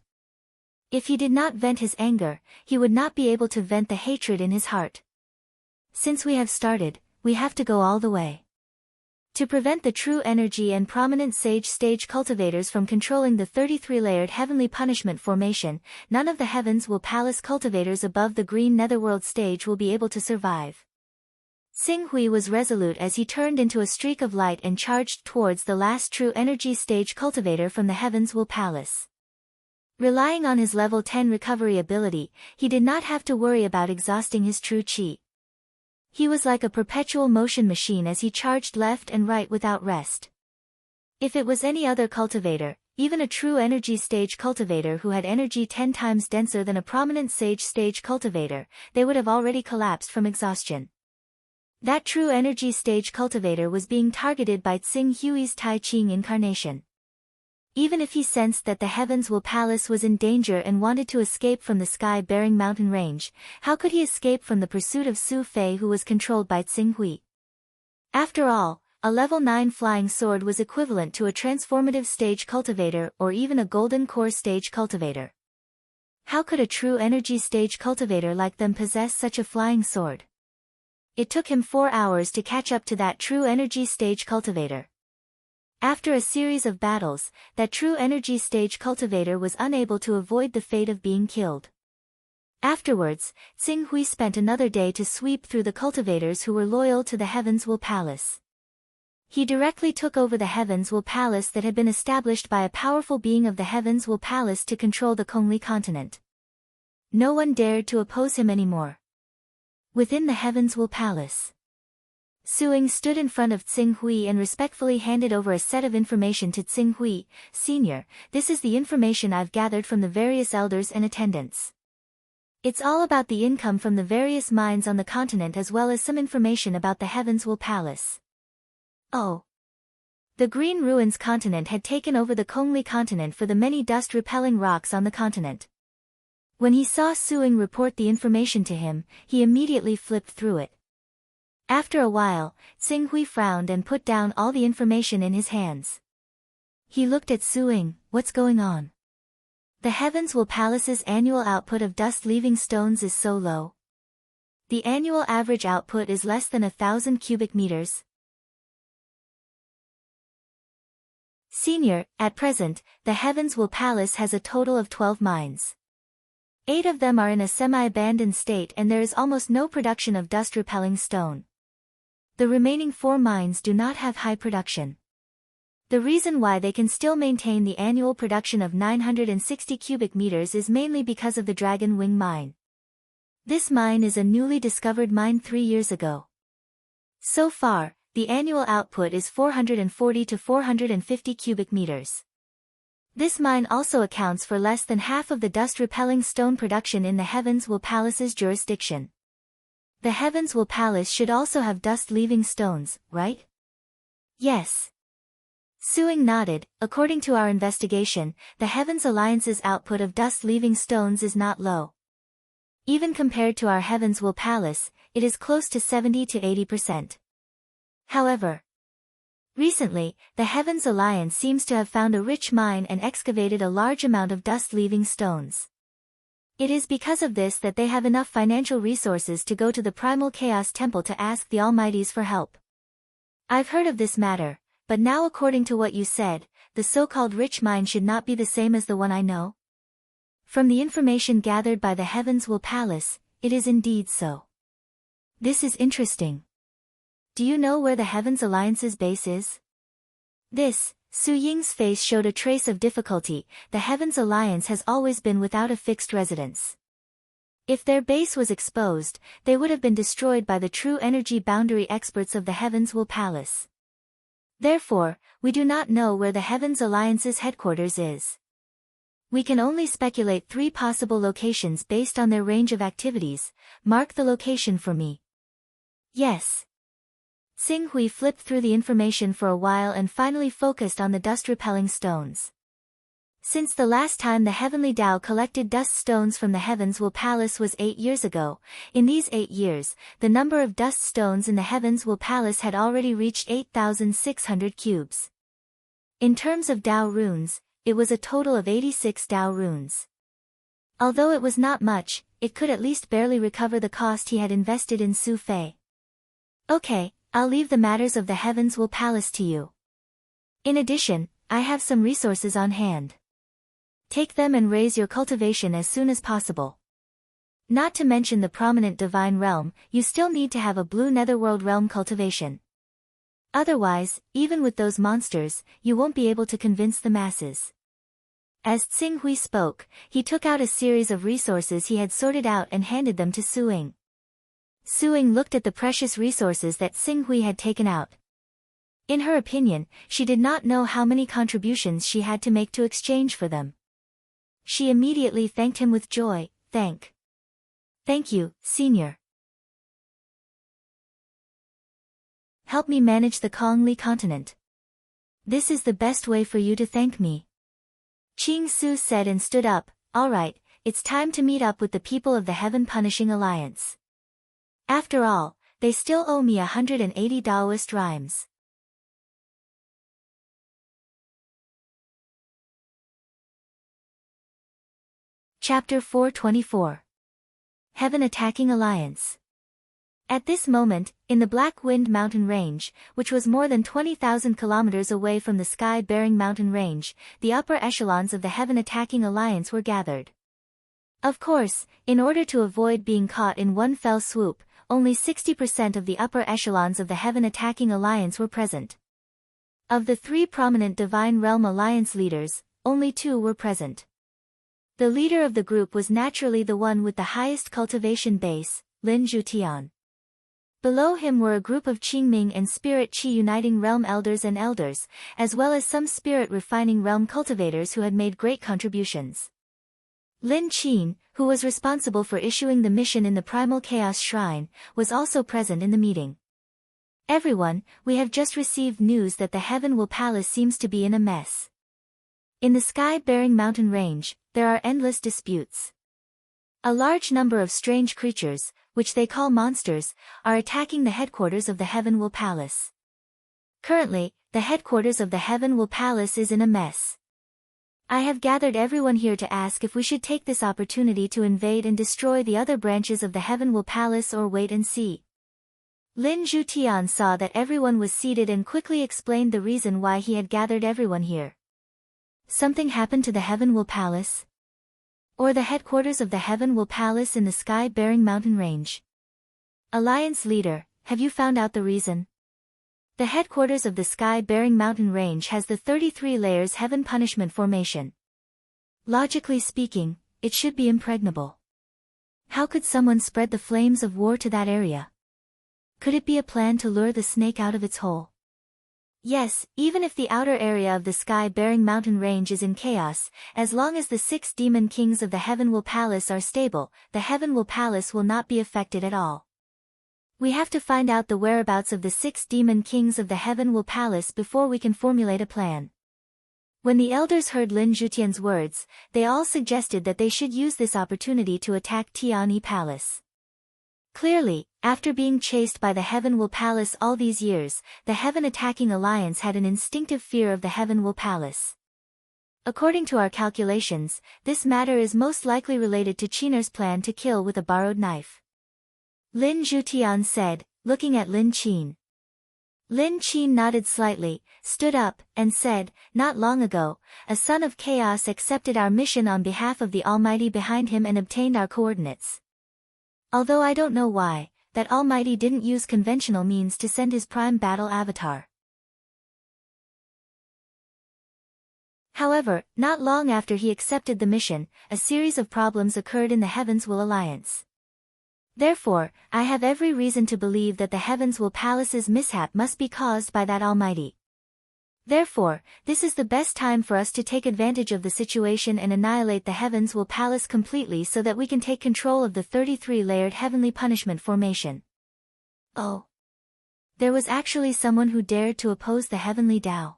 If he did not vent his anger, he would not be able to vent the hatred in his heart. Since we have started, we have to go all the way. To prevent the true energy and prominent sage stage cultivators from controlling the 33-layered heavenly punishment formation, none of the Heavens Will Palace cultivators above the green netherworld stage will be able to survive. Tsing Hui was resolute as he turned into a streak of light and charged towards the last true energy stage cultivator from the Heavens Will Palace. Relying on his level 10 recovery ability, he did not have to worry about exhausting his true chi. He was like a perpetual motion machine as he charged left and right without rest. If it was any other cultivator, even a true energy stage cultivator who had energy 10 times denser than a prominent sage stage cultivator, they would have already collapsed from exhaustion. That true energy stage cultivator was being targeted by Tsing Hui's Tai Ching incarnation. Even if he sensed that the Heavens Will Palace was in danger and wanted to escape from the sky-bearing mountain range, how could he escape from the pursuit of Su Fei who was controlled by Tsing Hui? After all, a level 9 flying sword was equivalent to a transformative stage cultivator or even a golden core stage cultivator. How could a true energy stage cultivator like them possess such a flying sword? It took him 4 hours to catch up to that true energy stage cultivator. After a series of battles, that true energy stage cultivator was unable to avoid the fate of being killed. Afterwards, Tsing Hui spent another day to sweep through the cultivators who were loyal to the Heavens Will Palace. He directly took over the Heavens Will Palace that had been established by a powerful being of the Heavens Will Palace to control the Kongli continent. No one dared to oppose him anymore. Within the Heavens Will Palace, Suing stood in front of Tsing Hui and respectfully handed over a set of information to Tsing Hui. Senior, this is the information I've gathered from the various elders and attendants. It's all about the income from the various mines on the continent as well as some information about the Heavens Will Palace. Oh. The Green Ruins continent had taken over the Kongli continent for the many dust-repelling rocks on the continent. When he saw Suing report the information to him, he immediately flipped through it. After a while, Tsing Hui frowned and put down all the information in his hands. He looked at Suing. What's going on? The Heavens Will Palace's annual output of dust-leaving stones is so low. The annual average output is less than 1,000 cubic meters. Senior, at present, the Heavens Will Palace has a total of 12 mines. 8 of them are in a semi-abandoned state and there is almost no production of dust-repelling stone. The remaining 4 mines do not have high production. The reason why they can still maintain the annual production of 960 cubic meters is mainly because of the Dragon Wing mine. This mine is a newly discovered mine 3 years ago. So far, the annual output is 440 to 450 cubic meters. This mine also accounts for less than half of the dust-repelling stone production in the Heavens Will Palace's jurisdiction. The Heavens Will Palace should also have dust-leaving stones, right? Yes. Suing nodded. According to our investigation, the Heavens Alliance's output of dust-leaving stones is not low. Even compared to our Heavens Will Palace, it is close to 70 to 80%. However, recently, the Heavens Alliance seems to have found a rich mine and excavated a large amount of dust-leaving stones. It is because of this that they have enough financial resources to go to the Primal Chaos Temple to ask the Almighties for help. I've heard of this matter, but now according to what you said, the so-called rich mind should not be the same as the one I know? From the information gathered by the Heavens Will Palace, it is indeed so. This is interesting. Do you know where the Heavens Alliance's base is? Su Ying's face showed a trace of difficulty. The Heavens Alliance has always been without a fixed residence. If their base was exposed, they would have been destroyed by the true energy boundary experts of the Heavens Will Palace. Therefore, we do not know where the Heavens Alliance's headquarters is. We can only speculate 3 possible locations based on their range of activities. Mark the location for me. Yes. Xing Hui flipped through the information for a while and finally focused on the dust-repelling stones. Since the last time the Heavenly Tao collected dust stones from the Heavens Will Palace was 8 years ago, in these 8 years, the number of dust stones in the Heavens Will Palace had already reached 8,600 cubes. In terms of Tao runes, it was a total of 86 Tao runes. Although it was not much, it could at least barely recover the cost he had invested in Su Fei. Okay, I'll leave the matters of the Heavens Will Palace to you. In addition, I have some resources on hand. Take them and raise your cultivation as soon as possible. Not to mention the prominent divine realm, you still need to have a blue netherworld realm cultivation. Otherwise, even with those monsters, you won't be able to convince the masses. As Xing Hui spoke, he took out a series of resources he had sorted out and handed them to Su Ying. Su Ying looked at the precious resources that Xing Hui had taken out. In her opinion, she did not know how many contributions she had to make to exchange for them. She immediately thanked him with joy. Thank you, Senior. Help me manage the Kongli continent. This is the best way for you to thank me. Qing Su said and stood up. All right, it's time to meet up with the people of the Heaven Punishing Alliance. After all, they still owe me 180 Taoist rhymes. Chapter 424. Heaven Attacking Alliance. At this moment, in the Black Wind Mountain Range, which was more than 20,000 kilometers away from the Sky-Bearing Mountain Range, the upper echelons of the Heaven Attacking Alliance were gathered. Of course, in order to avoid being caught in one fell swoop, only 60% of the upper echelons of the Heaven Attacking Alliance were present. Of the 3 prominent Divine Realm Alliance leaders, only 2 were present. The leader of the group was naturally the one with the highest cultivation base, Lin Zhutian. Below him were a group of Qingming and Spirit Qi Uniting Realm Elders and Elders, as well as some Spirit Refining Realm cultivators who had made great contributions. Lin Qin, who was responsible for issuing the mission in the Primal Chaos Shrine, was also present in the meeting. Everyone, we have just received news that the Heaven Will Palace seems to be in a mess. In the Sky-Bearing Mountain Range, there are endless disputes. A large number of strange creatures, which they call monsters, are attacking the headquarters of the Heaven Will Palace. Currently, the headquarters of the Heaven Will Palace is in a mess. I have gathered everyone here to ask if we should take this opportunity to invade and destroy the other branches of the Heaven Will Palace or wait and see. Lin Zhutian saw that everyone was seated and quickly explained the reason why he had gathered everyone here. Something happened to the Heaven Will Palace? Or the headquarters of the Heaven Will Palace in the Sky-Bearing Mountain Range? Alliance leader, have you found out the reason? The headquarters of the Sky-Bearing Mountain Range has the 33 layers Heaven Punishment Formation. Logically speaking, it should be impregnable. How could someone spread the flames of war to that area? Could it be a plan to lure the snake out of its hole? Yes, even if the outer area of the Sky-Bearing Mountain Range is in chaos, as long as the 6 demon kings of the Heaven Will Palace are stable, the Heaven Will Palace will not be affected at all. We have to find out the whereabouts of the 6 demon kings of the Heaven Will Palace before we can formulate a plan. When the elders heard Lin Zhutian's words, they all suggested that they should use this opportunity to attack Tianyi Palace. Clearly, after being chased by the Heaven Will Palace all these years, the Heaven Attacking Alliance had an instinctive fear of the Heaven Will Palace. According to our calculations, this matter is most likely related to Qin'er's plan to kill with a borrowed knife. Lin Zhutian said, looking at Lin Qin. Lin Qin nodded slightly, stood up, and said, not long ago, a son of chaos accepted our mission on behalf of the Almighty behind him and obtained our coordinates. Although I don't know why, that Almighty didn't use conventional means to send his prime battle avatar. However, not long after he accepted the mission, a series of problems occurred in the Heavens Will Alliance. Therefore, I have every reason to believe that the Heavens Will Palace's mishap must be caused by that Almighty. Therefore, this is the best time for us to take advantage of the situation and annihilate the Heavens Will Palace completely so that we can take control of the 33-layered heavenly punishment formation. Oh. There was actually someone who dared to oppose the heavenly Tao.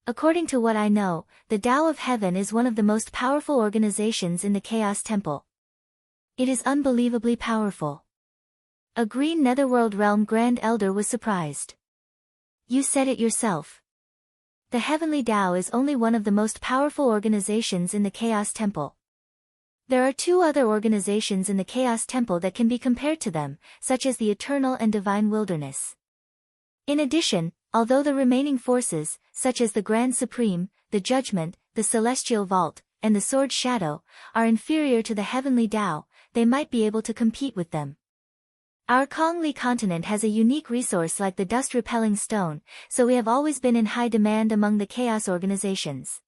According to what I know, the Tao of Heaven is one of the most powerful organizations in the Chaos Temple. It is unbelievably powerful. A green netherworld realm Grand Elder was surprised. You said it yourself. The Heavenly Tao is only one of the most powerful organizations in the Chaos Temple. There are two other organizations in the Chaos Temple that can be compared to them, such as the Eternal and Divine Wilderness. In addition, although the remaining forces, such as the Grand Supreme, the Judgment, the Celestial Vault, and the Sword Shadow, are inferior to the Heavenly Tao, they might be able to compete with them. Our Kongli continent has a unique resource like the dust-repelling stone, so we have always been in high demand among the Chaos organizations.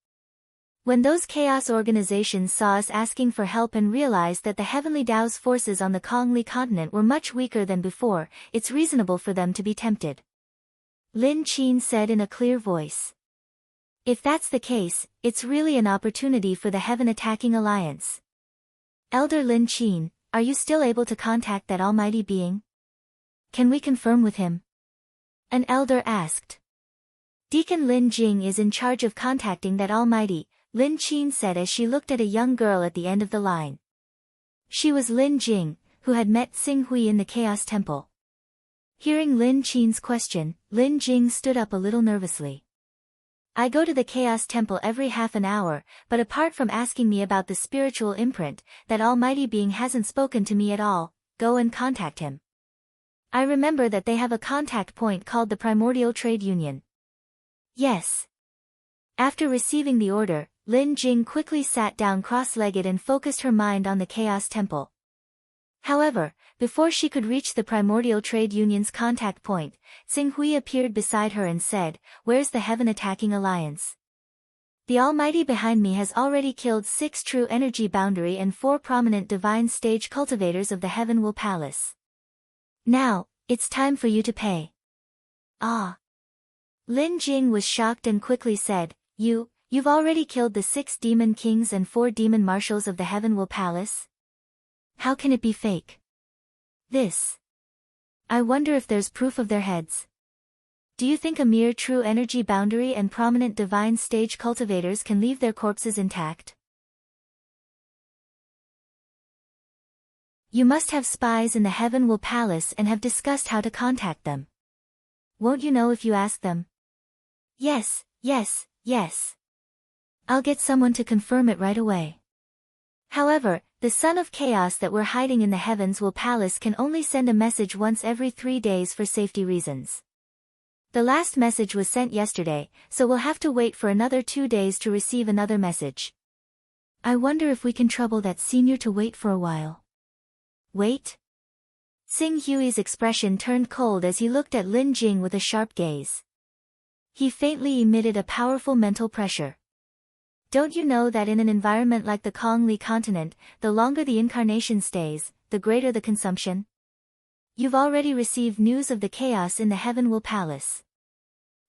When those Chaos organizations saw us asking for help and realized that the Heavenly Tao's forces on the Kongli continent were much weaker than before, it's reasonable for them to be tempted. Lin Qin said in a clear voice. If that's the case, it's really an opportunity for the Heaven Attacking Alliance. Elder Lin Qin, are you still able to contact that almighty being? Can we confirm with him? An elder asked. Deacon Lin Jing is in charge of contacting that almighty, Lin Qin said as she looked at a young girl at the end of the line. She was Lin Jing, who had met Xing Hui in the Chaos Temple. Hearing Lin Qin's question, Lin Jing stood up a little nervously. I go to the Chaos Temple every half an hour, but apart from asking me about the spiritual imprint, that almighty being hasn't spoken to me at all. Go and contact him. I remember that they have a contact point called the Primordial Trade Union. Yes. After receiving the order, Lin Jing quickly sat down cross-legged and focused her mind on the Chaos Temple. However, before she could reach the Primordial Trade Union's contact point, Xing Hui appeared beside her and said, "Where's the Heaven Attacking Alliance? The Almighty behind me has already killed 6 true energy boundary and 4 prominent divine stage cultivators of the Heaven Will Palace. Now, it's time for you to pay." Ah. Lin Jing was shocked and quickly said, You've already killed the 6 demon kings and 4 demon marshals of the Heaven Will Palace? How can it be fake? I wonder if there's proof of their heads. Do you think a mere true energy boundary and prominent divine stage cultivators can leave their corpses intact? You must have spies in the Heaven Will Palace and have discussed how to contact them. Won't you know if you ask them? Yes. I'll get someone to confirm it right away. However, the Son of Chaos that we're hiding in the Heavens Will Palace can only send a message once every 3 days for safety reasons. The last message was sent yesterday, so we'll have to wait for another 2 days to receive another message. I wonder if we can trouble that senior to wait for a while. Wait? Xing Hui's expression turned cold as he looked at Lin Jing with a sharp gaze. He faintly emitted a powerful mental pressure. Don't you know that in an environment like the Kongli continent, the longer the incarnation stays, the greater the consumption? You've already received news of the chaos in the Heaven Will Palace.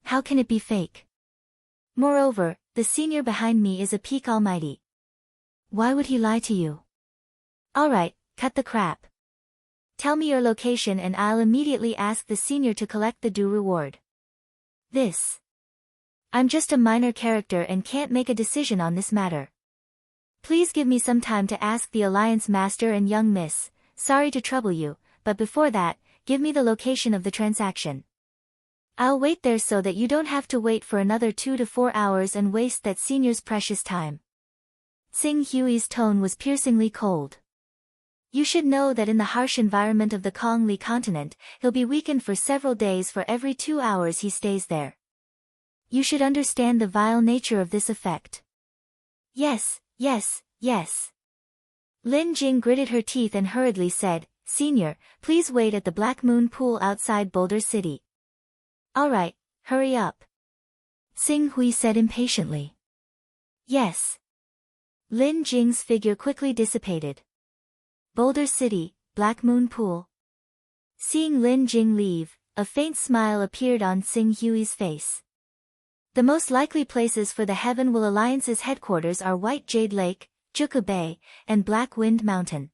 How can it be fake? Moreover, the senior behind me is a peak almighty. Why would he lie to you? Alright, cut the crap. Tell me your location and I'll immediately ask the senior to collect the due reward. I'm just a minor character and can't make a decision on this matter. Please give me some time to ask the Alliance Master and young miss. Sorry to trouble you, but before that, give me the location of the transaction. I'll wait there so that you don't have to wait for another 2 to 4 hours and waste that senior's precious time. Sing Hui's tone was piercingly cold. You should know that in the harsh environment of the Kongli continent, he'll be weakened for several days for every 2 hours he stays there. You should understand the vile nature of this effect. Yes, yes, yes. Lin Jing gritted her teeth and hurriedly said, Senior, please wait at the Black Moon Pool outside Boulder City. All right, hurry up. Sing Hui said impatiently. Yes. Lin Jing's figure quickly dissipated. Boulder City, Black Moon Pool. Seeing Lin Jing leave, a faint smile appeared on Sing Hui's face. The most likely places for the Heaven Will Alliance's headquarters are White Jade Lake, Juku Bay, and Black Wind Mountain.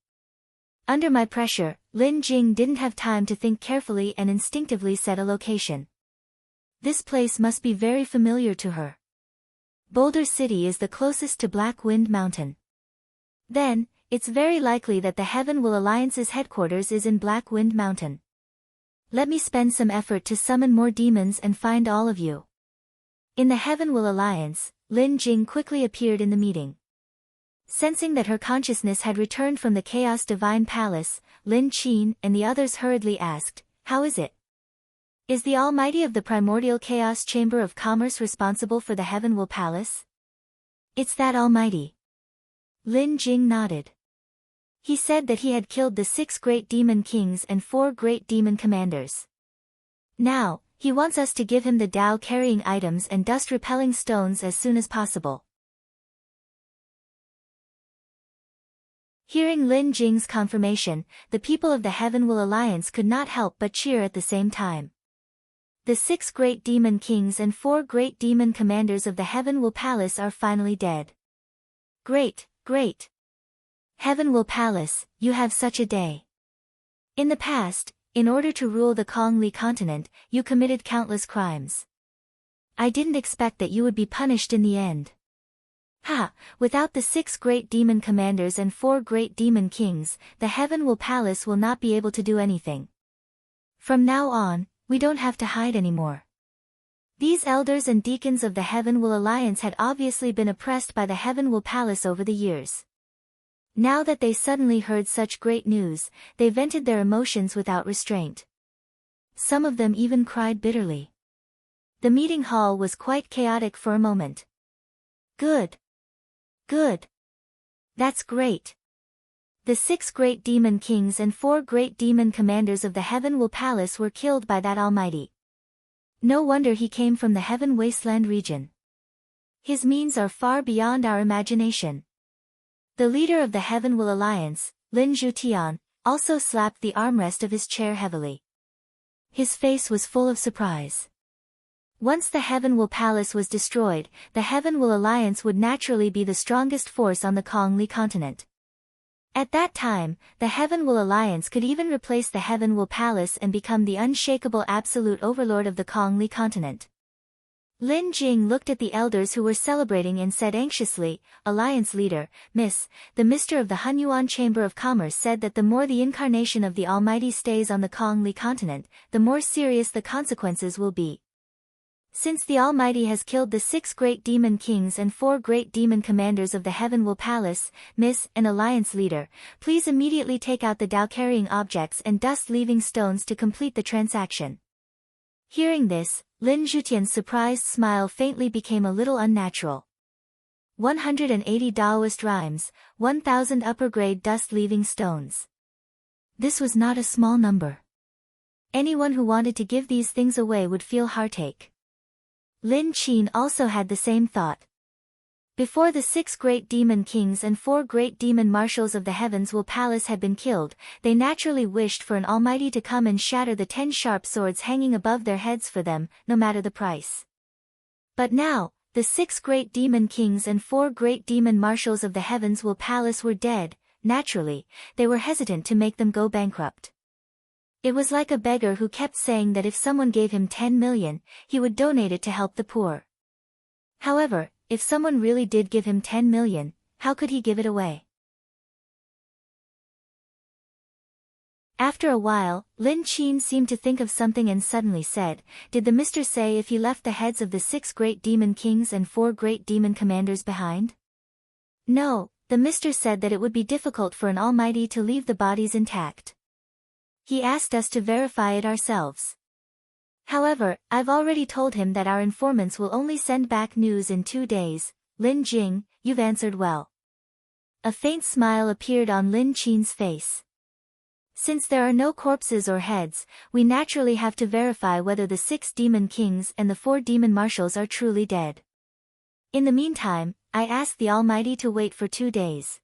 Under my pressure, Lin Jing didn't have time to think carefully and instinctively set a location. This place must be very familiar to her. Boulder City is the closest to Black Wind Mountain. Then, it's very likely that the Heaven Will Alliance's headquarters is in Black Wind Mountain. Let me spend some effort to summon more demons and find all of you. In the Heaven Will Alliance, Lin Jing quickly appeared in the meeting. Sensing that her consciousness had returned from the Chaos Divine Palace, Lin Qin and the others hurriedly asked, How is it? Is the Almighty of the Primordial Chaos Chamber of Commerce responsible for the Heaven Will Palace? It's that Almighty. Lin Jing nodded. He said that he had killed the 6 great demon kings and 4 great demon commanders. Now, he wants us to give him the Dao-carrying items and dust-repelling stones as soon as possible. Hearing Lin Jing's confirmation, the people of the Heaven Will Alliance could not help but cheer at the same time. The 6 great demon kings and 4 great demon commanders of the Heaven Will Palace are finally dead. Great, great. Heaven Will Palace, you have such a day. In the past, in order to rule the Kongli continent, you committed countless crimes. I didn't expect that you would be punished in the end. Ha! Without the 6 great demon commanders and 4 great demon kings, the Heaven Will Palace will not be able to do anything. From now on, we don't have to hide anymore. These elders and deacons of the Heaven Will Alliance had obviously been oppressed by the Heaven Will Palace over the years. Now that they suddenly heard such great news, they vented their emotions without restraint. Some of them even cried bitterly. The meeting hall was quite chaotic for a moment. Good. Good. That's great. The 6 great demon kings and 4 great demon commanders of the Heaven Will Palace were killed by that Almighty. No wonder he came from the Heaven Wasteland region. His means are far beyond our imagination. The leader of the Heaven Will Alliance, Lin Zhutian, also slapped the armrest of his chair heavily. His face was full of surprise. Once the Heaven Will Palace was destroyed, the Heaven Will Alliance would naturally be the strongest force on the Kongli continent. At that time, the Heaven Will Alliance could even replace the Heaven Will Palace and become the unshakable absolute overlord of the Kongli continent. Lin Jing looked at the elders who were celebrating and said anxiously, Alliance leader, Miss, the Mister of the Hunyuan Chamber of Commerce said that the more the incarnation of the Almighty stays on the Kongli continent, the more serious the consequences will be. Since the Almighty has killed the 6 great demon kings and 4 great demon commanders of the Heaven Will Palace, Miss, an Alliance leader, please immediately take out the Dao-carrying objects and dust-leaving stones to complete the transaction. Hearing this, Lin Zhutian's surprised smile faintly became a little unnatural. 180 Daoist rhymes, 1,000 upper-grade dust-leaving stones. This was not a small number. Anyone who wanted to give these things away would feel heartache. Lin Qin also had the same thought. Before the 6 great demon kings and 4 great demon marshals of the Heavens Will Palace had been killed, they naturally wished for an Almighty to come and shatter the 10 sharp swords hanging above their heads for them, no matter the price. But now, the 6 great demon kings and 4 great demon marshals of the Heavens Will Palace were dead. Naturally, they were hesitant to make them go bankrupt. It was like a beggar who kept saying that if someone gave him 10 million, he would donate it to help the poor. However, if someone really did give him 10 million, how could he give it away? After a while, Lin Qin seemed to think of something and suddenly said, "Did the Mr. say if he left the heads of the 6 great demon kings and 4 great demon commanders behind?" "No, the Mr. said that it would be difficult for an almighty to leave the bodies intact. He asked us to verify it ourselves. However, I've already told him that our informants will only send back news in 2 days. Lin Jing, you've answered well." A faint smile appeared on Lin Qin's face. "Since there are no corpses or heads, we naturally have to verify whether the 6 demon kings and the 4 demon marshals are truly dead. In the meantime, I ask the Almighty to wait for 2 days."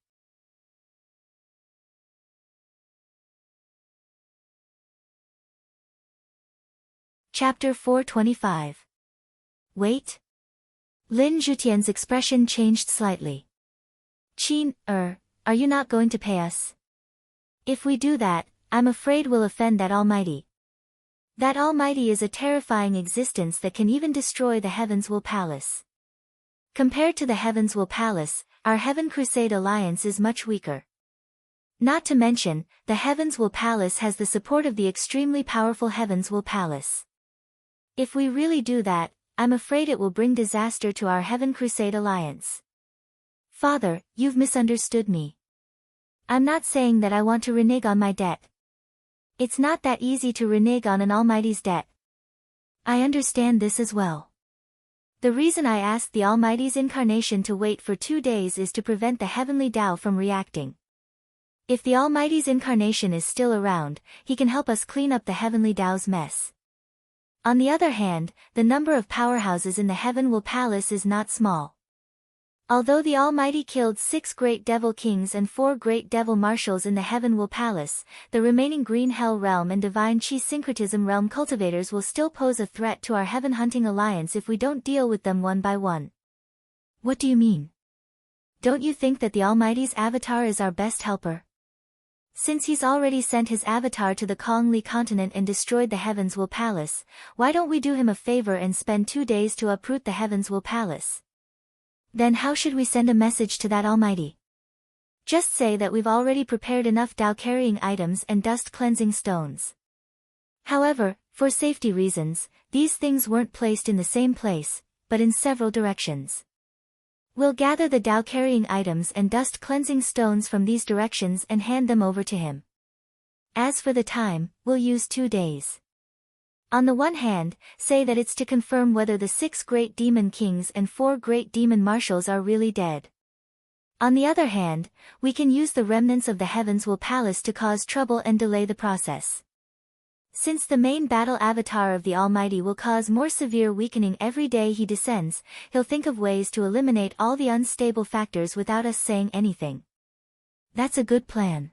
Chapter 425. Wait? Lin Zhutian's expression changed slightly. "Qin, are you not going to pay us? If we do that, I'm afraid we'll offend that Almighty. That Almighty is a terrifying existence that can even destroy the Heavens Will Palace. Compared to the Heavens Will Palace, our Heaven Crusade Alliance is much weaker. Not to mention, the Heavens Will Palace has the support of the extremely powerful Heavens Will Palace. If we really do that, I'm afraid it will bring disaster to our Heaven Crusade Alliance." "Father, you've misunderstood me. I'm not saying that I want to renege on my debt. It's not that easy to renege on an Almighty's debt. I understand this as well. The reason I asked the Almighty's incarnation to wait for 2 days is to prevent the heavenly Tao from reacting. If the Almighty's incarnation is still around, he can help us clean up the heavenly Tao's mess. On the other hand, the number of powerhouses in the Heaven Will Palace is not small. Although the Almighty killed 6 great devil kings and 4 great devil marshals in the Heaven Will Palace, the remaining Green Hell Realm and Divine Chi Syncretism Realm cultivators will still pose a threat to our Heaven Hunting Alliance if we don't deal with them one by one." "What do you mean? Don't you think that the Almighty's avatar is our best helper? Since he's already sent his avatar to the Kongli continent and destroyed the Heavens Will Palace, why don't we do him a favor and spend 2 days to uproot the Heavens Will Palace? Then how should we send a message to that Almighty? Just say that we've already prepared enough Tao-carrying items and dust-cleansing stones." However, for safety reasons, these things weren't placed in the same place, but in several directions. "We'll gather the Tao-carrying items and dust-cleansing stones from these directions and hand them over to him. As for the time, we'll use 2 days. On the one hand, say that it's to confirm whether the 6 great demon kings and 4 great demon marshals are really dead. On the other hand, we can use the remnants of the Heavens Will Palace to cause trouble and delay the process. Since the main battle avatar of the Almighty will cause more severe weakening every day he descends, he'll think of ways to eliminate all the unstable factors without us saying anything." "That's a good plan."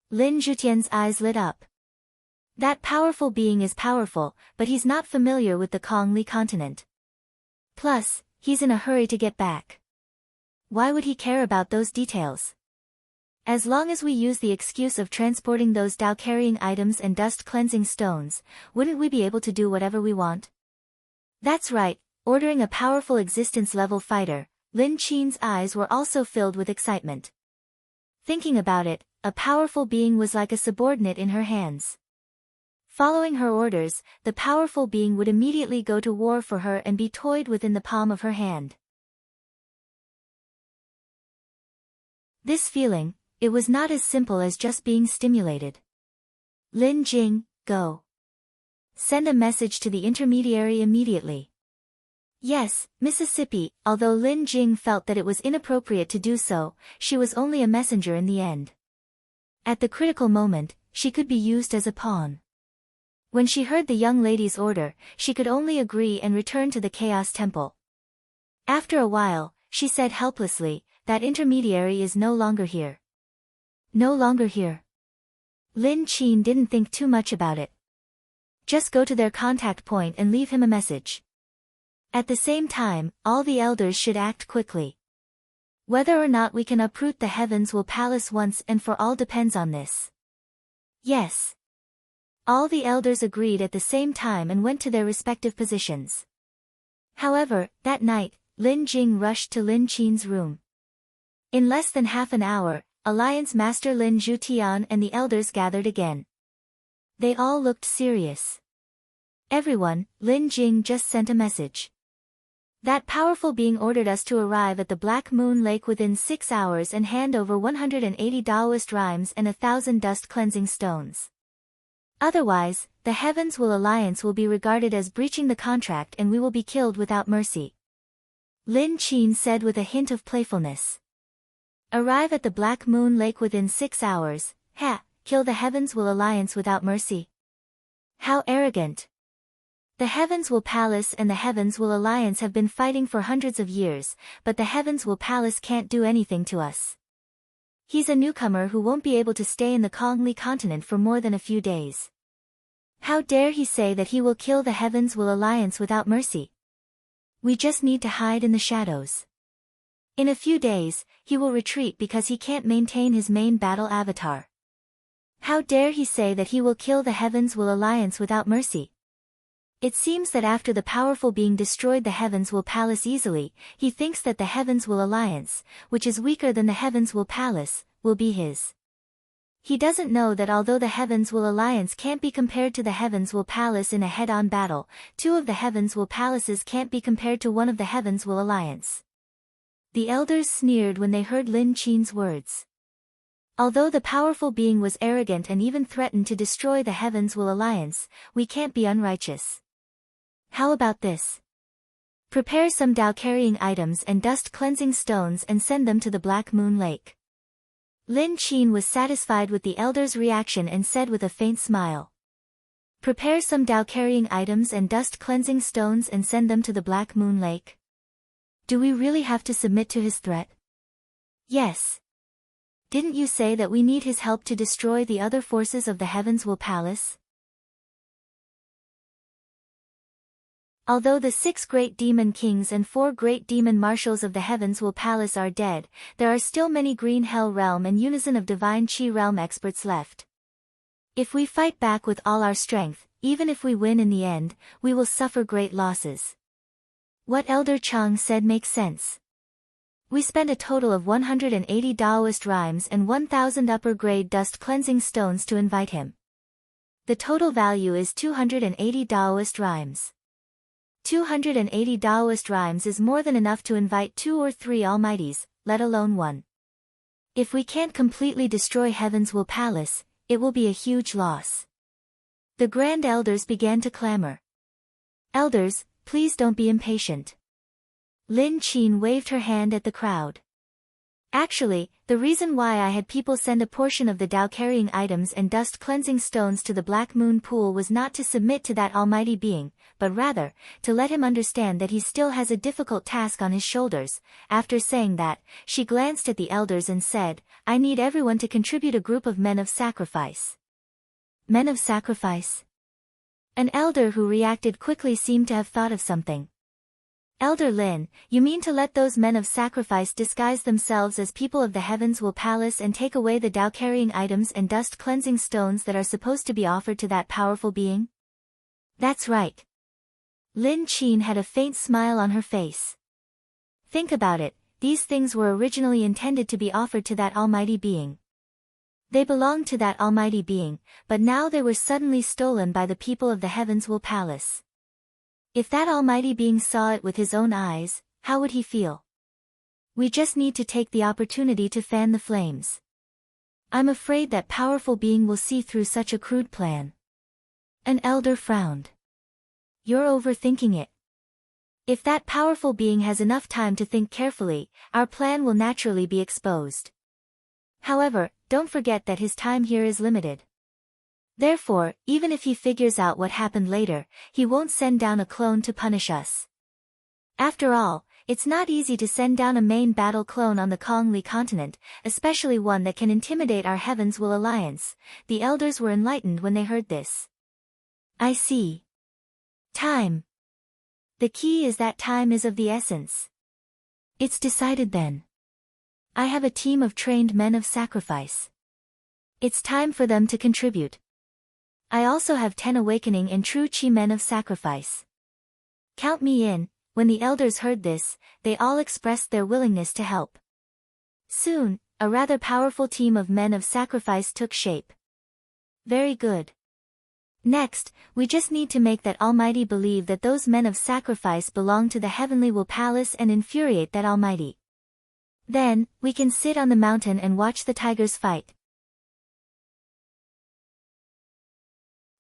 Lin Zhutian's eyes lit up. "That powerful being is powerful, but he's not familiar with the Kongli continent. Plus, he's in a hurry to get back. Why would he care about those details? As long as we use the excuse of transporting those Tao-carrying items and dust-cleansing stones, wouldn't we be able to do whatever we want?" "That's right, ordering a powerful existence-level fighter." Lin Qin's eyes were also filled with excitement. Thinking about it, a powerful being was like a subordinate in her hands. Following her orders, the powerful being would immediately go to war for her and be toyed within the palm of her hand. This feeling, it was not as simple as just being stimulated. "Lin Jing, go. Send a message to the intermediary immediately." "Yes, Mississippi." Although Lin Jing felt that it was inappropriate to do so, she was only a messenger in the end. At the critical moment, she could be used as a pawn. When she heard the young lady's order, she could only agree and return to the Chaos Temple. After a while, she said helplessly, "That intermediary is no longer here." "No longer here?" Lin Qin didn't think too much about it. "Just go to their contact point and leave him a message. At the same time, all the elders should act quickly. Whether or not we can uproot the Heavens Will Palace once and for all depends on this." "Yes." All the elders agreed at the same time and went to their respective positions. However, that night, Lin Jing rushed to Lin Qin's room. In less than half an hour, Alliance Master Lin Zhutian and the elders gathered again. They all looked serious. Everyone, Lin Jing just sent a message. That powerful being ordered us to arrive at the Black Moon Lake within 6 hours and hand over 180 Taoist rhymes and 1,000 dust cleansing stones. Otherwise, the Heavens Will Alliance will be regarded as breaching the contract and we will be killed without mercy. Lin Qin said with a hint of playfulness. Arrive at the Black Moon Lake within 6 hours, kill the Heavens Will Alliance without mercy. How arrogant. The Heavens Will Palace and the Heavens Will Alliance have been fighting for hundreds of years, but the Heavens Will Palace can't do anything to us. He's a newcomer who won't be able to stay in the Kongli continent for more than a few days. How dare he say that he will kill the Heavens Will Alliance without mercy? We just need to hide in the shadows. In a few days, he will retreat because he can't maintain his main battle avatar. How dare he say that he will kill the Heavens Will Alliance without mercy? It seems that after the powerful being destroyed the Heavens Will Palace easily, he thinks that the Heavens Will Alliance, which is weaker than the Heavens Will Palace, will be his. He doesn't know that although the Heavens Will Alliance can't be compared to the Heavens Will Palace in a head-on battle, 2 of the Heavens Will Palaces can't be compared to 1 of the Heavens Will Alliance. The elders sneered when they heard Lin Qin's words. Although the powerful being was arrogant and even threatened to destroy the Heavens Will Alliance, we can't be unrighteous. How about this? Prepare some Dao-carrying items and dust-cleansing stones and send them to the Black Moon Lake. Lin Qin was satisfied with the elder's reaction and said with a faint smile. Prepare some Dao-carrying items and dust-cleansing stones and send them to the Black Moon Lake. Do we really have to submit to his threat? Yes. Didn't you say that we need his help to destroy the other forces of the Heavens Will Palace? Although the 6 great demon kings and 4 great demon marshals of the Heavens Will Palace are dead, there are still many Green Hell Realm and Unison of Divine Qi Realm experts left. If we fight back with all our strength, even if we win in the end, we will suffer great losses. What Elder Chang said makes sense. We spent a total of 180 Taoist rhymes and 1,000 upper-grade dust-cleansing stones to invite him. The total value is 280 Taoist rhymes. 280 Taoist rhymes is more than enough to invite 2 or 3 almighties, let alone 1. If we can't completely destroy Heavens Will Palace, it will be a huge loss. The Grand Elders began to clamor. Elders, please don't be impatient. Lin Qin waved her hand at the crowd. Actually, the reason why I had people send a portion of the Dao-carrying items and dust-cleansing stones to the Black Moon Pool was not to submit to that almighty being, but rather, to let him understand that he still has a difficult task on his shoulders. After saying that, she glanced at the elders and said, I need everyone to contribute a group of men of sacrifice. Men of sacrifice? An elder who reacted quickly seemed to have thought of something. Elder Lin, you mean to let those men of sacrifice disguise themselves as people of the Heavens Will Palace and take away the Dao-carrying items and dust-cleansing stones that are supposed to be offered to that powerful being? That's right. Lin Qin had a faint smile on her face. Think about it, these things were originally intended to be offered to that almighty being. They belonged to that almighty being, but now they were suddenly stolen by the people of the Heavens Will Palace. If that almighty being saw it with his own eyes, how would he feel? We just need to take the opportunity to fan the flames. I'm afraid that powerful being will see through such a crude plan. An elder frowned. You're overthinking it. If that powerful being has enough time to think carefully, our plan will naturally be exposed. However, don't forget that his time here is limited. Therefore, even if he figures out what happened later, he won't send down a clone to punish us. After all, it's not easy to send down a main battle clone on the Kongli continent, especially one that can intimidate our Heavens Will Alliance. The elders were enlightened when they heard this. I see. Time. The key is that time is of the essence. It's decided then. I have a team of trained men of sacrifice. It's time for them to contribute. I also have 10 awakening and true Qi men of sacrifice. Count me in. When the elders heard this, they all expressed their willingness to help. Soon, a rather powerful team of men of sacrifice took shape. Very good. Next, we just need to make that Almighty believe that those men of sacrifice belong to the Heavenly Will Palace and infuriate that Almighty. Then, we can sit on the mountain and watch the tigers fight.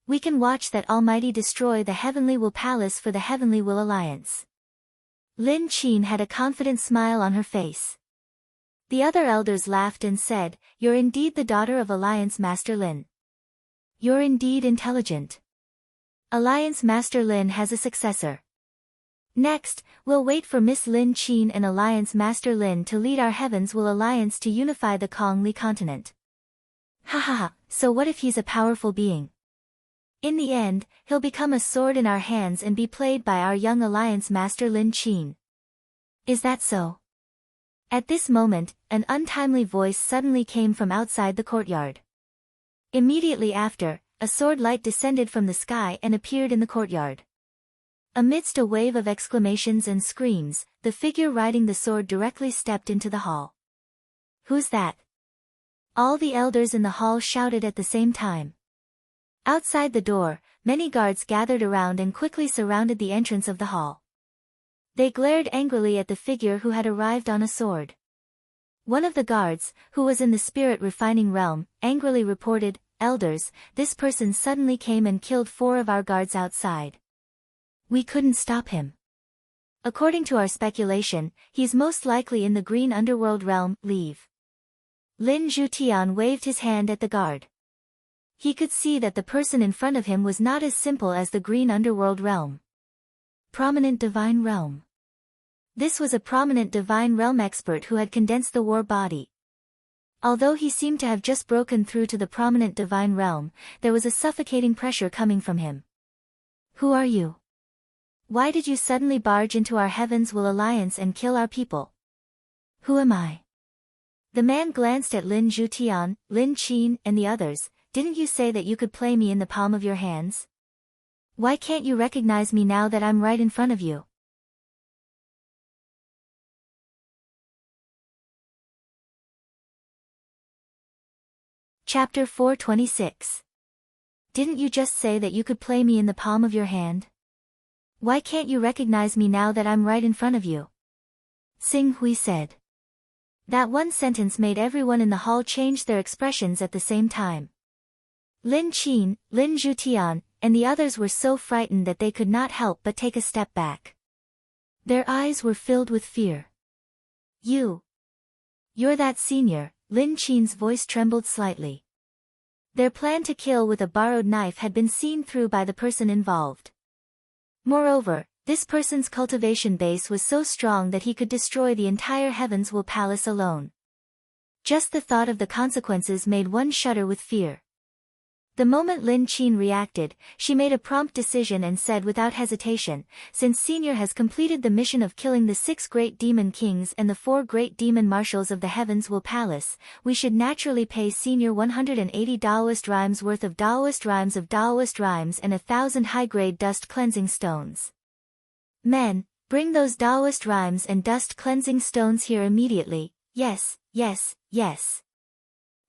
We can watch that Almighty destroy the Heavenly Will Palace for the Heavenly Will Alliance. Lin Qin had a confident smile on her face. The other elders laughed and said, "You're indeed the daughter of Alliance Master Lin. You're indeed intelligent. Alliance Master Lin has a successor. Next, we'll wait for Miss Lin Qin and Alliance Master Lin to lead our Heavens Will Alliance to unify the Kongli continent." Ha ha ha, so what if he's a powerful being? In the end, he'll become a sword in our hands and be played by our young Alliance Master Lin Qin. Is that so? At this moment, an untimely voice suddenly came from outside the courtyard. Immediately after, a sword light descended from the sky and appeared in the courtyard. Amidst a wave of exclamations and screams, the figure riding the sword directly stepped into the hall. "Who's that?" All the elders in the hall shouted at the same time. Outside the door, many guards gathered around and quickly surrounded the entrance of the hall. They glared angrily at the figure who had arrived on a sword. One of the guards, who was in the spirit refining realm, angrily reported, "Elders, this person suddenly came and killed 4 of our guards outside. We couldn't stop him. According to our speculation, he's most likely in the green underworld realm. Leave." Lin Zhutian waved his hand at the guard. He could see that the person in front of him was not as simple as the green underworld realm. Prominent divine realm. This was a prominent divine realm expert who had condensed the war body. Although he seemed to have just broken through to the prominent divine realm, there was a suffocating pressure coming from him. "Who are you? Why did you suddenly barge into our Heavens Will Alliance and kill our people?" "Who am I?" The man glanced at Lin Zhutian, Lin Qin, and the others. "Didn't you say that you could play me in the palm of your hands? Why can't you recognize me now that I'm right in front of you?" Chapter 426. Didn't you just say that you could play me in the palm of your hand? Why can't you recognize me now that I'm right in front of you? Xing Hui said. That one sentence made everyone in the hall change their expressions at the same time. Lin Qin, Lin Zhutian, and the others were so frightened that they could not help but take a step back. Their eyes were filled with fear. You're that senior." Lin Qin's voice trembled slightly. Their plan to kill with a borrowed knife had been seen through by the person involved. Moreover, this person's cultivation base was so strong that he could destroy the entire Heavens Will Palace alone. Just the thought of the consequences made one shudder with fear. The moment Lin Qin reacted, she made a prompt decision and said without hesitation, "Since Senior has completed the mission of killing the 6 great demon kings and the 4 great demon marshals of the Heavens Will Palace, we should naturally pay Senior 180 Daoist rhymes worth of Daoist rhymes and 1,000 high-grade dust cleansing stones. Men, bring those Daoist rhymes and dust cleansing stones here immediately. Yes, yes, yes.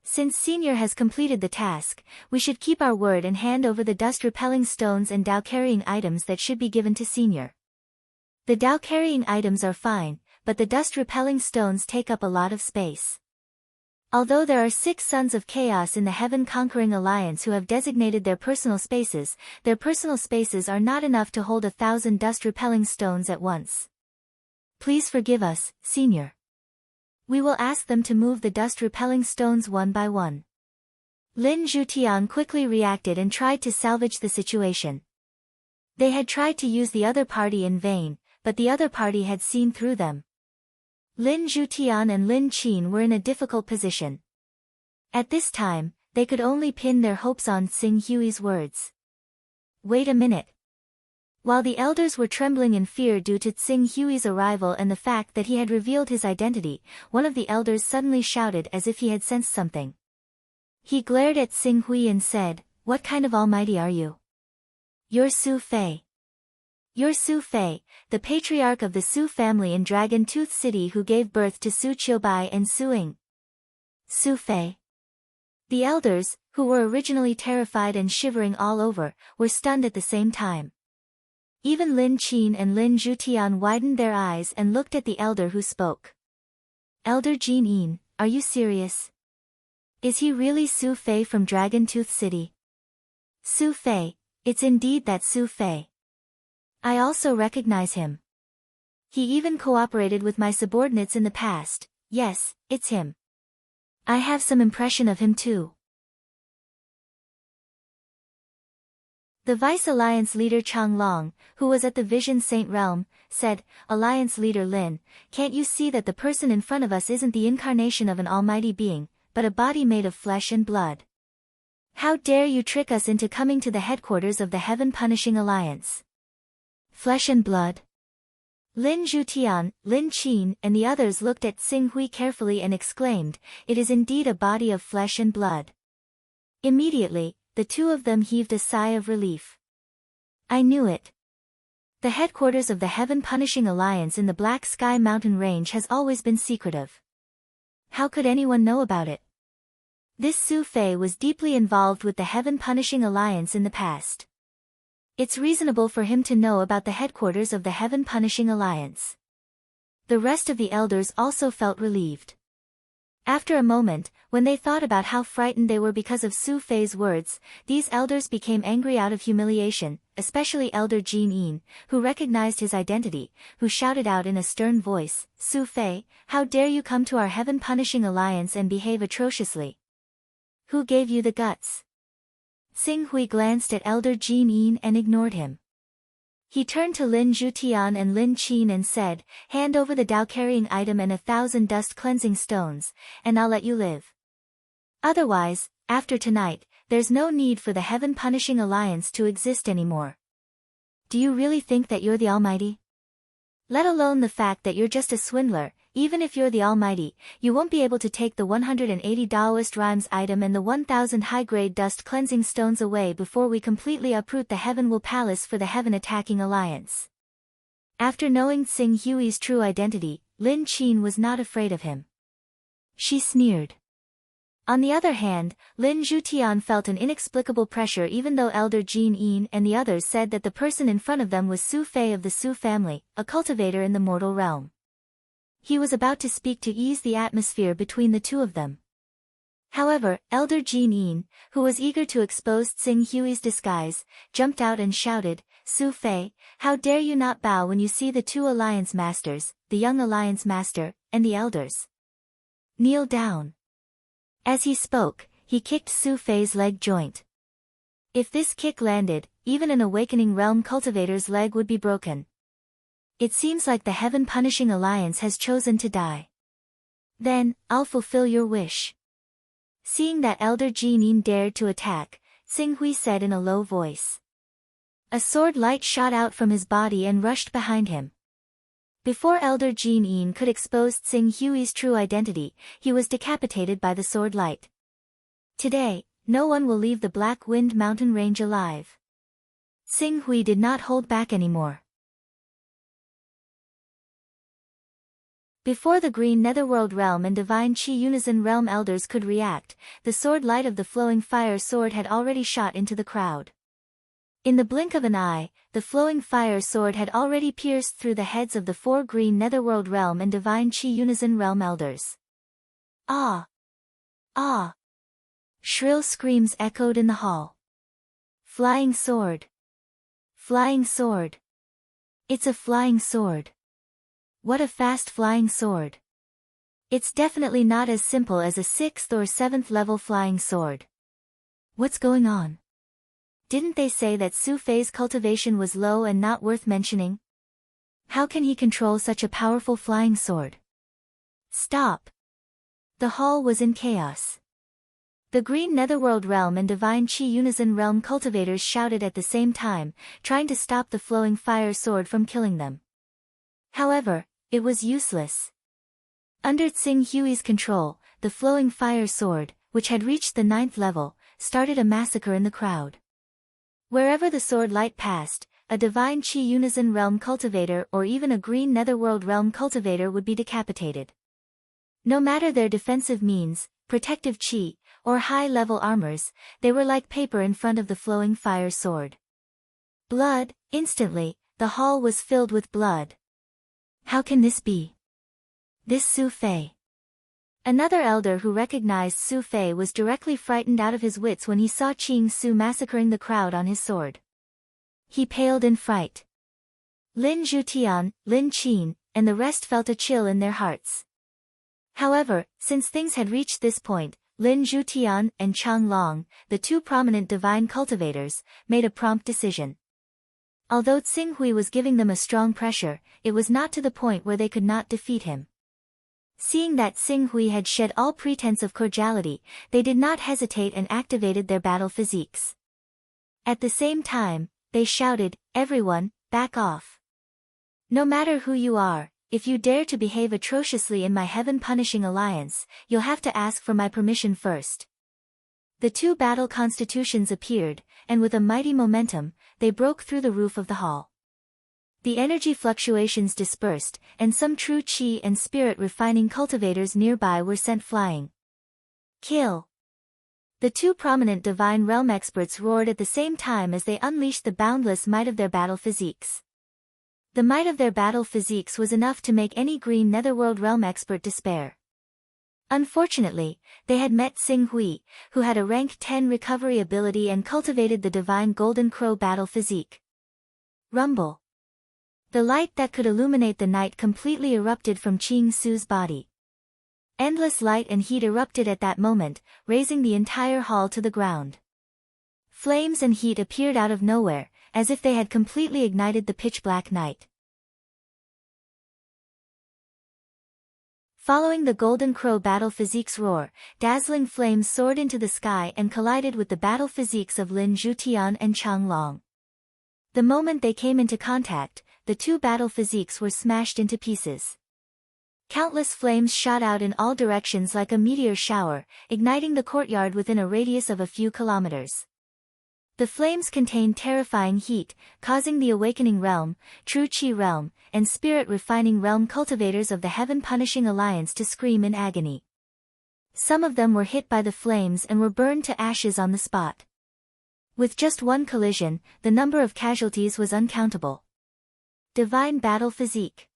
Since Senior has completed the task, we should keep our word and hand over the dust-repelling stones and Dao-carrying items that should be given to Senior. The Dao-carrying items are fine, but the dust-repelling stones take up a lot of space. Although there are 6 sons of chaos in the Heaven-conquering Alliance who have designated their personal spaces are not enough to hold 1,000 dust-repelling stones at once. Please forgive us, Senior. We will ask them to move the dust-repelling stones one by one." Lin Zhutian quickly reacted and tried to salvage the situation. They had tried to use the other party in vain, but the other party had seen through them. Lin Zhutian and Lin Qin were in a difficult position. At this time, they could only pin their hopes on Xing Hui's words. "Wait a minute." While the elders were trembling in fear due to Xing Hui's arrival and the fact that he had revealed his identity, one of the elders suddenly shouted as if he had sensed something. He glared at Xing Hui and said, "What kind of almighty are you?" "You're Su Fei. You're Su Fei, the patriarch of the Su family in Dragon Tooth City who gave birth to Su Qiubai and Su Ying." Su Fei. The elders, who were originally terrified and shivering all over, were stunned at the same time. Even Lin Qin and Lin Zhutian widened their eyes and looked at the elder who spoke. Elder Jin Yin, are you serious? Is he really Su Fei from Dragon Tooth City? Su Fei, it's indeed that Su Fei. I also recognize him. He even cooperated with my subordinates in the past. Yes, it's him. I have some impression of him too. The Vice Alliance leader Chang Long, who was at the Vision Saint realm, said, Alliance leader Lin, can't you see that the person in front of us isn't the incarnation of an almighty being, but a body made of flesh and blood? How dare you trick us into coming to the headquarters of the Heaven Punishing Alliance? Flesh and blood? Lin Zhutian, Lin Qin and the others looked at Xing Hui carefully and exclaimed, it is indeed a body of flesh and blood. Immediately, the two of them heaved a sigh of relief. I knew it. The headquarters of the Heaven Punishing Alliance in the Black Sky Mountain Range has always been secretive. How could anyone know about it? This Su Fei was deeply involved with the Heaven Punishing Alliance in the past. It's reasonable for him to know about the headquarters of the Heaven Punishing Alliance. The rest of the elders also felt relieved. After a moment, when they thought about how frightened they were because of Su Fei's words, these elders became angry out of humiliation, especially Elder Jin Yin, who recognized his identity, who shouted out in a stern voice, Su Fei, how dare you come to our Heaven Punishing Alliance and behave atrociously? Who gave you the guts? Xing Hui glanced at Elder Jin Yin and ignored him. He turned to Lin Zhutian and Lin Qin and said, hand over the Dao-carrying item and 1,000 dust-cleansing stones, and I'll let you live. Otherwise, after tonight, there's no need for the Heaven Punishing Alliance to exist anymore. Do you really think that you're the Almighty? Let alone the fact that you're just a swindler. Even if you're the Almighty, you won't be able to take the 180 Daoist rhymes item and the 1,000 high-grade dust-cleansing stones away before we completely uproot the Heaven Will Palace for the Heaven Attacking Alliance. After knowing Xing Hui's true identity, Lin Qin was not afraid of him. She sneered. On the other hand, Lin Zhutian felt an inexplicable pressure even though Elder Jin Yin and the others said that the person in front of them was Su Fei of the Su family, a cultivator in the mortal realm. He was about to speak to ease the atmosphere between the two of them. However, Elder Jin Yin, who was eager to expose Xing Hui's disguise, jumped out and shouted, Su Fei, how dare you not bow when you see the two Alliance Masters, the young Alliance Master, and the elders? Kneel down. As he spoke, he kicked Su Fei's leg joint. If this kick landed, even an Awakening Realm cultivator's leg would be broken. It seems like the Heaven Punishing Alliance has chosen to die. Then, I'll fulfill your wish. Seeing that Elder Jin Yin dared to attack, Xing Hui said in a low voice. A sword light shot out from his body and rushed behind him. Before Elder Jin Yin could expose Xing Hui's true identity, he was decapitated by the sword light. Today, no one will leave the Black Wind Mountain Range alive. Xing Hui did not hold back anymore. Before the Green Netherworld Realm and Divine Chi Unison Realm elders could react, the sword light of the flowing fire sword had already shot into the crowd. In the blink of an eye, the flowing fire sword had already pierced through the heads of the 4 Green Netherworld Realm and Divine Chi Unison Realm elders. Ah! Ah! Shrill screams echoed in the hall. Flying sword! Flying sword! It's a flying sword! What a fast flying sword! It's definitely not as simple as a 6th or 7th level flying sword. What's going on? Didn't they say that Su Fei's cultivation was low and not worth mentioning? How can he control such a powerful flying sword? Stop! The hall was in chaos. The Green Netherworld Realm and Divine Chi Unison Realm cultivators shouted at the same time, trying to stop the flowing fire sword from killing them. However, it was useless. Under Xing Hui's control, the flowing fire sword, which had reached the 9th level, started a massacre in the crowd. Wherever the sword light passed, a Divine Chi Unison Realm cultivator or even a Green Netherworld Realm cultivator would be decapitated. No matter their defensive means, protective chi, or high-level armors, they were like paper in front of the flowing fire sword. Blood, instantly, the hall was filled with blood. How can this be? This Su Fei. Another elder who recognized Su Fei was directly frightened out of his wits when he saw Qing Su massacring the crowd on his sword. He paled in fright. Lin Zhutian, Lin Qin, and the rest felt a chill in their hearts. However, since things had reached this point, Lin Zhutian and Chang Long, the two prominent divine cultivators, made a prompt decision. Although Tsing Hui was giving them a strong pressure, it was not to the point where they could not defeat him. Seeing that Tsing Hui had shed all pretense of cordiality, they did not hesitate and activated their battle physiques. At the same time, they shouted, "Everyone, back off. No matter who you are, if you dare to behave atrociously in my heaven-punishing alliance, you'll have to ask for my permission first." The two battle constitutions appeared, and with a mighty momentum, they broke through the roof of the hall. The energy fluctuations dispersed, and some true qi and spirit-refining cultivators nearby were sent flying. Kill! The two prominent divine realm experts roared at the same time as they unleashed the boundless might of their battle physiques. The might of their battle physiques was enough to make any green netherworld realm expert despair. Unfortunately, they had met Tsing Hui, who had a rank 10 recovery ability and cultivated the divine golden crow battle physique. Rumble! The light that could illuminate the night completely erupted from Qing Su's body. Endless light and heat erupted at that moment, raising the entire hall to the ground. Flames and heat appeared out of nowhere, as if they had completely ignited the pitch-black night. Following the Golden Crow battle physique's roar, dazzling flames soared into the sky and collided with the battle physiques of Lin Zhutian and Chang Long. The moment they came into contact, the two battle physiques were smashed into pieces. Countless flames shot out in all directions like a meteor shower, igniting the courtyard within a radius of a few kilometers. The flames contained terrifying heat, causing the Awakening Realm, True Qi Realm, and Spirit Refining Realm cultivators of the Heaven Punishing Alliance to scream in agony. Some of them were hit by the flames and were burned to ashes on the spot. With just one collision, the number of casualties was uncountable. Divine Battle Physique.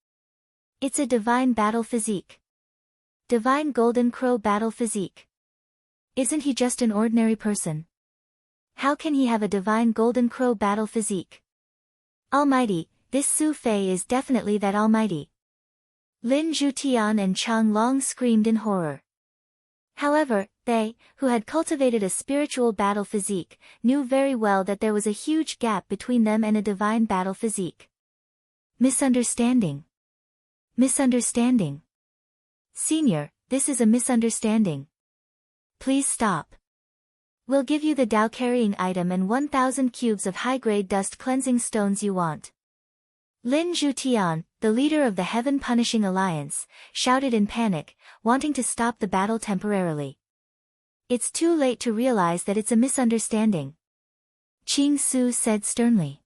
It's a Divine Battle Physique. Divine Golden Crow Battle Physique. Isn't he just an ordinary person? How can he have a divine golden crow battle physique? Almighty, this Su Fei is definitely that almighty. Lin Zhutian and Chang Long screamed in horror. However, they, who had cultivated a spiritual battle physique, knew very well that there was a huge gap between them and a divine battle physique. Misunderstanding. Misunderstanding. Senior, this is a misunderstanding. Please stop. We'll give you the Dao-carrying item and 1,000 cubes of high-grade dust-cleansing stones you want. Lin Zhutian, the leader of the Heaven Punishing Alliance, shouted in panic, wanting to stop the battle temporarily. It's too late to realize that it's a misunderstanding. Qing Su said sternly.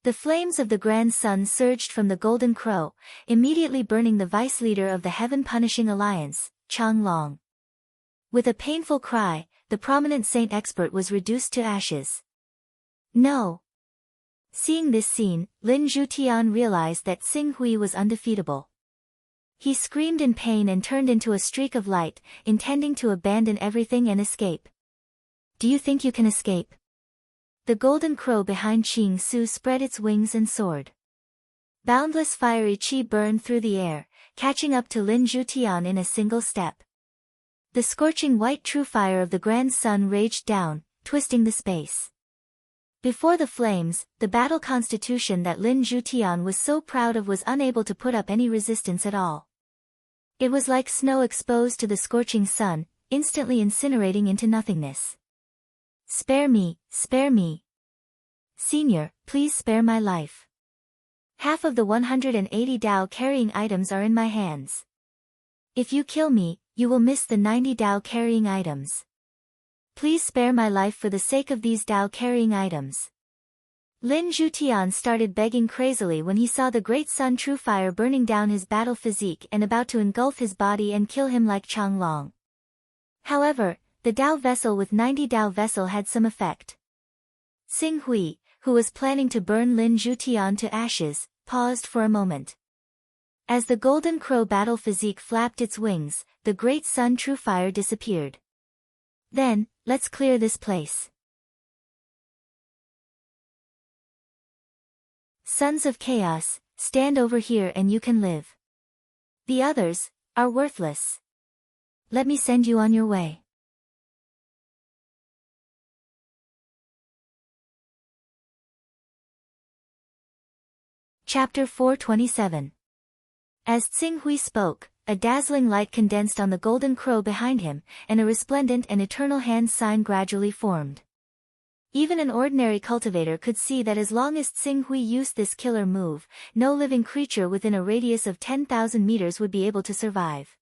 The flames of the Grand Sun surged from the Golden Crow, immediately burning the vice leader of the Heaven Punishing Alliance, Chang Long. With a painful cry, the prominent saint expert was reduced to ashes. No! Seeing this scene, Lin Zhutian realized that Tsing Hui was undefeatable. He screamed in pain and turned into a streak of light, intending to abandon everything and escape. Do you think you can escape? The golden crow behind Qing Su spread its wings and soared. Boundless fiery qi burned through the air, catching up to Lin Zhutian in a single step. The scorching white true fire of the Grand Sun raged down, twisting the space. Before the flames, the battle constitution that Lin Zhutian was so proud of was unable to put up any resistance at all. It was like snow exposed to the scorching sun, instantly incinerating into nothingness. Spare me, spare me. Senior, please spare my life. Half of the 180 Dao carrying items are in my hands. If you kill me, you will miss the 90 Dao carrying items. Please spare my life for the sake of these Dao carrying items. Lin Zhutian started begging crazily when he saw the great sun true fire burning down his battle physique and about to engulf his body and kill him like Chang Long. However, the Dao vessel with 90 Dao vessel had some effect. Xing Hui, who was planning to burn Lin Zhutian to ashes, paused for a moment. As the golden crow battle physique flapped its wings, the great sun true fire disappeared. Then, let's clear this place. Sons of Chaos, stand over here and you can live. The others are worthless. Let me send you on your way. Chapter 427. As Xing Hui spoke, a dazzling light condensed on the golden crow behind him, and a resplendent and eternal hand sign gradually formed. Even an ordinary cultivator could see that as long as Xing Hui used this killer move, no living creature within a radius of 10,000 meters would be able to survive.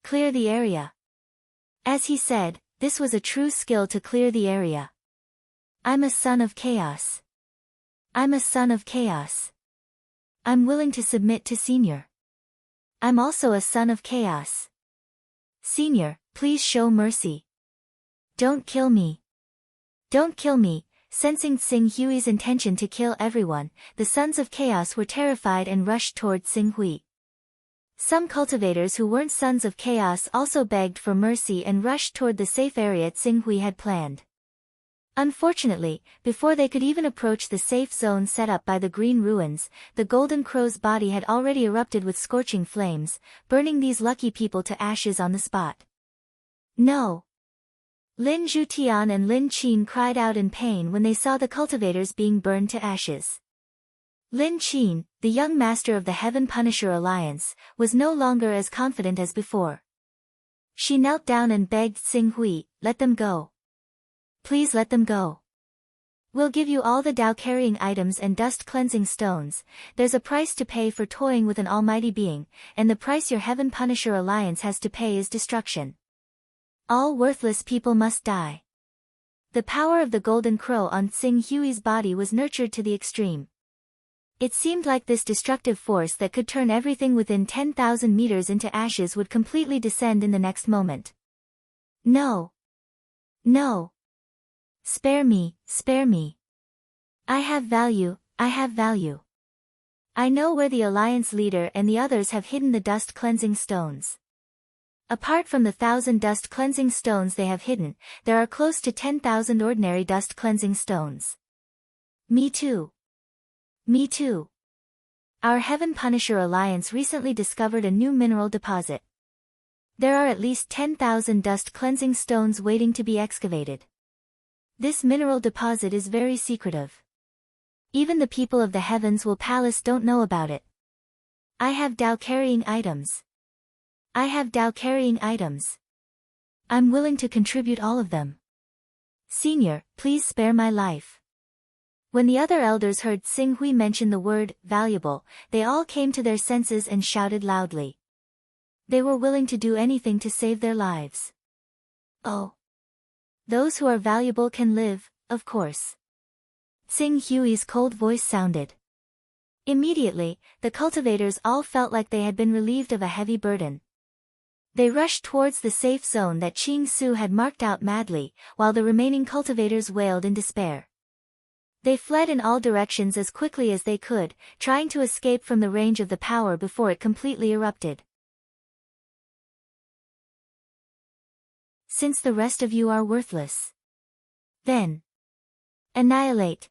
Clear the area. As he said, this was a true skill to clear the area. I'm a son of chaos. I'm a son of chaos. I'm willing to submit to Senior. I'm also a son of chaos. Senior, please show mercy. Don't kill me. Don't kill me. Sensing Xing Hui's intention to kill everyone, the Sons of Chaos were terrified and rushed toward Xing Hui. Some cultivators who weren't Sons of Chaos also begged for mercy and rushed toward the safe area Xing Hui had planned. Unfortunately, before they could even approach the safe zone set up by the green ruins, the golden crow's body had already erupted with scorching flames, burning these lucky people to ashes on the spot. No! Lin Zhutian and Lin Qin cried out in pain when they saw the cultivators being burned to ashes. Lin Qin, the young master of the Heaven Punisher Alliance, was no longer as confident as before. She knelt down and begged Xing Hui, let them go. Please let them go. We'll give you all the Dao-carrying items and dust-cleansing stones. There's a price to pay for toying with an almighty being, and the price your Heaven Punisher Alliance has to pay is destruction. All worthless people must die. The power of the golden crow on Xing Hui's body was nurtured to the extreme. It seemed like this destructive force that could turn everything within 10,000 meters into ashes would completely descend in the next moment. No. No. Spare me, spare me. I have value, I have value. I know where the Alliance leader and the others have hidden the dust-cleansing stones. Apart from the 1,000 dust-cleansing stones they have hidden, there are close to 10,000 ordinary dust-cleansing stones. Me too. Me too. Our Heaven Punisher Alliance recently discovered a new mineral deposit. There are at least 10,000 dust-cleansing stones waiting to be excavated. This mineral deposit is very secretive. Even the people of the heavens will palace don't know about it. I have Dao-carrying items. I have Dao-carrying items. I'm willing to contribute all of them. Senior, please spare my life. When the other elders heard Xing Hui mention the word, valuable, they all came to their senses and shouted loudly. They were willing to do anything to save their lives. Oh. Those who are valuable can live, of course. Xing Hui's cold voice sounded. Immediately, the cultivators all felt like they had been relieved of a heavy burden. They rushed towards the safe zone that Qing Su had marked out madly, while the remaining cultivators wailed in despair. They fled in all directions as quickly as they could, trying to escape from the range of the power before it completely erupted. Since the rest of you are worthless, then annihilate.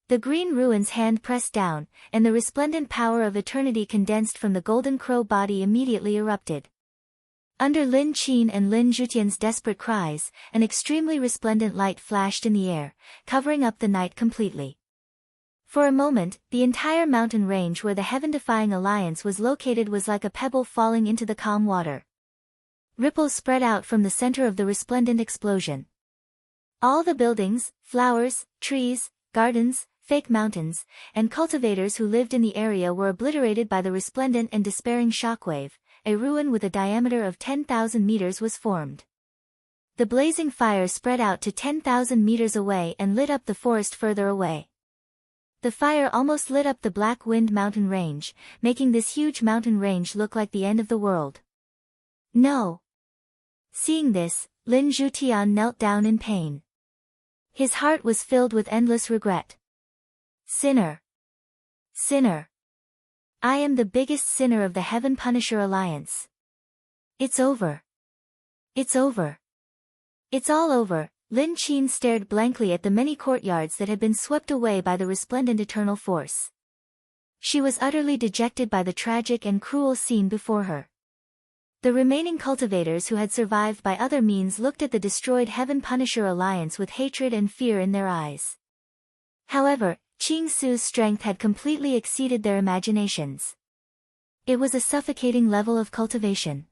The green ruin's hand pressed down, and the resplendent power of eternity condensed from the golden crow body immediately erupted. Under Lin Qin and Lin Zhutian's desperate cries, an extremely resplendent light flashed in the air, covering up the night completely. For a moment, the entire mountain range where the heaven-defying alliance was located was like a pebble falling into the calm water. Ripples spread out from the center of the resplendent explosion. All the buildings, flowers, trees, gardens, fake mountains, and cultivators who lived in the area were obliterated by the resplendent and despairing shockwave. A ruin with a diameter of 10,000 meters was formed. The blazing fire spread out to 10,000 meters away and lit up the forest further away. The fire almost lit up the Black Wind mountain range, making this huge mountain range look like the end of the world. No! Seeing this, Lin Zhutian knelt down in pain. His heart was filled with endless regret. Sinner! Sinner! I am the biggest sinner of the Heaven Punisher Alliance. It's over. It's over. It's all over. Lin Qin stared blankly at the many courtyards that had been swept away by the resplendent eternal force. She was utterly dejected by the tragic and cruel scene before her. The remaining cultivators who had survived by other means looked at the destroyed Heaven Punisher Alliance with hatred and fear in their eyes. However, Qing Su's strength had completely exceeded their imaginations. It was a suffocating level of cultivation.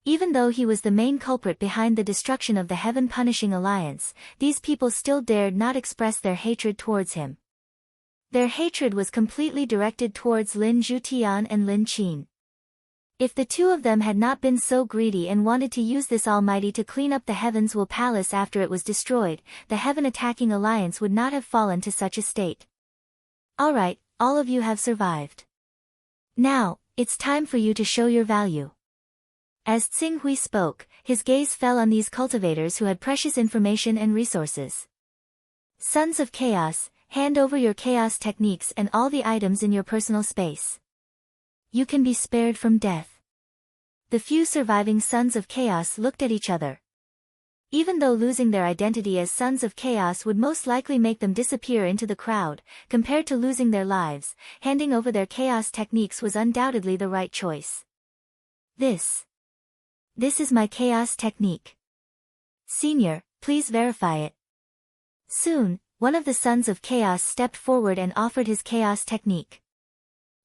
Even though he was the main culprit behind the destruction of the Heaven Punishing Alliance, these people still dared not express their hatred towards him. Their hatred was completely directed towards Lin Zhutian and Lin Qin. If the two of them had not been so greedy and wanted to use this almighty to clean up the Heaven's Will Palace after it was destroyed, the Heaven Attacking Alliance would not have fallen to such a state. Alright, all of you have survived. Now, it's time for you to show your value. As Tsing Hui spoke, his gaze fell on these cultivators who had precious information and resources. Sons of Chaos, hand over your chaos techniques and all the items in your personal space. You can be spared from death. The few surviving Sons of Chaos looked at each other. Even though losing their identity as Sons of Chaos would most likely make them disappear into the crowd, compared to losing their lives, handing over their chaos techniques was undoubtedly the right choice. This is my chaos technique. Senior, please verify it. Soon, one of the Sons of Chaos stepped forward and offered his chaos technique.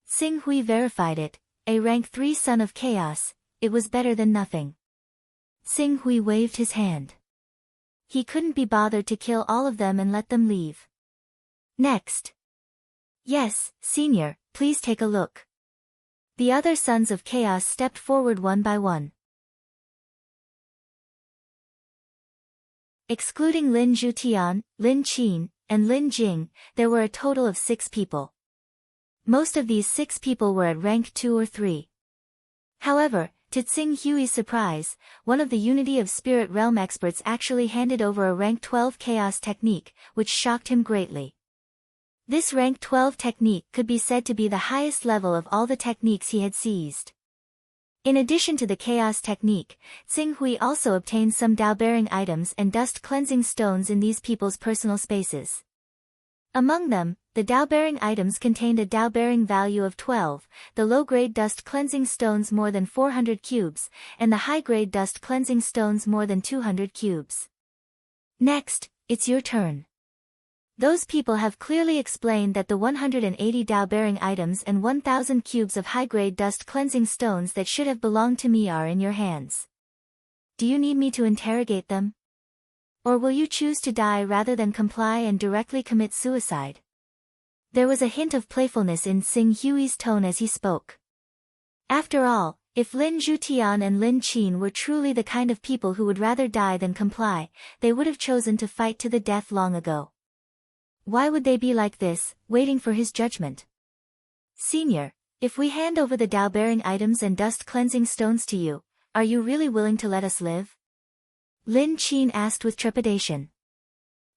Tsing Hui verified it, a rank 3 Son of Chaos, it was better than nothing. Tsing Hui waved his hand. He couldn't be bothered to kill all of them and let them leave. Next. Yes, Senior, please take a look. The other Sons of Chaos stepped forward one by one. Excluding Lin Zhutian, Lin Qin, and Lin Jing, there were a total of 6 people. Most of these 6 people were at rank 2 or 3. However, to Tsing Hui's surprise, one of the Unity of Spirit Realm experts actually handed over a rank 12 chaos technique, which shocked him greatly. This rank 12 technique could be said to be the highest level of all the techniques he had seized. In addition to the chaos technique, Tsing Hui also obtained some Dao-bearing items and dust cleansing stones in these people's personal spaces. Among them, the Dao-bearing items contained a Dao-bearing value of 12, the low-grade dust cleansing stones more than 400 cubes, and the high-grade dust cleansing stones more than 200 cubes. Next, it's your turn. Those people have clearly explained that the 180 Dao-bearing items and 1000 cubes of high-grade dust cleansing stones that should have belonged to me are in your hands. Do you need me to interrogate them? Or will you choose to die rather than comply and directly commit suicide? There was a hint of playfulness in Tsing Hui's tone as he spoke. After all, if Lin Zhutian and Lin Qin were truly the kind of people who would rather die than comply, they would have chosen to fight to the death long ago. Why would they be like this, waiting for his judgment? Senior, if we hand over the Dao-bearing items and dust cleansing stones to you, are you really willing to let us live? Lin Qin asked with trepidation.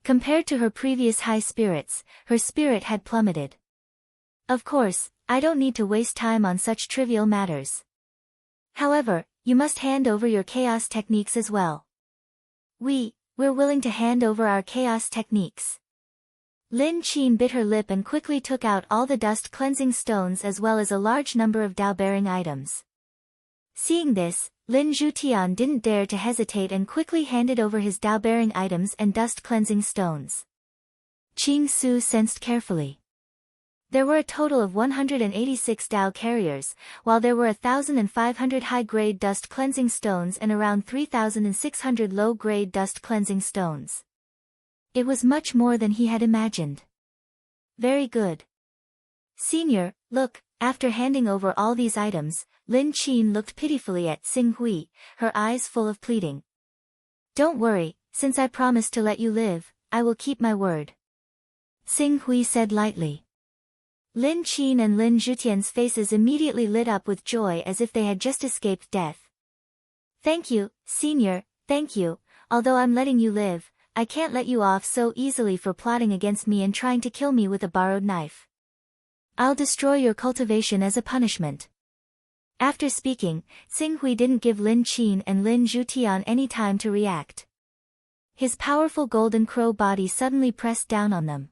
Compared to her previous high spirits, her spirit had plummeted. Of course, I don't need to waste time on such trivial matters. However, you must hand over your chaos techniques as well. We're willing to hand over our chaos techniques. Lin Qin bit her lip and quickly took out all the dust cleansing stones as well as a large number of Dao-bearing items. Seeing this, Lin Zhutian didn't dare to hesitate and quickly handed over his Dao-bearing items and dust cleansing stones. Qing Su sensed carefully. There were a total of 186 Dao carriers, while there were 1,500 high-grade dust cleansing stones and around 3,600 low-grade dust cleansing stones. It was much more than he had imagined. Very good. Senior, look, after handing over all these items, Lin Qin looked pitifully at Tsing Hui, her eyes full of pleading. Don't worry, since I promised to let you live, I will keep my word. Tsing Hui said lightly. Lin Qin and Lin Zhutian's faces immediately lit up with joy as if they had just escaped death. Thank you, Senior, thank you. Although I'm letting you live, I can't let you off so easily for plotting against me and trying to kill me with a borrowed knife. I'll destroy your cultivation as a punishment. After speaking, Xinghui didn't give Lin Qin and Lin Zhutian any time to react. His powerful golden crow body suddenly pressed down on them.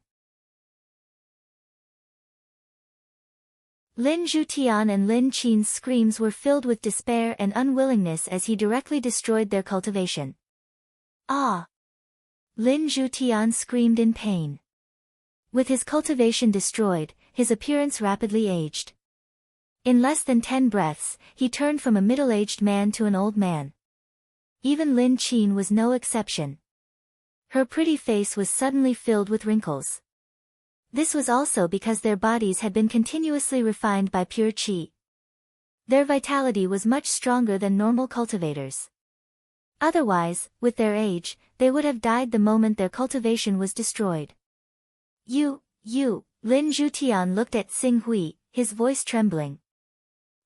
Lin Zhutian and Lin Qin's screams were filled with despair and unwillingness as he directly destroyed their cultivation. Ah! Lin Zhutian screamed in pain. With his cultivation destroyed, his appearance rapidly aged. In less than 10 breaths, he turned from a middle-aged man to an old man. Even Lin Qin was no exception. Her pretty face was suddenly filled with wrinkles. This was also because their bodies had been continuously refined by pure qi. Their vitality was much stronger than normal cultivators. Otherwise, with their age, they would have died the moment their cultivation was destroyed. You, Lin Zhutian looked at Xinghui, his voice trembling.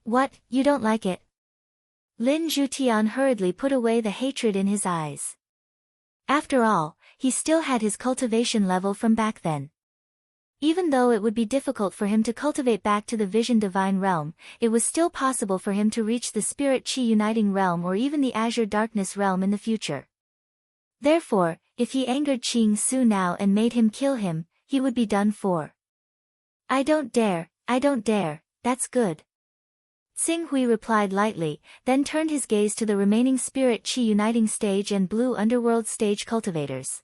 What, you don't like it? Lin Zhutian hurriedly put away the hatred in his eyes. After all, he still had his cultivation level from back then. Even though it would be difficult for him to cultivate back to the Vision Divine Realm, it was still possible for him to reach the Spirit Qi Uniting Realm or even the Azure Darkness Realm in the future. Therefore, if he angered Qing Su now and made him kill him, he would be done for. I don't dare, that's good. Xinghui replied lightly, then turned his gaze to the remaining Spirit Qi Uniting Stage and Blue Underworld Stage cultivators.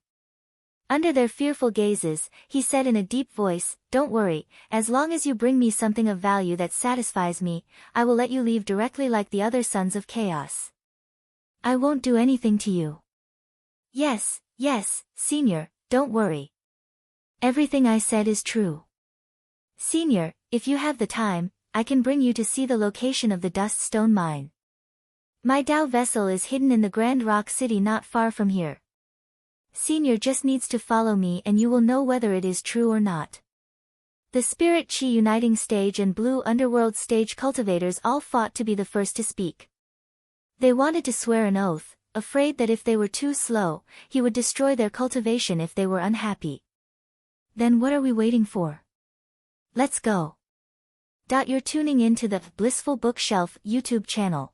Under their fearful gazes, he said in a deep voice, "Don't worry, as long as you bring me something of value that satisfies me, I will let you leave directly like the other Sons of Chaos. I won't do anything to you." Yes, Senior, don't worry. Everything I said is true. Senior, if you have the time, I can bring you to see the location of the Dust Stone Mine. My Dao vessel is hidden in the Grand Rock City not far from here. Senior just needs to follow me and you will know whether it is true or not. The Spirit Qi Uniting Stage and Blue Underworld Stage cultivators all fought to be the first to speak. They wanted to swear an oath, afraid that if they were too slow, he would destroy their cultivation if they were unhappy. Then what are we waiting for? Let's go. You're tuning in to the Blissful Bookshelf YouTube channel.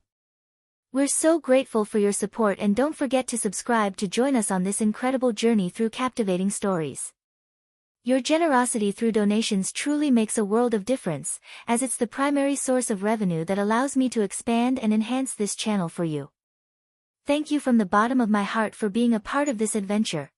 We're so grateful for your support and don't forget to subscribe to join us on this incredible journey through captivating stories. Your generosity through donations truly makes a world of difference, as it's the primary source of revenue that allows me to expand and enhance this channel for you. Thank you from the bottom of my heart for being a part of this adventure.